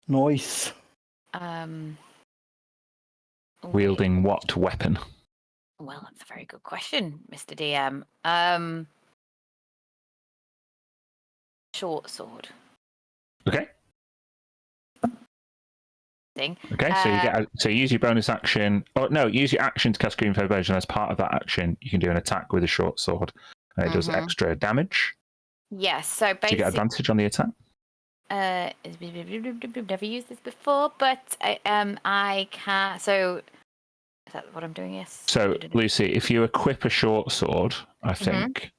Speaker 3: Nice.
Speaker 1: Wielding what weapon?
Speaker 5: Well, that's a very good question, Mr. DM. Short sword.
Speaker 1: Okay.
Speaker 5: Thing.
Speaker 1: Okay, so you use your bonus action. Or no, use your action to cast Green Flame Blade, and as part of that action, you can do an attack with a short sword, and it does extra damage.
Speaker 5: Yes. So basically,
Speaker 1: do you get advantage on the attack?
Speaker 5: Never used this before, but I can. So is that what I'm doing? Yes.
Speaker 1: So Lucy, if you equip a short sword, I think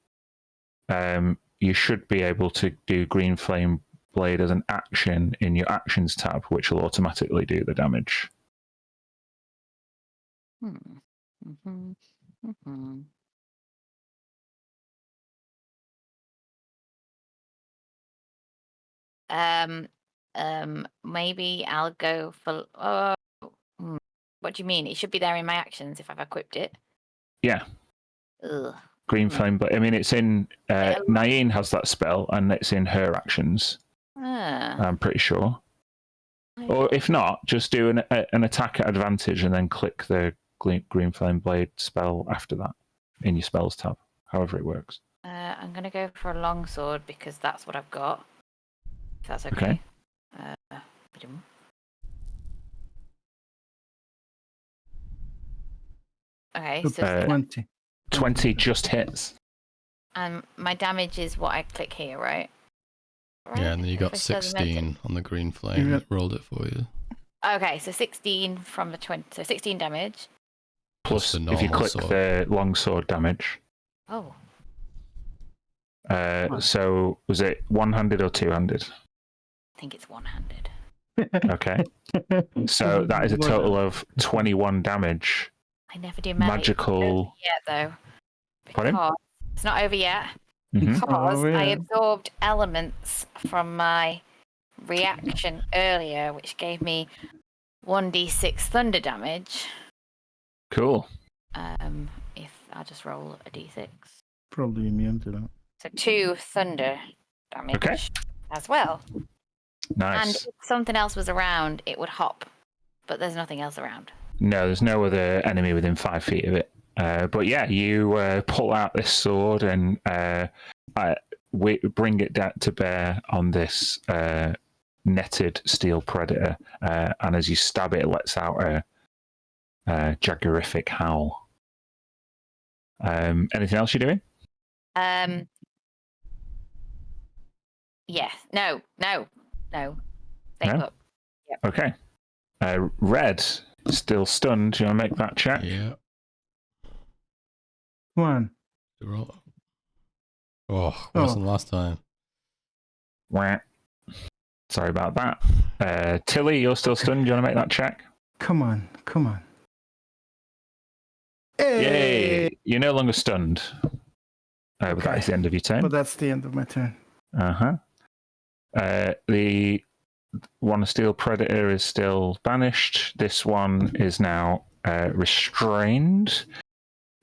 Speaker 1: you should be able to do Green Flame Blade as an action in your actions tab, which will automatically do the damage.
Speaker 5: Maybe I'll go for. What do you mean? It should be there in my actions if I've equipped it.
Speaker 1: Yeah.
Speaker 5: Ugh.
Speaker 1: Green Flame Blade. I mean, it's in. Naeen has that spell, and it's in her actions. I'm pretty sure. Or if not, just do an attack at advantage and then click the Green Flame Blade spell after that in your spells tab, however it works.
Speaker 5: I'm going to go for a longsword because that's what I've got. If that's okay. Okay, so
Speaker 3: 20.
Speaker 1: 20 just hits.
Speaker 5: And my damage is what I click here, right?
Speaker 4: Yeah, and then you got 16 on the green flame. It rolled it for you.
Speaker 5: Okay, so 16 from the 20, so 16 damage.
Speaker 1: Plus,
Speaker 4: the
Speaker 1: if you
Speaker 4: normal
Speaker 1: click
Speaker 4: sword.
Speaker 1: the longsword damage.
Speaker 5: Oh,
Speaker 1: So was it one-handed or two-handed?
Speaker 5: I think it's one-handed.
Speaker 1: Okay. So that is a total of 21 damage.
Speaker 5: I never do melee.
Speaker 1: Magical.
Speaker 5: Yet though,
Speaker 1: Pardon?
Speaker 5: because it's not over yet.
Speaker 1: Mhm.
Speaker 5: Because I
Speaker 3: yeah.
Speaker 5: absorbed elements from my reaction earlier, which gave me 1d6 thunder damage.
Speaker 1: Cool.
Speaker 5: If I'll just roll a d6.
Speaker 3: Probably immune to that.
Speaker 5: So 2 thunder damage
Speaker 1: Okay.
Speaker 5: as well.
Speaker 1: Nice.
Speaker 5: And if something else was around, it would hop. But there's nothing else around.
Speaker 1: No, there's no other enemy within 5 feet of it. But yeah, you pull out this sword and we bring it to bear on this netted steel predator. And as you stab it, it lets out a jaggerific howl. Anything else you're doing?
Speaker 5: Yeah. No. Stay
Speaker 1: No?
Speaker 5: put. Yep.
Speaker 1: Okay. Red, still stunned. Do you want to make that check?
Speaker 4: Yeah.
Speaker 3: Come on.
Speaker 4: Roll. Oh, worse than last time.
Speaker 1: Wah. Sorry about that. Tilly, you're still stunned. Do you want to make that check?
Speaker 3: Come on.
Speaker 1: Yay!
Speaker 3: Hey!
Speaker 1: You're no longer stunned. But that is the end of your turn.
Speaker 3: But that's the end of my turn.
Speaker 1: Uh-huh. The one steel predator is still banished. This one is now restrained.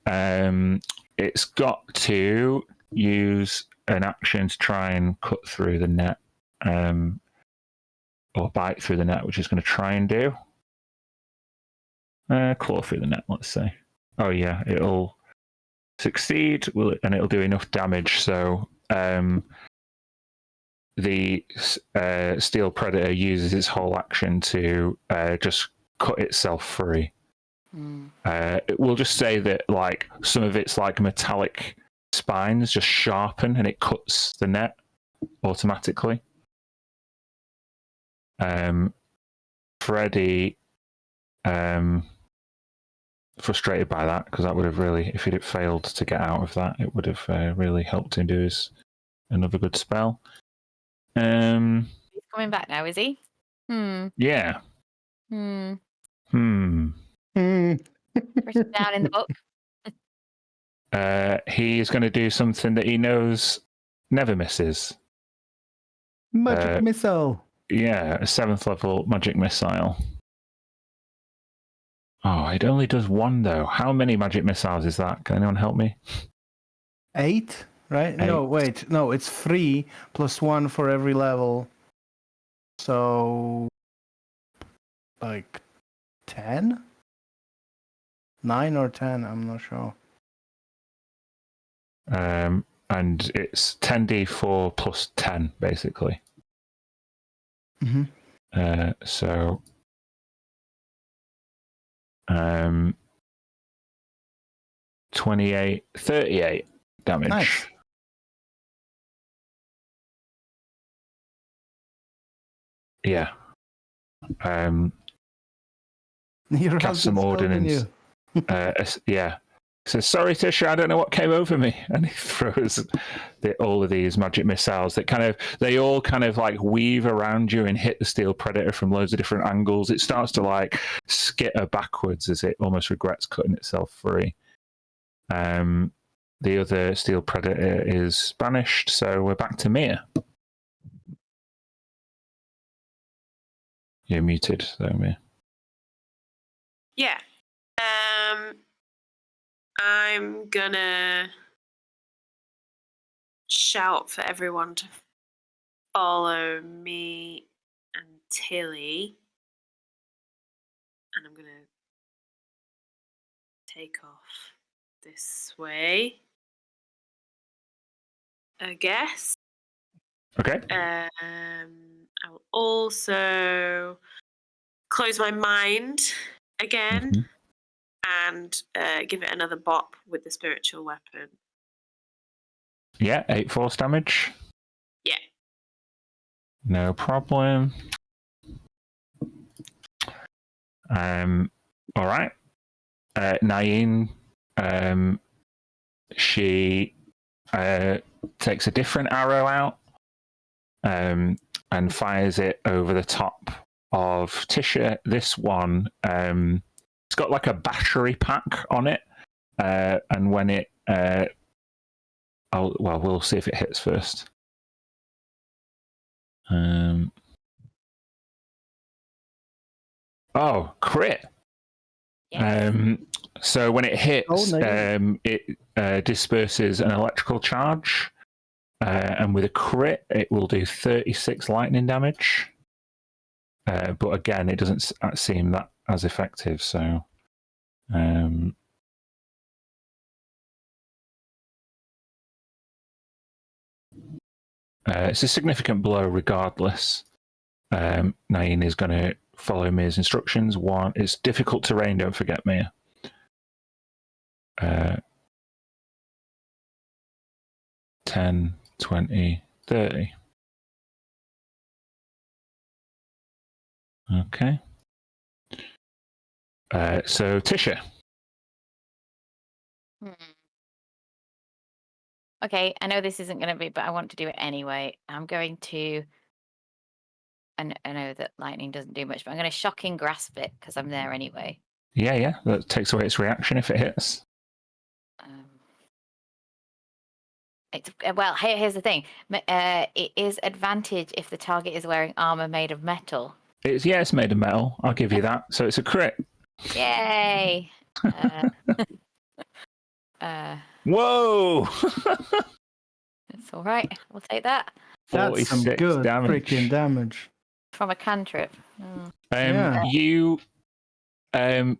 Speaker 1: It's got to use an action to try and cut through the net, or bite through the net, which it's going to try and do. Claw through the net, let's say. Oh yeah, it'll succeed, and it'll do enough damage. So the steel predator uses its whole action to just cut itself free. We'll just say that like some of its like metallic spines just sharpen and it cuts the net automatically. Freddy, frustrated by that, because that would have really, if he'd have failed to get out of that, it would have really helped him do another good spell.
Speaker 5: He's coming back now, is he?
Speaker 1: Yeah.
Speaker 5: Written
Speaker 1: Hmm.
Speaker 5: down in the book.
Speaker 1: He's going to do something that he knows never misses.
Speaker 3: Magic missile.
Speaker 1: Yeah, a 7th level magic missile. Oh, it only does 1 though. How many magic missiles is that? Can anyone help me?
Speaker 3: 8, right?
Speaker 1: 8.
Speaker 3: No, wait. No, it's 3 plus 1 for every level. So, like 10? 9 or 10, I'm not sure.
Speaker 1: And it's 10d4 plus 10, basically.
Speaker 3: Mm-hmm.
Speaker 1: So 28, 38 damage.
Speaker 3: Nice.
Speaker 1: Yeah.
Speaker 3: Your
Speaker 1: Cast some
Speaker 3: husband's helping
Speaker 1: ordnance. Yeah. Says, sorry, Tisha, I don't know what came over me. And he throws all of these magic missiles that they all kind of like weave around you and hit the steel predator from loads of different angles. It starts to like skitter backwards as it almost regrets cutting itself free. The other steel predator is banished, so we're back to Mia. You're muted, so Mia.
Speaker 2: Yeah. I'm gonna shout for everyone to follow me and Tilly. And I'm gonna take off this way, I guess.
Speaker 1: Okay.
Speaker 2: I will also close my mind again and give it another bop with the spiritual weapon.
Speaker 1: Yeah, 8 force damage.
Speaker 2: Yeah.
Speaker 1: No problem. All right. Nain, she takes a different arrow out and fires it over the top of Tisha. This one, it's got like a battery pack on it, and when it, we'll see if it hits first. Oh, crit.
Speaker 5: Yes.
Speaker 1: So when it hits,
Speaker 3: nice.
Speaker 1: it disperses an electrical charge, and with a crit, it will do 36 lightning damage. But again, it doesn't seem that as effective. So, it's a significant blow regardless. Nain is going to follow Mia's instructions. One, it's difficult terrain, don't forget, Mia. 10, 20, 30. Okay. So, Tisha.
Speaker 5: Okay, I know this isn't going to be, but I want to do it anyway. I'm going to. I know that lightning doesn't do much, but I'm going to shocking grasp it because I'm there anyway.
Speaker 1: Yeah. That takes away its reaction if it hits.
Speaker 5: Well, here's the thing. It is advantage if the target is wearing armor made of metal.
Speaker 1: It's made of metal. I'll give you that. So it's a crit.
Speaker 5: Yay!
Speaker 1: Whoa!
Speaker 5: It's all right. We'll take that.
Speaker 3: That's some good freaking damage.
Speaker 5: From a cantrip.
Speaker 3: Yeah.
Speaker 1: You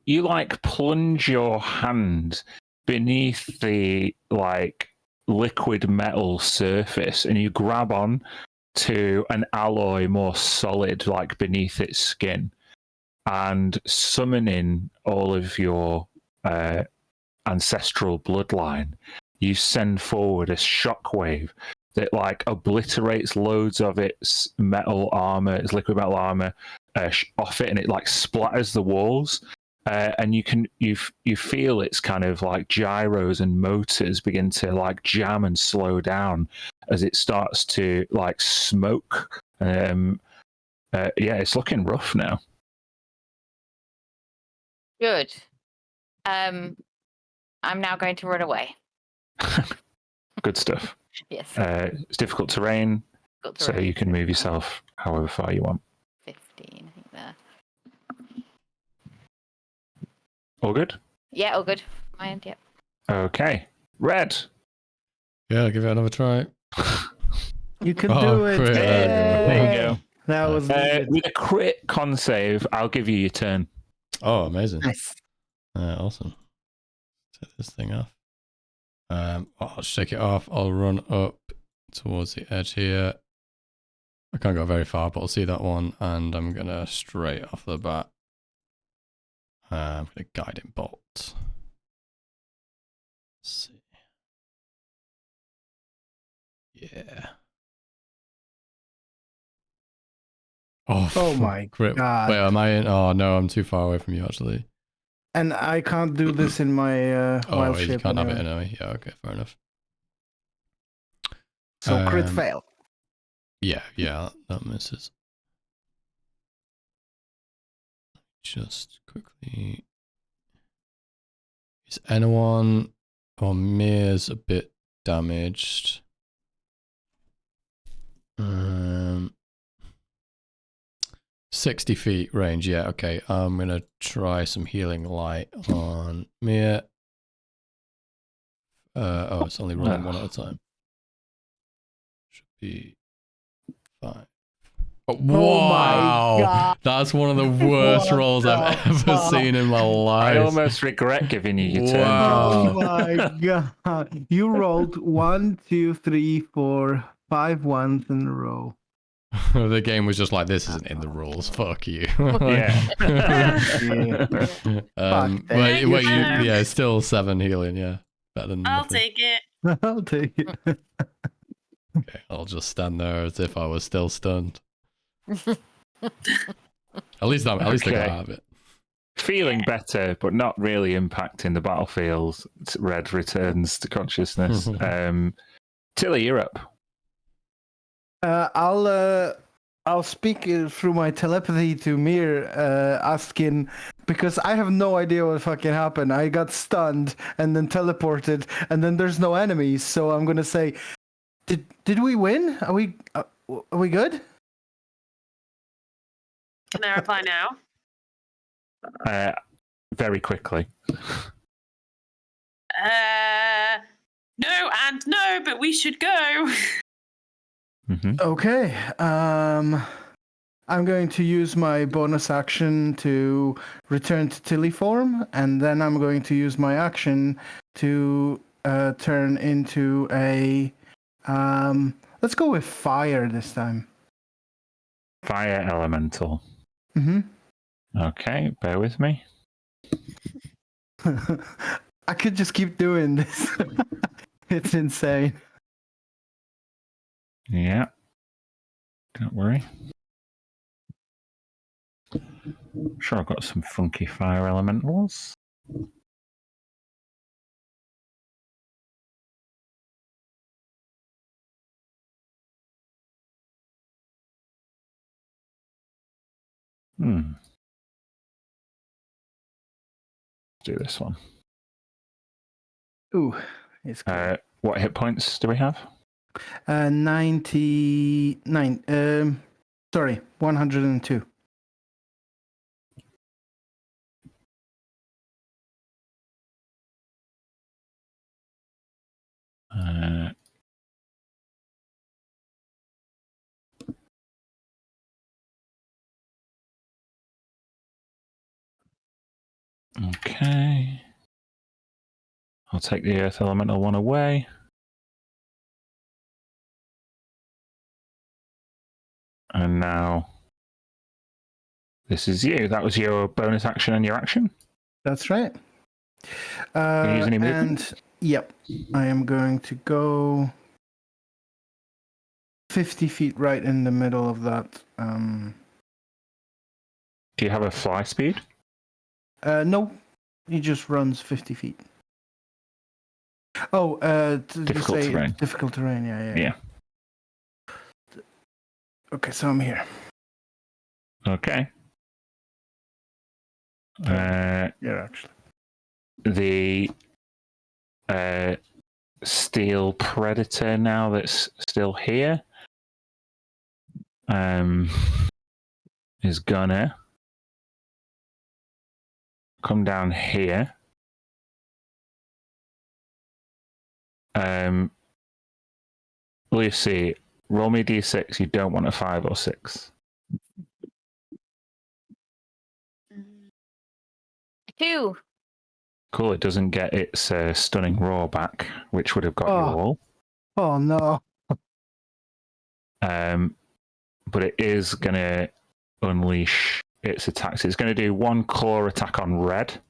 Speaker 1: like plunge your hand beneath the like liquid metal surface, and you grab on to an alloy more solid, like beneath its skin, and summoning all of your ancestral bloodline, you send forward a shockwave that like obliterates loads of its metal armor, its liquid metal armor, off it, and it like splatters the walls. And you feel its kind of like gyros and motors begin to like jam and slow down as it starts to like smoke. It's looking rough now.
Speaker 5: Good. I'm now going to run away.
Speaker 1: Good stuff.
Speaker 5: Yes.
Speaker 1: It's difficult terrain, so you can move yourself however far you want.
Speaker 5: 15, I think there.
Speaker 1: All good?
Speaker 5: Yeah, all good. My end, yep.
Speaker 1: Okay. Red.
Speaker 4: Yeah, I'll give it another try.
Speaker 3: You can do it.
Speaker 4: Crit.
Speaker 1: There you go.
Speaker 3: That was
Speaker 1: with a crit con save, I'll give you your turn.
Speaker 4: Oh, amazing.
Speaker 3: nice.
Speaker 4: Awesome. Take this thing off. I'll just take it off. I'll run up towards the edge here. I can't go very far, but I'll see that one, and I'm gonna straight off the bat. I'm gonna guiding bolt. Let's see. Yeah. Oh
Speaker 3: my
Speaker 4: crit.
Speaker 3: God.
Speaker 4: Wait, am I in? Oh no, I'm too far away from you actually.
Speaker 3: And I can't do this in my wild shape.
Speaker 4: You can't
Speaker 3: anyway.
Speaker 4: have it anyway. Yeah, okay, fair enough.
Speaker 3: So crit fail.
Speaker 4: Yeah, that misses. Just quickly. Is anyone or Mir's a bit damaged? 60 feet range, yeah, okay. I'm gonna try some healing light on Mir. It's only running one at a time. Should be fine. Oh, wow!
Speaker 3: My God.
Speaker 4: That's one of the worst rolls I've ever seen in my life.
Speaker 1: I almost regret giving you your turn.
Speaker 3: Oh my God. You rolled 1, 2, 3, 4, 5 ones in a row.
Speaker 4: The game was just like, this isn't in the rules. Fuck you.
Speaker 1: Yeah.
Speaker 4: Wait, still 7 healing. Yeah, better than
Speaker 2: I'll
Speaker 4: nothing.
Speaker 2: take it.
Speaker 3: I'll take it.
Speaker 4: Okay, I'll just stand there as if I was still stunned. At least I got out of it.
Speaker 1: feeling better, but not really impacting the battlefield. Red returns to consciousness. Tilly, you're up.
Speaker 3: I'll speak through my telepathy to Mir, asking, because I have no idea what fucking happened. I got stunned and then teleported, and then there's no enemies. So I'm gonna say, did we win? Are we good?
Speaker 2: Can I reply now?
Speaker 1: Very quickly.
Speaker 2: No and no, but we should go.
Speaker 3: Okay. I'm going to use my bonus action to return to Tilly form, and then I'm going to use my action to turn into a. Let's go with fire this time.
Speaker 1: Fire elemental. Okay, bear with me.
Speaker 3: I could just keep doing this. It's insane.
Speaker 1: Yeah. Don't worry. Sure, I've got some funky fire elementals. Let's do this one.
Speaker 3: Ooh, it's good.
Speaker 1: What hit points do we have?
Speaker 3: 99. Sorry, 102.
Speaker 1: Okay. I'll take the earth elemental one away. And now this is you. That was your bonus action and your action?
Speaker 3: That's right.
Speaker 1: Can you use any movement?
Speaker 3: And yep, I am going to go 50 feet right in the middle of that.
Speaker 1: Do you have a fly speed?
Speaker 3: No, he just runs 50 feet. Oh,
Speaker 1: Difficult terrain.
Speaker 3: Difficult terrain, yeah. Okay, so I'm here.
Speaker 1: Okay.
Speaker 3: Yeah, actually.
Speaker 1: The steel predator now that's still here is gonna come down here. Lucy, roll me d6. You don't want a 5 or 6.
Speaker 5: 2.
Speaker 1: Cool. It doesn't get its stunning roar back, which would have got you all.
Speaker 3: Oh no.
Speaker 1: But it is gonna unleash its attacks. It's going to do one claw attack on red.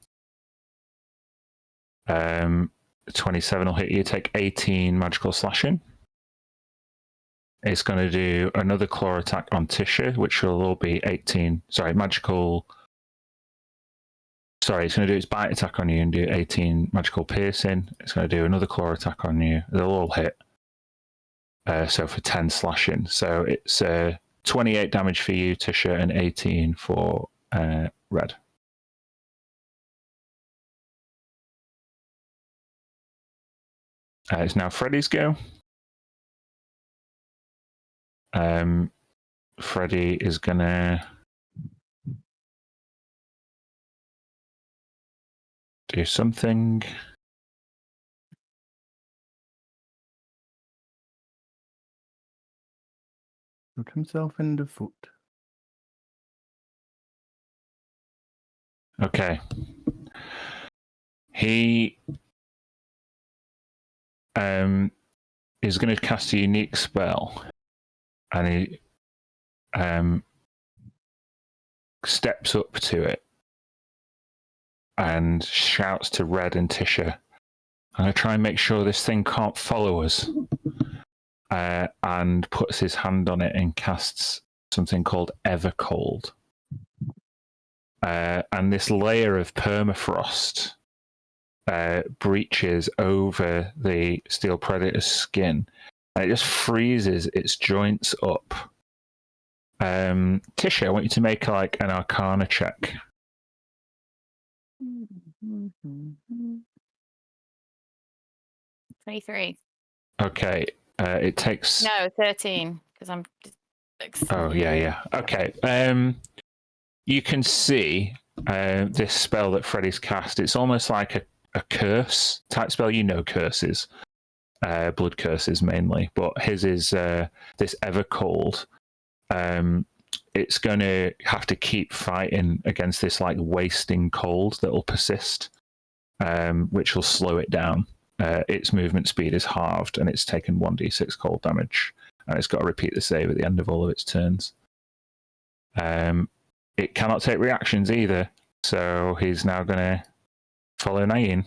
Speaker 1: 27 will hit you. Take 18 magical slashing. It's going to do another claw attack on Tisha, which will all be 18. Sorry, magical. Sorry, it's going to do its bite attack on you and do 18 magical piercing. It's going to do another claw attack on you. They'll all hit. So for 10 slashing. So it's 28 damage for you, Tisha, and 18 for red. It's now Freddy's go. Freddy is gonna do something.
Speaker 3: Shoot himself in the foot.
Speaker 1: Okay. He is going to cast a unique spell, and he steps up to it and shouts to Red and Tisha, "I'm going to try and make sure this thing can't follow us," and puts his hand on it and casts something called Evercold. and this layer of permafrost breaches over the steel predator's skin, and it just freezes its joints up. Tisha, I want you to make like an Arcana check.
Speaker 5: 23.
Speaker 1: Okay, it takes.
Speaker 5: No, 13, because I'm.
Speaker 1: Oh yeah. Okay. You can see this spell that Freddy's cast. It's almost like a curse type spell. You know curses, blood curses mainly, but his is this ever cold. It's going to have to keep fighting against this like wasting cold that will persist, which will slow it down. Its movement speed is halved, and it's taken 1d6 cold damage, and it's got to repeat the save at the end of all of its turns. It cannot take reactions either, so he's now going to follow Nain.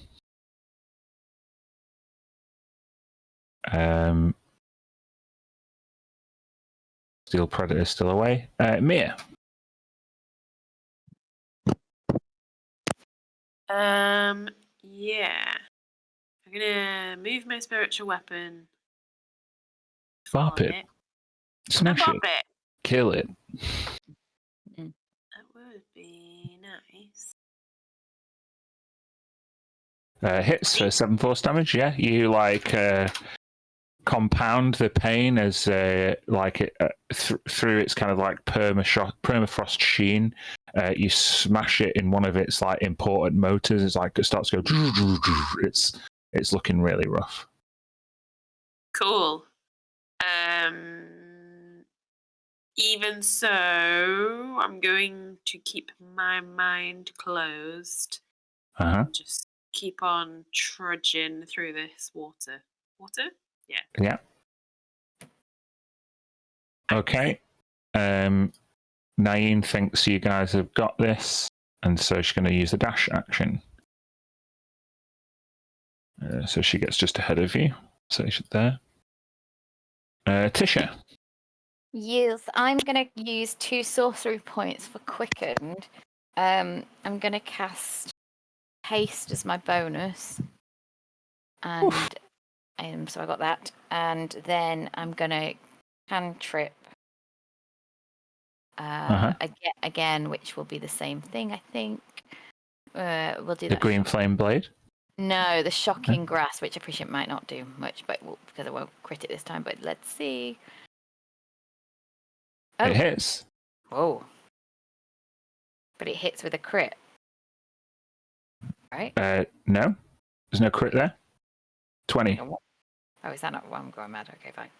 Speaker 1: Steel Predator still away. Mia.
Speaker 2: Yeah. I'm gonna move my spiritual weapon.
Speaker 1: Bop
Speaker 2: on
Speaker 1: it. Smash
Speaker 2: bop
Speaker 1: it.
Speaker 2: it.
Speaker 1: Kill it.
Speaker 2: That would be nice.
Speaker 1: Hits for 7 force damage. Yeah, you like compound the pain as like it through its kind of like permafrost sheen. You smash it in one of its like important motors. It's like it starts to go. It's looking really rough.
Speaker 2: Cool. Even so, I'm going to keep my mind closed and just keep on trudging through this water. Water? Yeah.
Speaker 1: Yeah. Okay. Nain thinks you guys have got this, and so she's going to use the dash action. So she gets just ahead of you. So she's there. Tisha.
Speaker 5: Yes, I'm going to use 2 sorcery points for quickened. I'm going to cast haste as my bonus. And so I got that. And then I'm going to cantrip again, which will be the same thing, I think. We'll do
Speaker 1: the
Speaker 5: that.
Speaker 1: Green Flame Blade?
Speaker 5: No, the Shocking Grasp, which I appreciate might not do much, but because I won't crit it this time. But let's see. Oh.
Speaker 1: It hits.
Speaker 5: Whoa. But it hits with a crit. Right?
Speaker 1: No. There's no crit there. 20.
Speaker 5: Oh, is that not what I'm going mad? Okay, fine.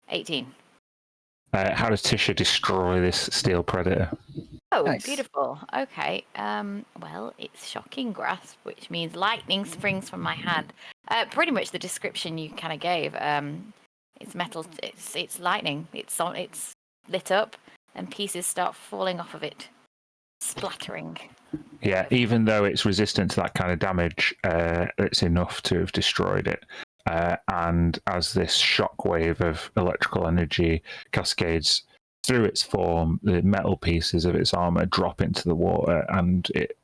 Speaker 5: 18.
Speaker 1: How does Tisha destroy this steel predator?
Speaker 5: Oh,
Speaker 3: Nice.
Speaker 5: beautiful. Okay. Well, it's Shocking Grasp, which means lightning springs from my hand. Pretty much the description you kind of gave. It's metal. It's lightning. It's lit up, and pieces start falling off of it, splattering.
Speaker 1: Yeah, even though it's resistant to that kind of damage, it's enough to have destroyed it. And as this shockwave of electrical energy cascades through its form, the metal pieces of its armor drop into the water, and it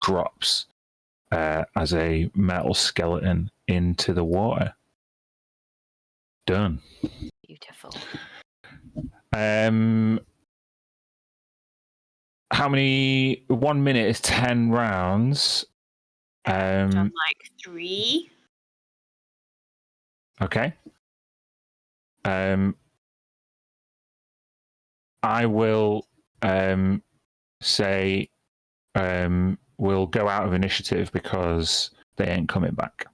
Speaker 1: drops as a metal skeleton into the water. Done.
Speaker 5: Beautiful.
Speaker 1: How many? 1 minute is 10 rounds.
Speaker 2: I've done like 3.
Speaker 1: Okay. I will say we'll go out of initiative because they ain't coming back.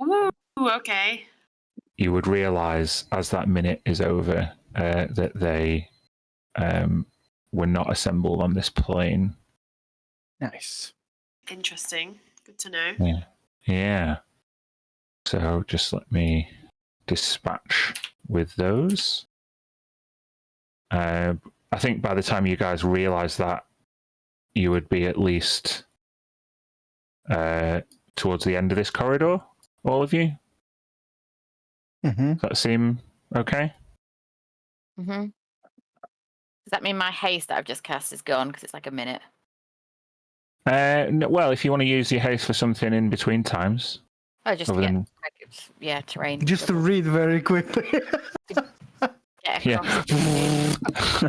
Speaker 2: Ooh, okay.
Speaker 1: You would realise as that minute is over that they were not assembled on this plane.
Speaker 3: Nice.
Speaker 2: Interesting. Good to know.
Speaker 1: Yeah. So just let me dispatch with those. I think by the time you guys realise that, you would be at least towards the end of this corridor, all of you.
Speaker 3: Mm-hmm.
Speaker 1: Does that seem okay?
Speaker 5: Mm-hmm. that mean my haste that I've just cast is gone because it's like a minute?
Speaker 1: Well, if you want to use your haste for something in between times.
Speaker 5: Oh, just to get terrain.
Speaker 3: Just to read very quickly.
Speaker 5: Get
Speaker 1: Yeah.
Speaker 5: across.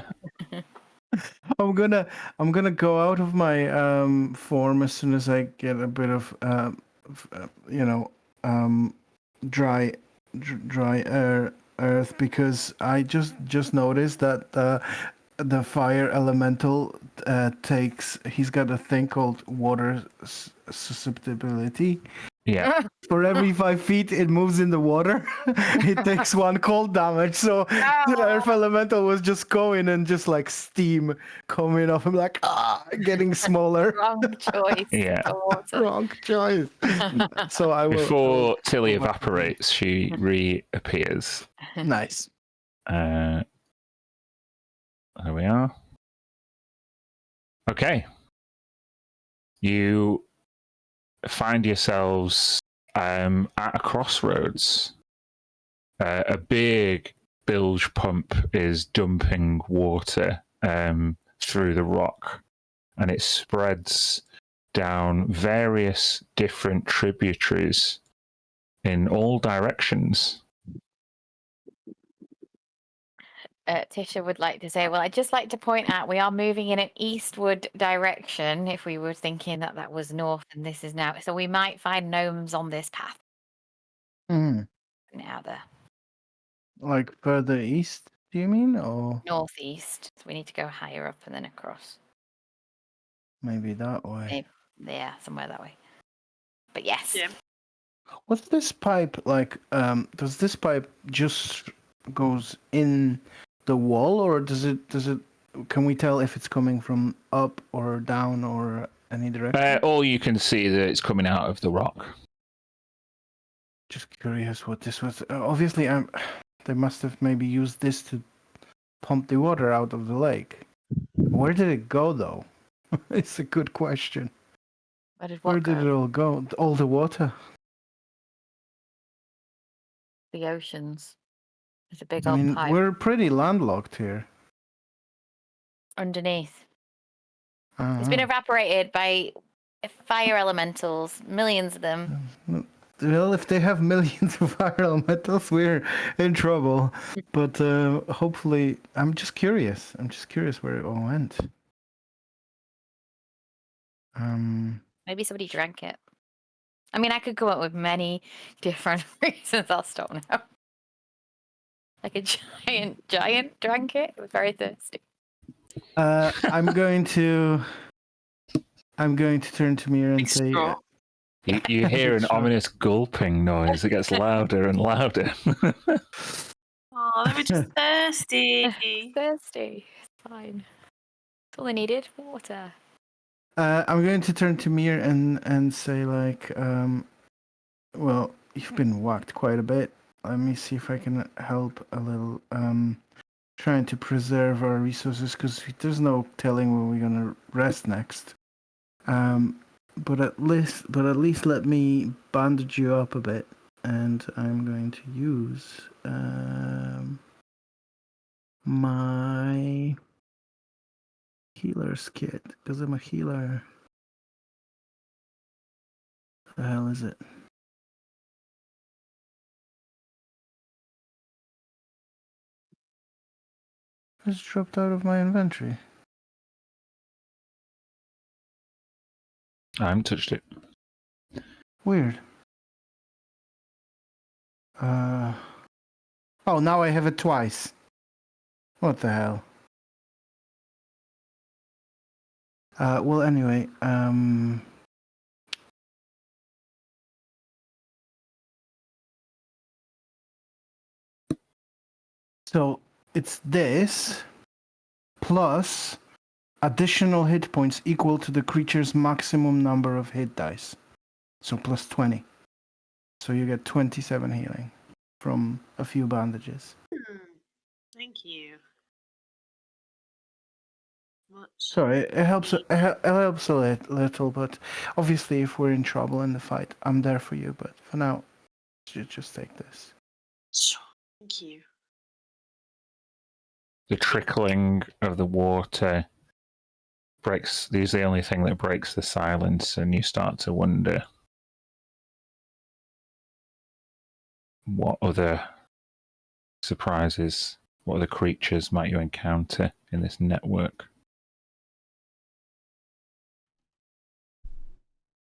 Speaker 3: I'm gonna go out of my form as soon as I get a bit of dry earth, because I just noticed that the fire elemental he's got a thing called water susceptibility.
Speaker 1: Yeah.
Speaker 3: For every 5 feet it moves in the water, it takes 1 cold damage. So the earth elemental was just going and just like steam coming off him, like getting smaller.
Speaker 5: Wrong choice.
Speaker 1: Yeah.
Speaker 3: Wrong choice. So I will.
Speaker 1: Before Tilly evaporates, she reappears.
Speaker 3: Nice.
Speaker 1: There we are. Okay. You find yourselves at a crossroads. A big bilge pump is dumping water through the rock, and it spreads down various different tributaries in all directions.
Speaker 5: Tisha would like to say, well, I'd just like to point out we are moving in an eastward direction if we were thinking that was north and this is now. So we might find gnomes on this path. Now there.
Speaker 3: Like further east, do you mean? Or
Speaker 5: Northeast. So we need to go higher up and then across.
Speaker 3: maybe that way.
Speaker 5: Maybe, yeah, somewhere that way. But yes.
Speaker 2: Yeah.
Speaker 3: What's this pipe like? Does this pipe just goes in the wall, or does it? Can we tell if it's coming from up or down or any direction?
Speaker 1: Or you can see that it's coming out of the rock.
Speaker 3: Just curious what this was. Obviously, they must have maybe used this to pump the water out of the lake. Where did it go, though? It's a good question. Where did it all go? All the water?
Speaker 5: The oceans. There's a big old pipe.
Speaker 3: We're pretty landlocked here.
Speaker 5: Underneath. It's been evaporated by fire elementals, millions of them.
Speaker 3: Well, if they have millions of fire elementals, we're in trouble. But hopefully, I'm just curious. Where it all went.
Speaker 5: Maybe somebody drank it. I mean, I could come up with many different reasons. I'll stop now. Like a giant drank it. It was very thirsty.
Speaker 3: I'm going to turn to Mira and say,
Speaker 1: You hear an ominous gulping noise. It gets louder and louder.
Speaker 2: Oh, they were just thirsty.
Speaker 5: Thirsty. It's fine. That's all I needed. Water.
Speaker 3: I'm going to turn to Mir and say, like, well, you've been whacked quite a bit. Let me see if I can help a little. Trying to preserve our resources, because there's no telling where we're gonna rest next. But at least let me bandage you up a bit, and I'm going to use my healer's kit, because I'm a healer. What the hell is it? It's dropped out of my inventory.
Speaker 1: I haven't touched it.
Speaker 3: Weird. Oh, now I have it twice. What the hell? Well, anyway, so it's this plus additional hit points equal to the creature's maximum number of hit dice. So plus 20. So you get 27 healing from a few bandages.
Speaker 2: Thank you. Much.
Speaker 3: Sorry, it helps a little, but obviously if we're in trouble in the fight, I'm there for you. But for now, you just take this.
Speaker 2: Sure. Thank you.
Speaker 1: the trickling of the water breaks. These are the only thing that breaks the silence, and you start to wonder what other surprises, what other creatures might you encounter in this network.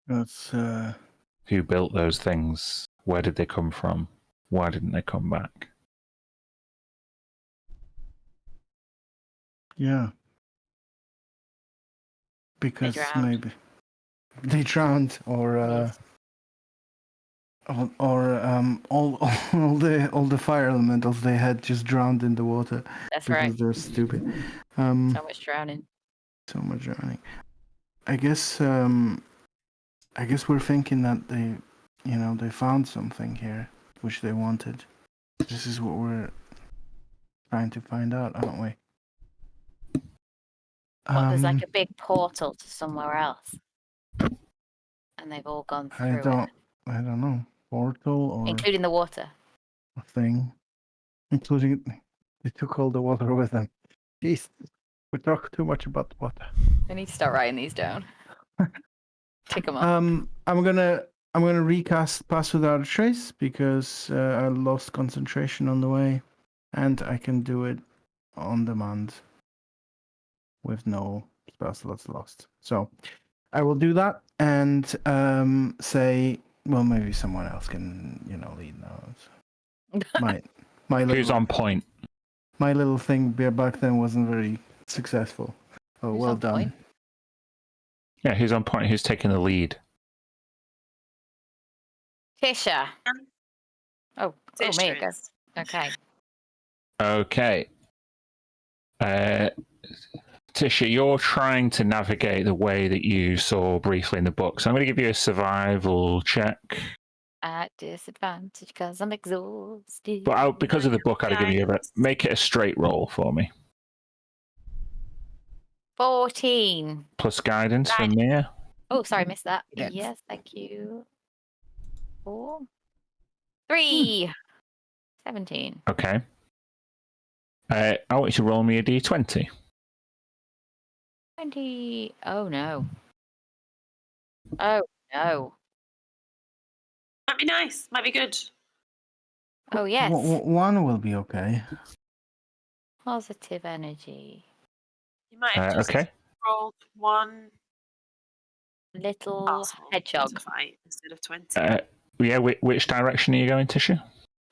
Speaker 3: That's
Speaker 1: Who built those things? Where did they come from? Why didn't they come back?
Speaker 3: yeah. Because
Speaker 5: drowned.
Speaker 3: maybe they drowned, or
Speaker 5: Yes.
Speaker 3: all the fire elementals they had just drowned in the water
Speaker 5: That's
Speaker 3: because
Speaker 5: right.
Speaker 3: they're stupid.
Speaker 5: So much drowning.
Speaker 3: So much drowning. I guess we're thinking that they found something here which they wanted. This is what we're trying to find out, aren't we?
Speaker 5: What, there's like a big portal to somewhere else, and they've all gone through it,
Speaker 3: I don't know, portal or
Speaker 5: including the water.
Speaker 3: a thing, including they took all the water with them. Jeez, we talk too much about water.
Speaker 5: I need to start writing these down. Tick them up.
Speaker 3: I'm gonna recast Pass Without a Trace because I lost concentration on the way, and I can do it on demand with no spell slots lost. So I will do that and say, well, maybe someone else can lead now. My
Speaker 1: Who's
Speaker 3: little
Speaker 1: on point?
Speaker 3: my little thing back then wasn't very successful. Oh,
Speaker 5: Who's
Speaker 3: well
Speaker 5: on
Speaker 3: done.
Speaker 5: point?
Speaker 1: Yeah, who's on point? Who's taking the lead?
Speaker 5: Tisha. Oh, me
Speaker 2: Tisha
Speaker 5: again.
Speaker 2: is.
Speaker 5: Okay.
Speaker 1: Okay. Tisha, you're trying to navigate the way that you saw briefly in the book. So I'm going to give you a survival check.
Speaker 5: At disadvantage because I'm exhausted.
Speaker 1: But because of the book, I'd have given you make it a straight roll for me.
Speaker 5: 14.
Speaker 1: Plus guidance from Mia.
Speaker 5: Oh, sorry, missed that.
Speaker 3: Yes.
Speaker 5: Yes, thank you. 4. 3. 17.
Speaker 1: Okay. I want you to roll me a d20.
Speaker 5: 20. Oh, no. Oh, no.
Speaker 2: Might be nice. Might be good.
Speaker 5: Oh, yes.
Speaker 3: One will be okay.
Speaker 5: Positive energy.
Speaker 2: You might have just
Speaker 1: Okay.
Speaker 2: rolled one
Speaker 5: Little
Speaker 2: asshole
Speaker 5: hedgehog.
Speaker 2: to fight instead of 20.
Speaker 1: Yeah, which direction are you going, Tisha?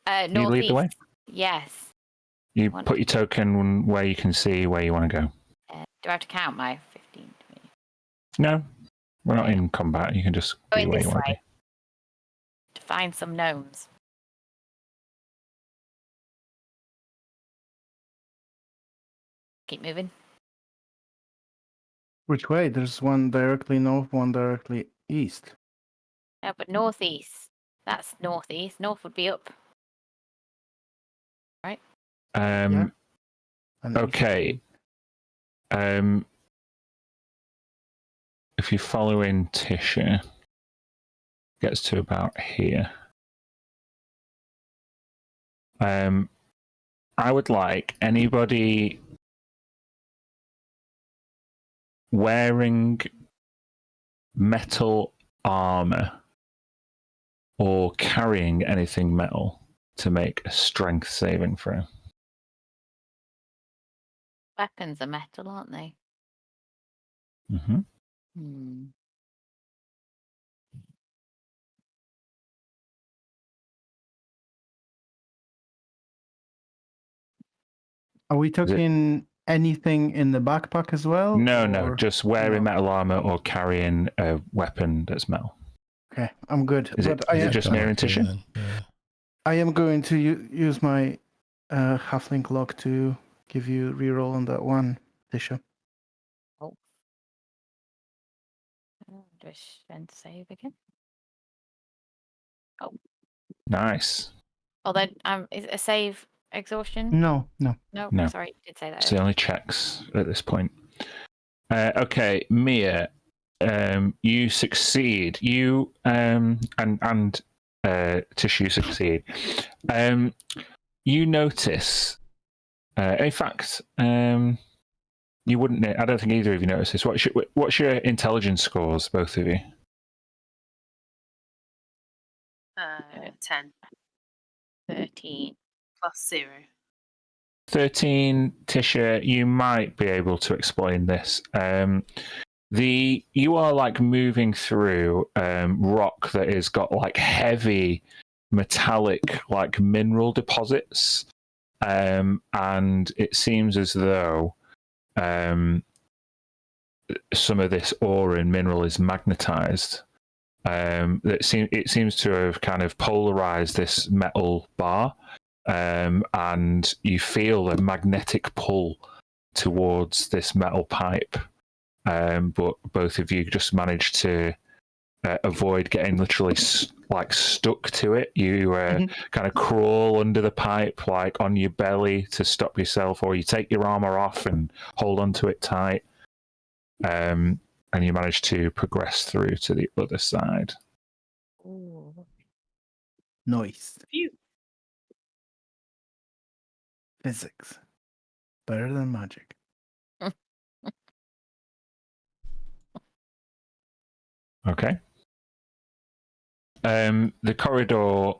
Speaker 1: You lead the way?
Speaker 5: Northeast. Yes.
Speaker 1: You put your token where you can see where you want to go.
Speaker 5: Do I have to count my 15 to me?
Speaker 1: No, we're not in combat. You can just be where you want to be.
Speaker 5: To find some gnomes. Keep moving.
Speaker 3: Which way? There's one directly north, one directly east.
Speaker 5: No, but northeast. That's northeast. North would be up. Right?
Speaker 3: Yeah.
Speaker 1: Okay. If you follow in Tisha, gets to about here. I would like anybody wearing metal armor or carrying anything metal to make a strength saving throw.
Speaker 5: Weapons are metal, aren't they?
Speaker 1: Mm-hmm.
Speaker 3: Are we talking anything in the backpack as well?
Speaker 1: No, just wearing metal armor or carrying a weapon that's metal.
Speaker 3: Okay, I'm good.
Speaker 1: Is it just Mira and Tisha?
Speaker 4: Yeah.
Speaker 3: I am going to use my halfling lock to give you reroll on that one, Tisha.
Speaker 5: Oh. Do I strength save again? Oh.
Speaker 1: Nice.
Speaker 5: Oh, then is it a save exhaustion?
Speaker 3: No.
Speaker 5: No. Sorry, you did say that.
Speaker 1: It's the only checks at this point. Okay, Mia, you succeed. You and Tissue succeed. You notice In fact, you wouldn't. I don't think either of you noticed this. What's your intelligence scores, both of you?
Speaker 2: 10
Speaker 5: 13.
Speaker 2: plus 0.
Speaker 1: 13, Tisha, you might be able to explain this. You are like moving through rock that has got like heavy metallic like mineral deposits, and it seems as though some of this ore and mineral is magnetized. It seems to have kind of polarized this metal bar, and you feel a magnetic pull towards this metal pipe. But both of you just managed to avoid getting literally stuck to it. You kind of crawl under the pipe, like on your belly to stop yourself, or you take your armor off and hold onto it tight. And you manage to progress through to the other side.
Speaker 5: Ooh.
Speaker 3: Nice.
Speaker 2: Phew.
Speaker 3: Physics. Better than magic.
Speaker 1: Okay. The corridor,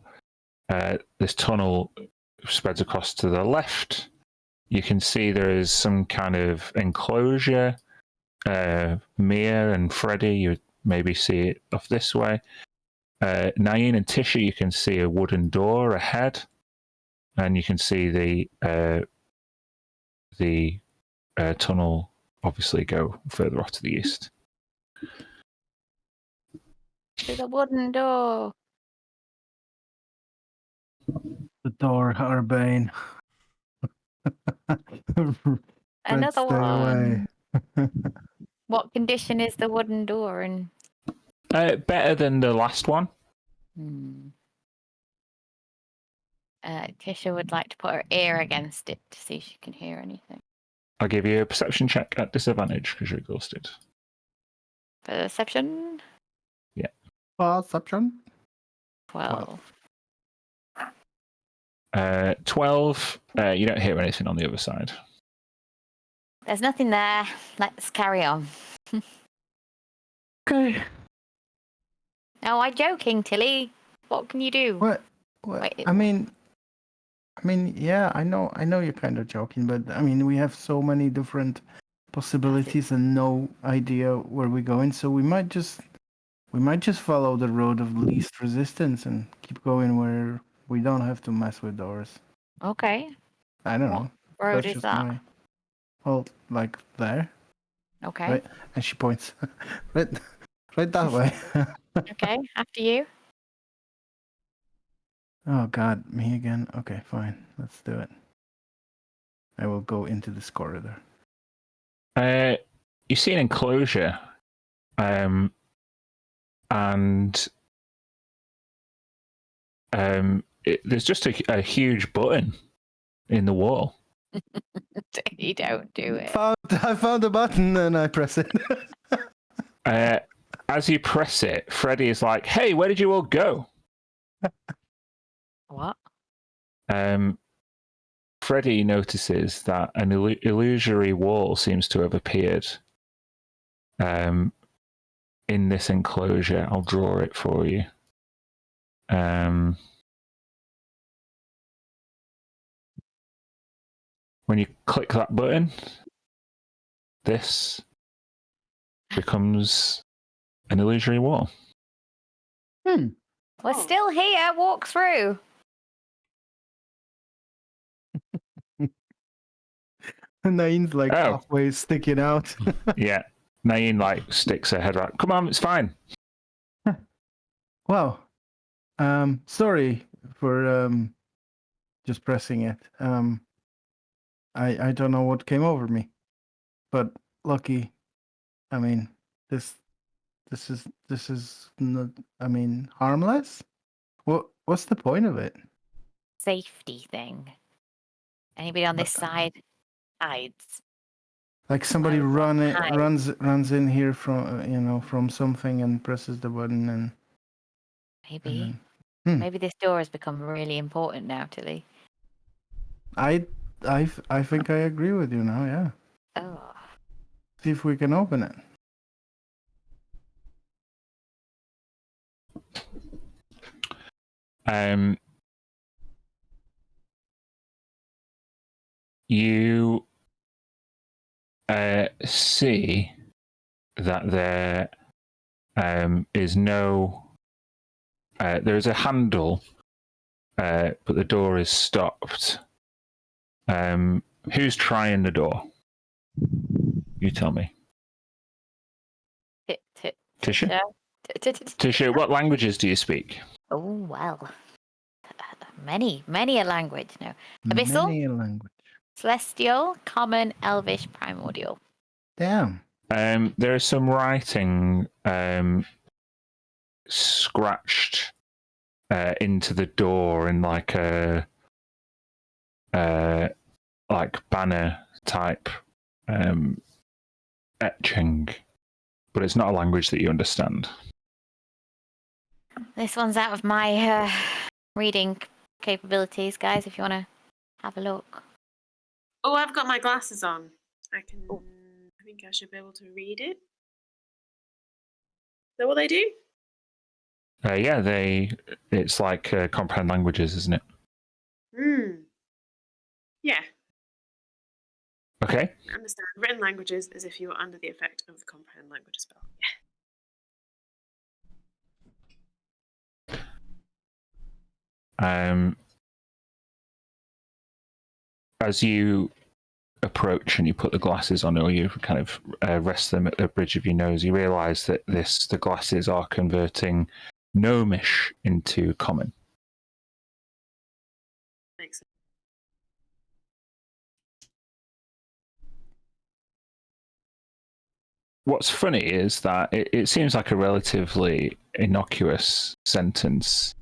Speaker 1: this tunnel spreads across to the left. You can see there is some kind of enclosure. Mia and Freddy, you maybe see it off this way. Naeem and Tisha, you can see a wooden door ahead, and you can see the tunnel obviously go further off to the east.
Speaker 5: To the wooden door.
Speaker 3: The door, Arbane.
Speaker 5: Another
Speaker 3: Stay
Speaker 5: one.
Speaker 3: away.
Speaker 5: What condition is the wooden door in?
Speaker 1: Better than the last one.
Speaker 5: Tisha would like to put her ear against it to see if she can hear anything.
Speaker 1: I'll give you a perception check at disadvantage because you're exhausted.
Speaker 5: Perception?
Speaker 1: Yeah.
Speaker 3: Perception?
Speaker 5: 12.
Speaker 1: 12. You don't hear anything on the other side.
Speaker 5: There's nothing there. Let's carry on.
Speaker 3: Okay.
Speaker 5: No, I'm joking, Tilly. What can you do?
Speaker 3: What?
Speaker 5: Wait.
Speaker 3: I mean, yeah, I know you're kind of joking, but I mean, we have so many different possibilities and no idea where we're going, so we might just follow the road of least resistance and keep going where we don't have to mess with doors.
Speaker 5: Okay.
Speaker 3: I don't know.
Speaker 5: What road
Speaker 3: That's
Speaker 5: is
Speaker 3: just
Speaker 5: that?
Speaker 3: Well, like there.
Speaker 5: Okay.
Speaker 3: Right, and she points right that way.
Speaker 5: Okay, after you.
Speaker 3: Oh God, me again? Okay, fine. Let's do it. I will go into this corridor.
Speaker 1: You see an enclosure, and there's just a huge button in the wall.
Speaker 5: You don't do it.
Speaker 3: I found a button and I press it.
Speaker 1: As you press it, Freddy is like, "Hey, where did you all go?"
Speaker 5: What?
Speaker 1: Freddy notices that an illusory wall seems to have appeared in this enclosure. I'll draw it for you. When you click that button, this becomes an illusory wall.
Speaker 5: We're still here. Walk through.
Speaker 3: Naeem's like halfway sticking out.
Speaker 1: Yeah. Naeem like sticks her head out. Come on, it's fine.
Speaker 3: Wow. Sorry for just pressing it. I don't know what came over me, but lucky. I mean, this is not. I mean, harmless. What's the point of it?
Speaker 5: Safety thing. Anybody on this side hides.
Speaker 3: Like somebody
Speaker 5: Hide.
Speaker 3: runs in here from from something and presses the button and
Speaker 5: Maybe.
Speaker 3: then,
Speaker 5: Maybe this door has become really important now, Tilly.
Speaker 3: I I think I agree with you now. Yeah.
Speaker 5: Oh.
Speaker 3: See if we can open it.
Speaker 1: You see that there is no. There is a handle, but the door is stopped. Who's trying the door? You tell me. Tisha? Tisha, what languages do you speak?
Speaker 5: Oh, well. Many a language. No. Abyssal?
Speaker 3: Many a language.
Speaker 5: Celestial, Common, Elvish, Primordial.
Speaker 3: Damn.
Speaker 1: There is some writing scratched into the door in like a banner type etching, but it's not a language that you understand.
Speaker 5: This one's out of my reading capabilities, guys, if you want to have a look.
Speaker 2: Oh, I've got my glasses on. I think I should be able to read it. Is that what they do?
Speaker 1: Yeah, it's like comprehend languages, isn't it?
Speaker 2: Yeah,
Speaker 1: Okay.
Speaker 2: I understand. Written languages as if you were under the effect of the comprehend language spell.
Speaker 1: Yeah. As you approach and you put the glasses on, or you kind of rest them at the bridge of your nose, you realise that the glasses are converting gnomish into common.
Speaker 2: Makes sense.
Speaker 1: What's funny is that it seems like a relatively innocuous sentence,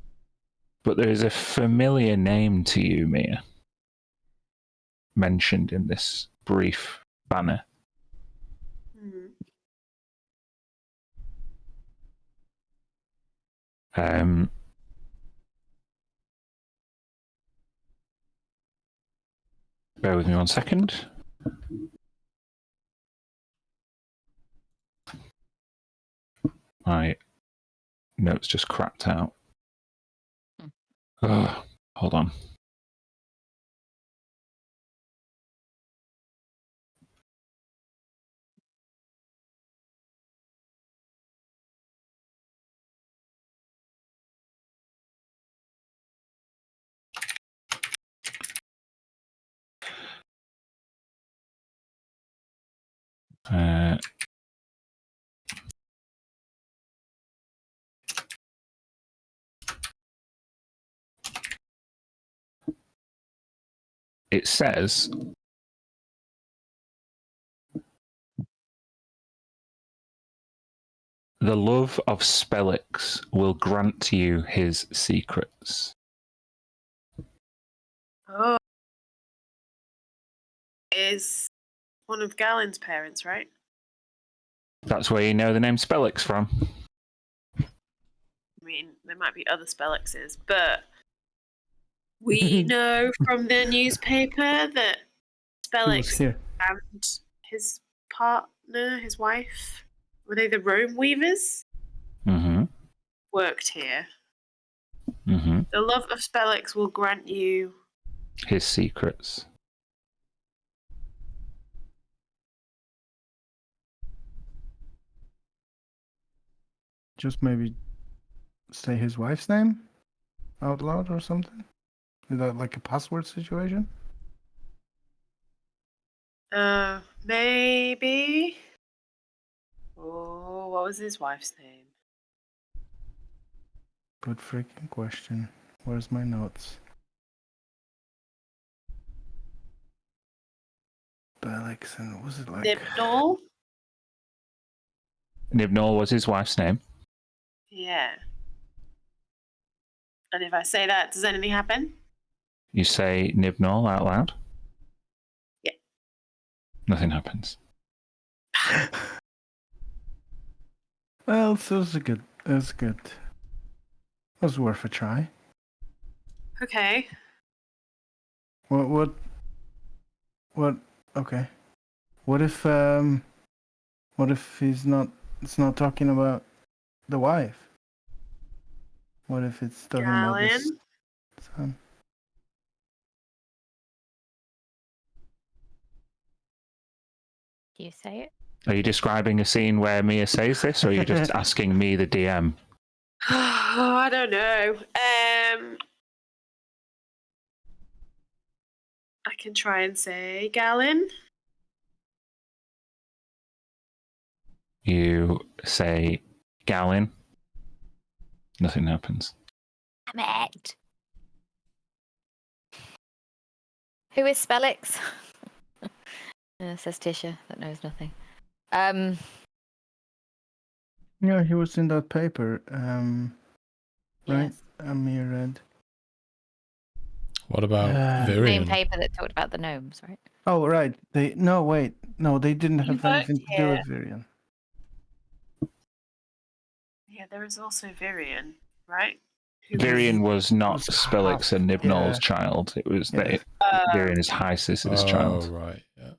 Speaker 1: but there is a familiar name to you, Mia, mentioned in this brief banner. Bear with me 1 second. My notes just crapped out. Oh, hold on. It says the love of Spellix will grant you his secrets.
Speaker 2: Oh. Is one of Galen's parents, right?
Speaker 1: That's where you know the name Spellix from.
Speaker 2: I mean, there might be other Spellixes, but we know from the newspaper that Spellix and his partner, his wife, were they the Rome Weavers?
Speaker 1: Mm-hmm.
Speaker 2: Worked here.
Speaker 1: Mm-hmm.
Speaker 2: The love of Spellix will grant you
Speaker 1: his secrets.
Speaker 3: Just maybe say his wife's name out loud or something? Is that like a password situation?
Speaker 2: Maybe. Oh, what was his wife's name?
Speaker 3: Good freaking question. Where's my notes? Spellix, and was it like
Speaker 2: Nibnall?
Speaker 1: Nibnall was his wife's name.
Speaker 2: Yeah. And if I say that, does anything happen?
Speaker 1: You say Nibnall out loud?
Speaker 2: Yeah.
Speaker 1: Nothing happens.
Speaker 3: Well, it was good. It was good. It was worth a try.
Speaker 2: Okay.
Speaker 3: What What? Okay. What if he's not? It's not talking about the wife. What if it's talking about the
Speaker 2: Galen?
Speaker 3: son?
Speaker 5: Do you say it?
Speaker 1: Are you describing a scene where Mia says this, or are you just asking me, the DM?
Speaker 2: Oh, I don't know. I can try and say Galen.
Speaker 1: You say Galen. Nothing happens.
Speaker 5: Damn it! Who is Spellix? Says Tisha, that knows nothing.
Speaker 3: Yeah, he was in that paper. Right?
Speaker 5: Yes.
Speaker 3: Amir read.
Speaker 4: What about
Speaker 5: Same
Speaker 4: Virion?
Speaker 5: paper that talked about the gnomes, right?
Speaker 3: Oh, right. They didn't
Speaker 2: You
Speaker 3: have
Speaker 2: worked
Speaker 3: anything to do with Virion.
Speaker 2: Yeah, there is also Virion, right?
Speaker 1: Virion was not
Speaker 3: was
Speaker 1: Spillix
Speaker 3: half,
Speaker 1: and Nibnall's
Speaker 3: yeah.
Speaker 1: child. It was
Speaker 3: Yeah.
Speaker 1: Virion is Hysis's
Speaker 4: Oh,
Speaker 1: child.
Speaker 4: right. Yeah.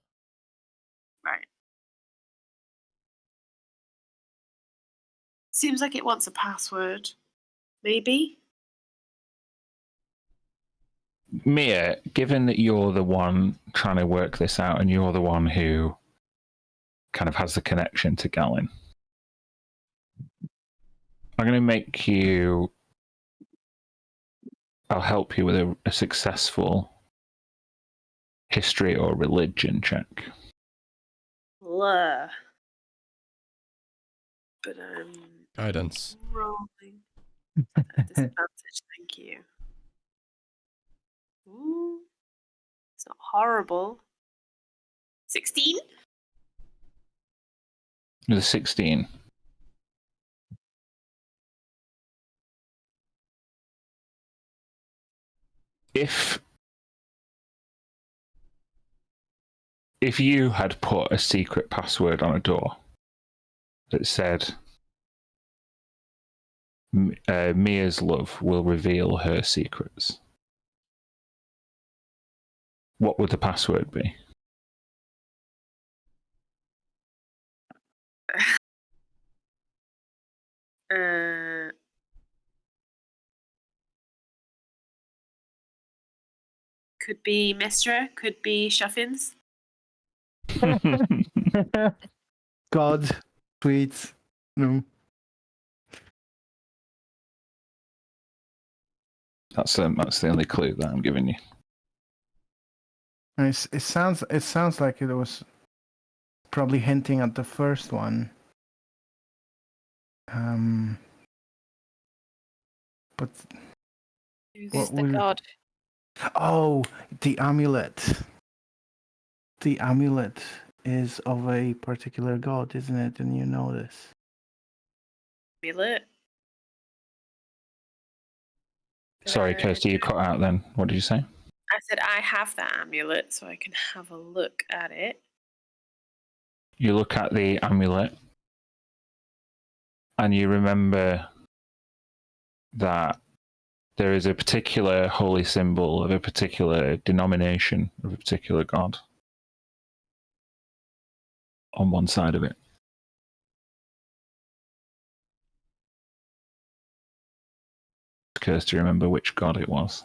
Speaker 2: Right. Seems like it wants a password. Maybe?
Speaker 1: Mia, given that you're the one trying to work this out and you're the one who kind of has the connection to Galen, I'm going to make you. I'll help you with a successful history or religion check.
Speaker 2: Blah. But
Speaker 4: Guidance.
Speaker 2: rolling at disadvantage, thank you. Ooh. It's not horrible. 16?
Speaker 1: The 16. If you had put a secret password on a door that said Mia's love will reveal her secrets, what would the password be?
Speaker 2: Could be Mistra, could be Shuffins.
Speaker 3: God, tweets. No.
Speaker 1: That's the only clue that I'm giving you.
Speaker 3: It sounds like it was probably hinting at the first one. But
Speaker 5: Who's the god?
Speaker 3: Oh, the amulet. The amulet is of a particular god, isn't it? And you know this.
Speaker 2: Amulet.
Speaker 1: Sorry, Kirsty, you cut out then. What did you say?
Speaker 2: I said I have that amulet, so I can have a look at it.
Speaker 1: You look at the amulet and you remember that there is a particular holy symbol of a particular denomination of a particular god on one side of it. Kirsty, remember which god it was?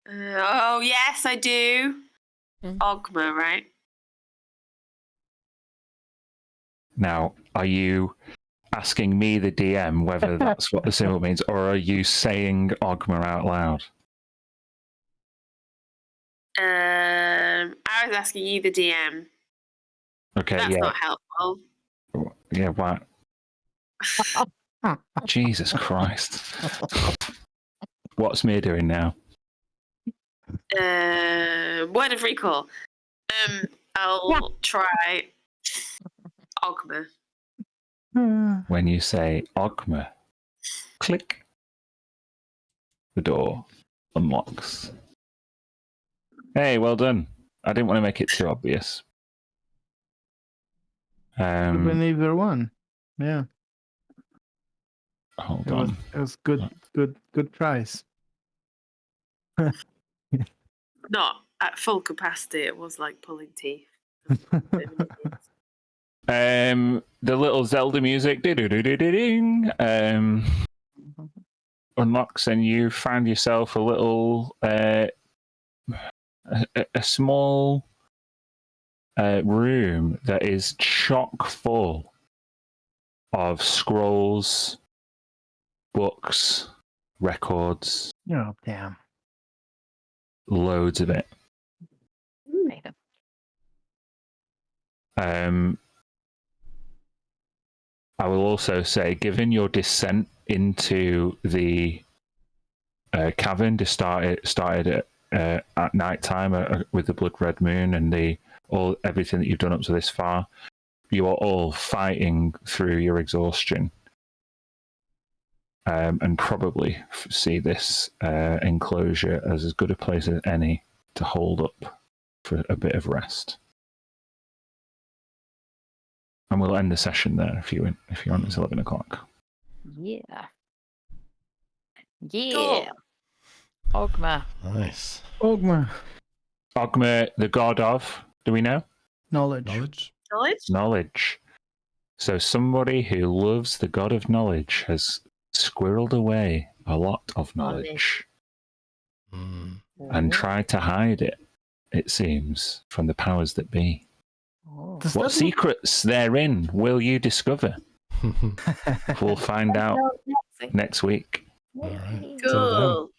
Speaker 2: Oh, yes, I do. Ogma, right?
Speaker 1: Now, are you asking me, the DM, whether that's what the symbol means, or are you saying Ogma out loud?
Speaker 2: I was asking you, the DM.
Speaker 1: Okay,
Speaker 2: That's not helpful.
Speaker 1: Yeah, what? Jesus Christ. What's Mia doing now?
Speaker 2: Word of recall. I'll try Ogma.
Speaker 1: When you say Ogma, click, the door unlocks. Hey, well done. I didn't want to make it too obvious.
Speaker 3: Could have been either one. Yeah.
Speaker 1: Hold on.
Speaker 3: It was good tries.
Speaker 2: Not at full capacity. It was like pulling teeth.
Speaker 1: The little Zelda music ding unlocks, and you find yourself a little a small room that is chock full of scrolls, books, records,
Speaker 3: Oh, damn.
Speaker 1: loads of it.
Speaker 5: Raven.
Speaker 1: I will also say, given your descent into the cavern, started at night time with the blood red moon and everything that you've done up to this far, you are all fighting through your exhaustion, and probably see this enclosure as good a place as any to hold up for a bit of rest. And we'll end the session there if you want. It's 11 o'clock.
Speaker 5: Yeah.
Speaker 2: Cool.
Speaker 5: Yeah. Ogma.
Speaker 4: Nice.
Speaker 3: Ogma.
Speaker 1: Ogma, the god of, do we know?
Speaker 3: Knowledge.
Speaker 1: Knowledge. So somebody who loves the god of knowledge has squirreled away a lot of knowledge and tried to hide it, it seems, from the powers that be. What secrets therein will you discover? We'll find out next week.
Speaker 4: All right.
Speaker 2: Cool.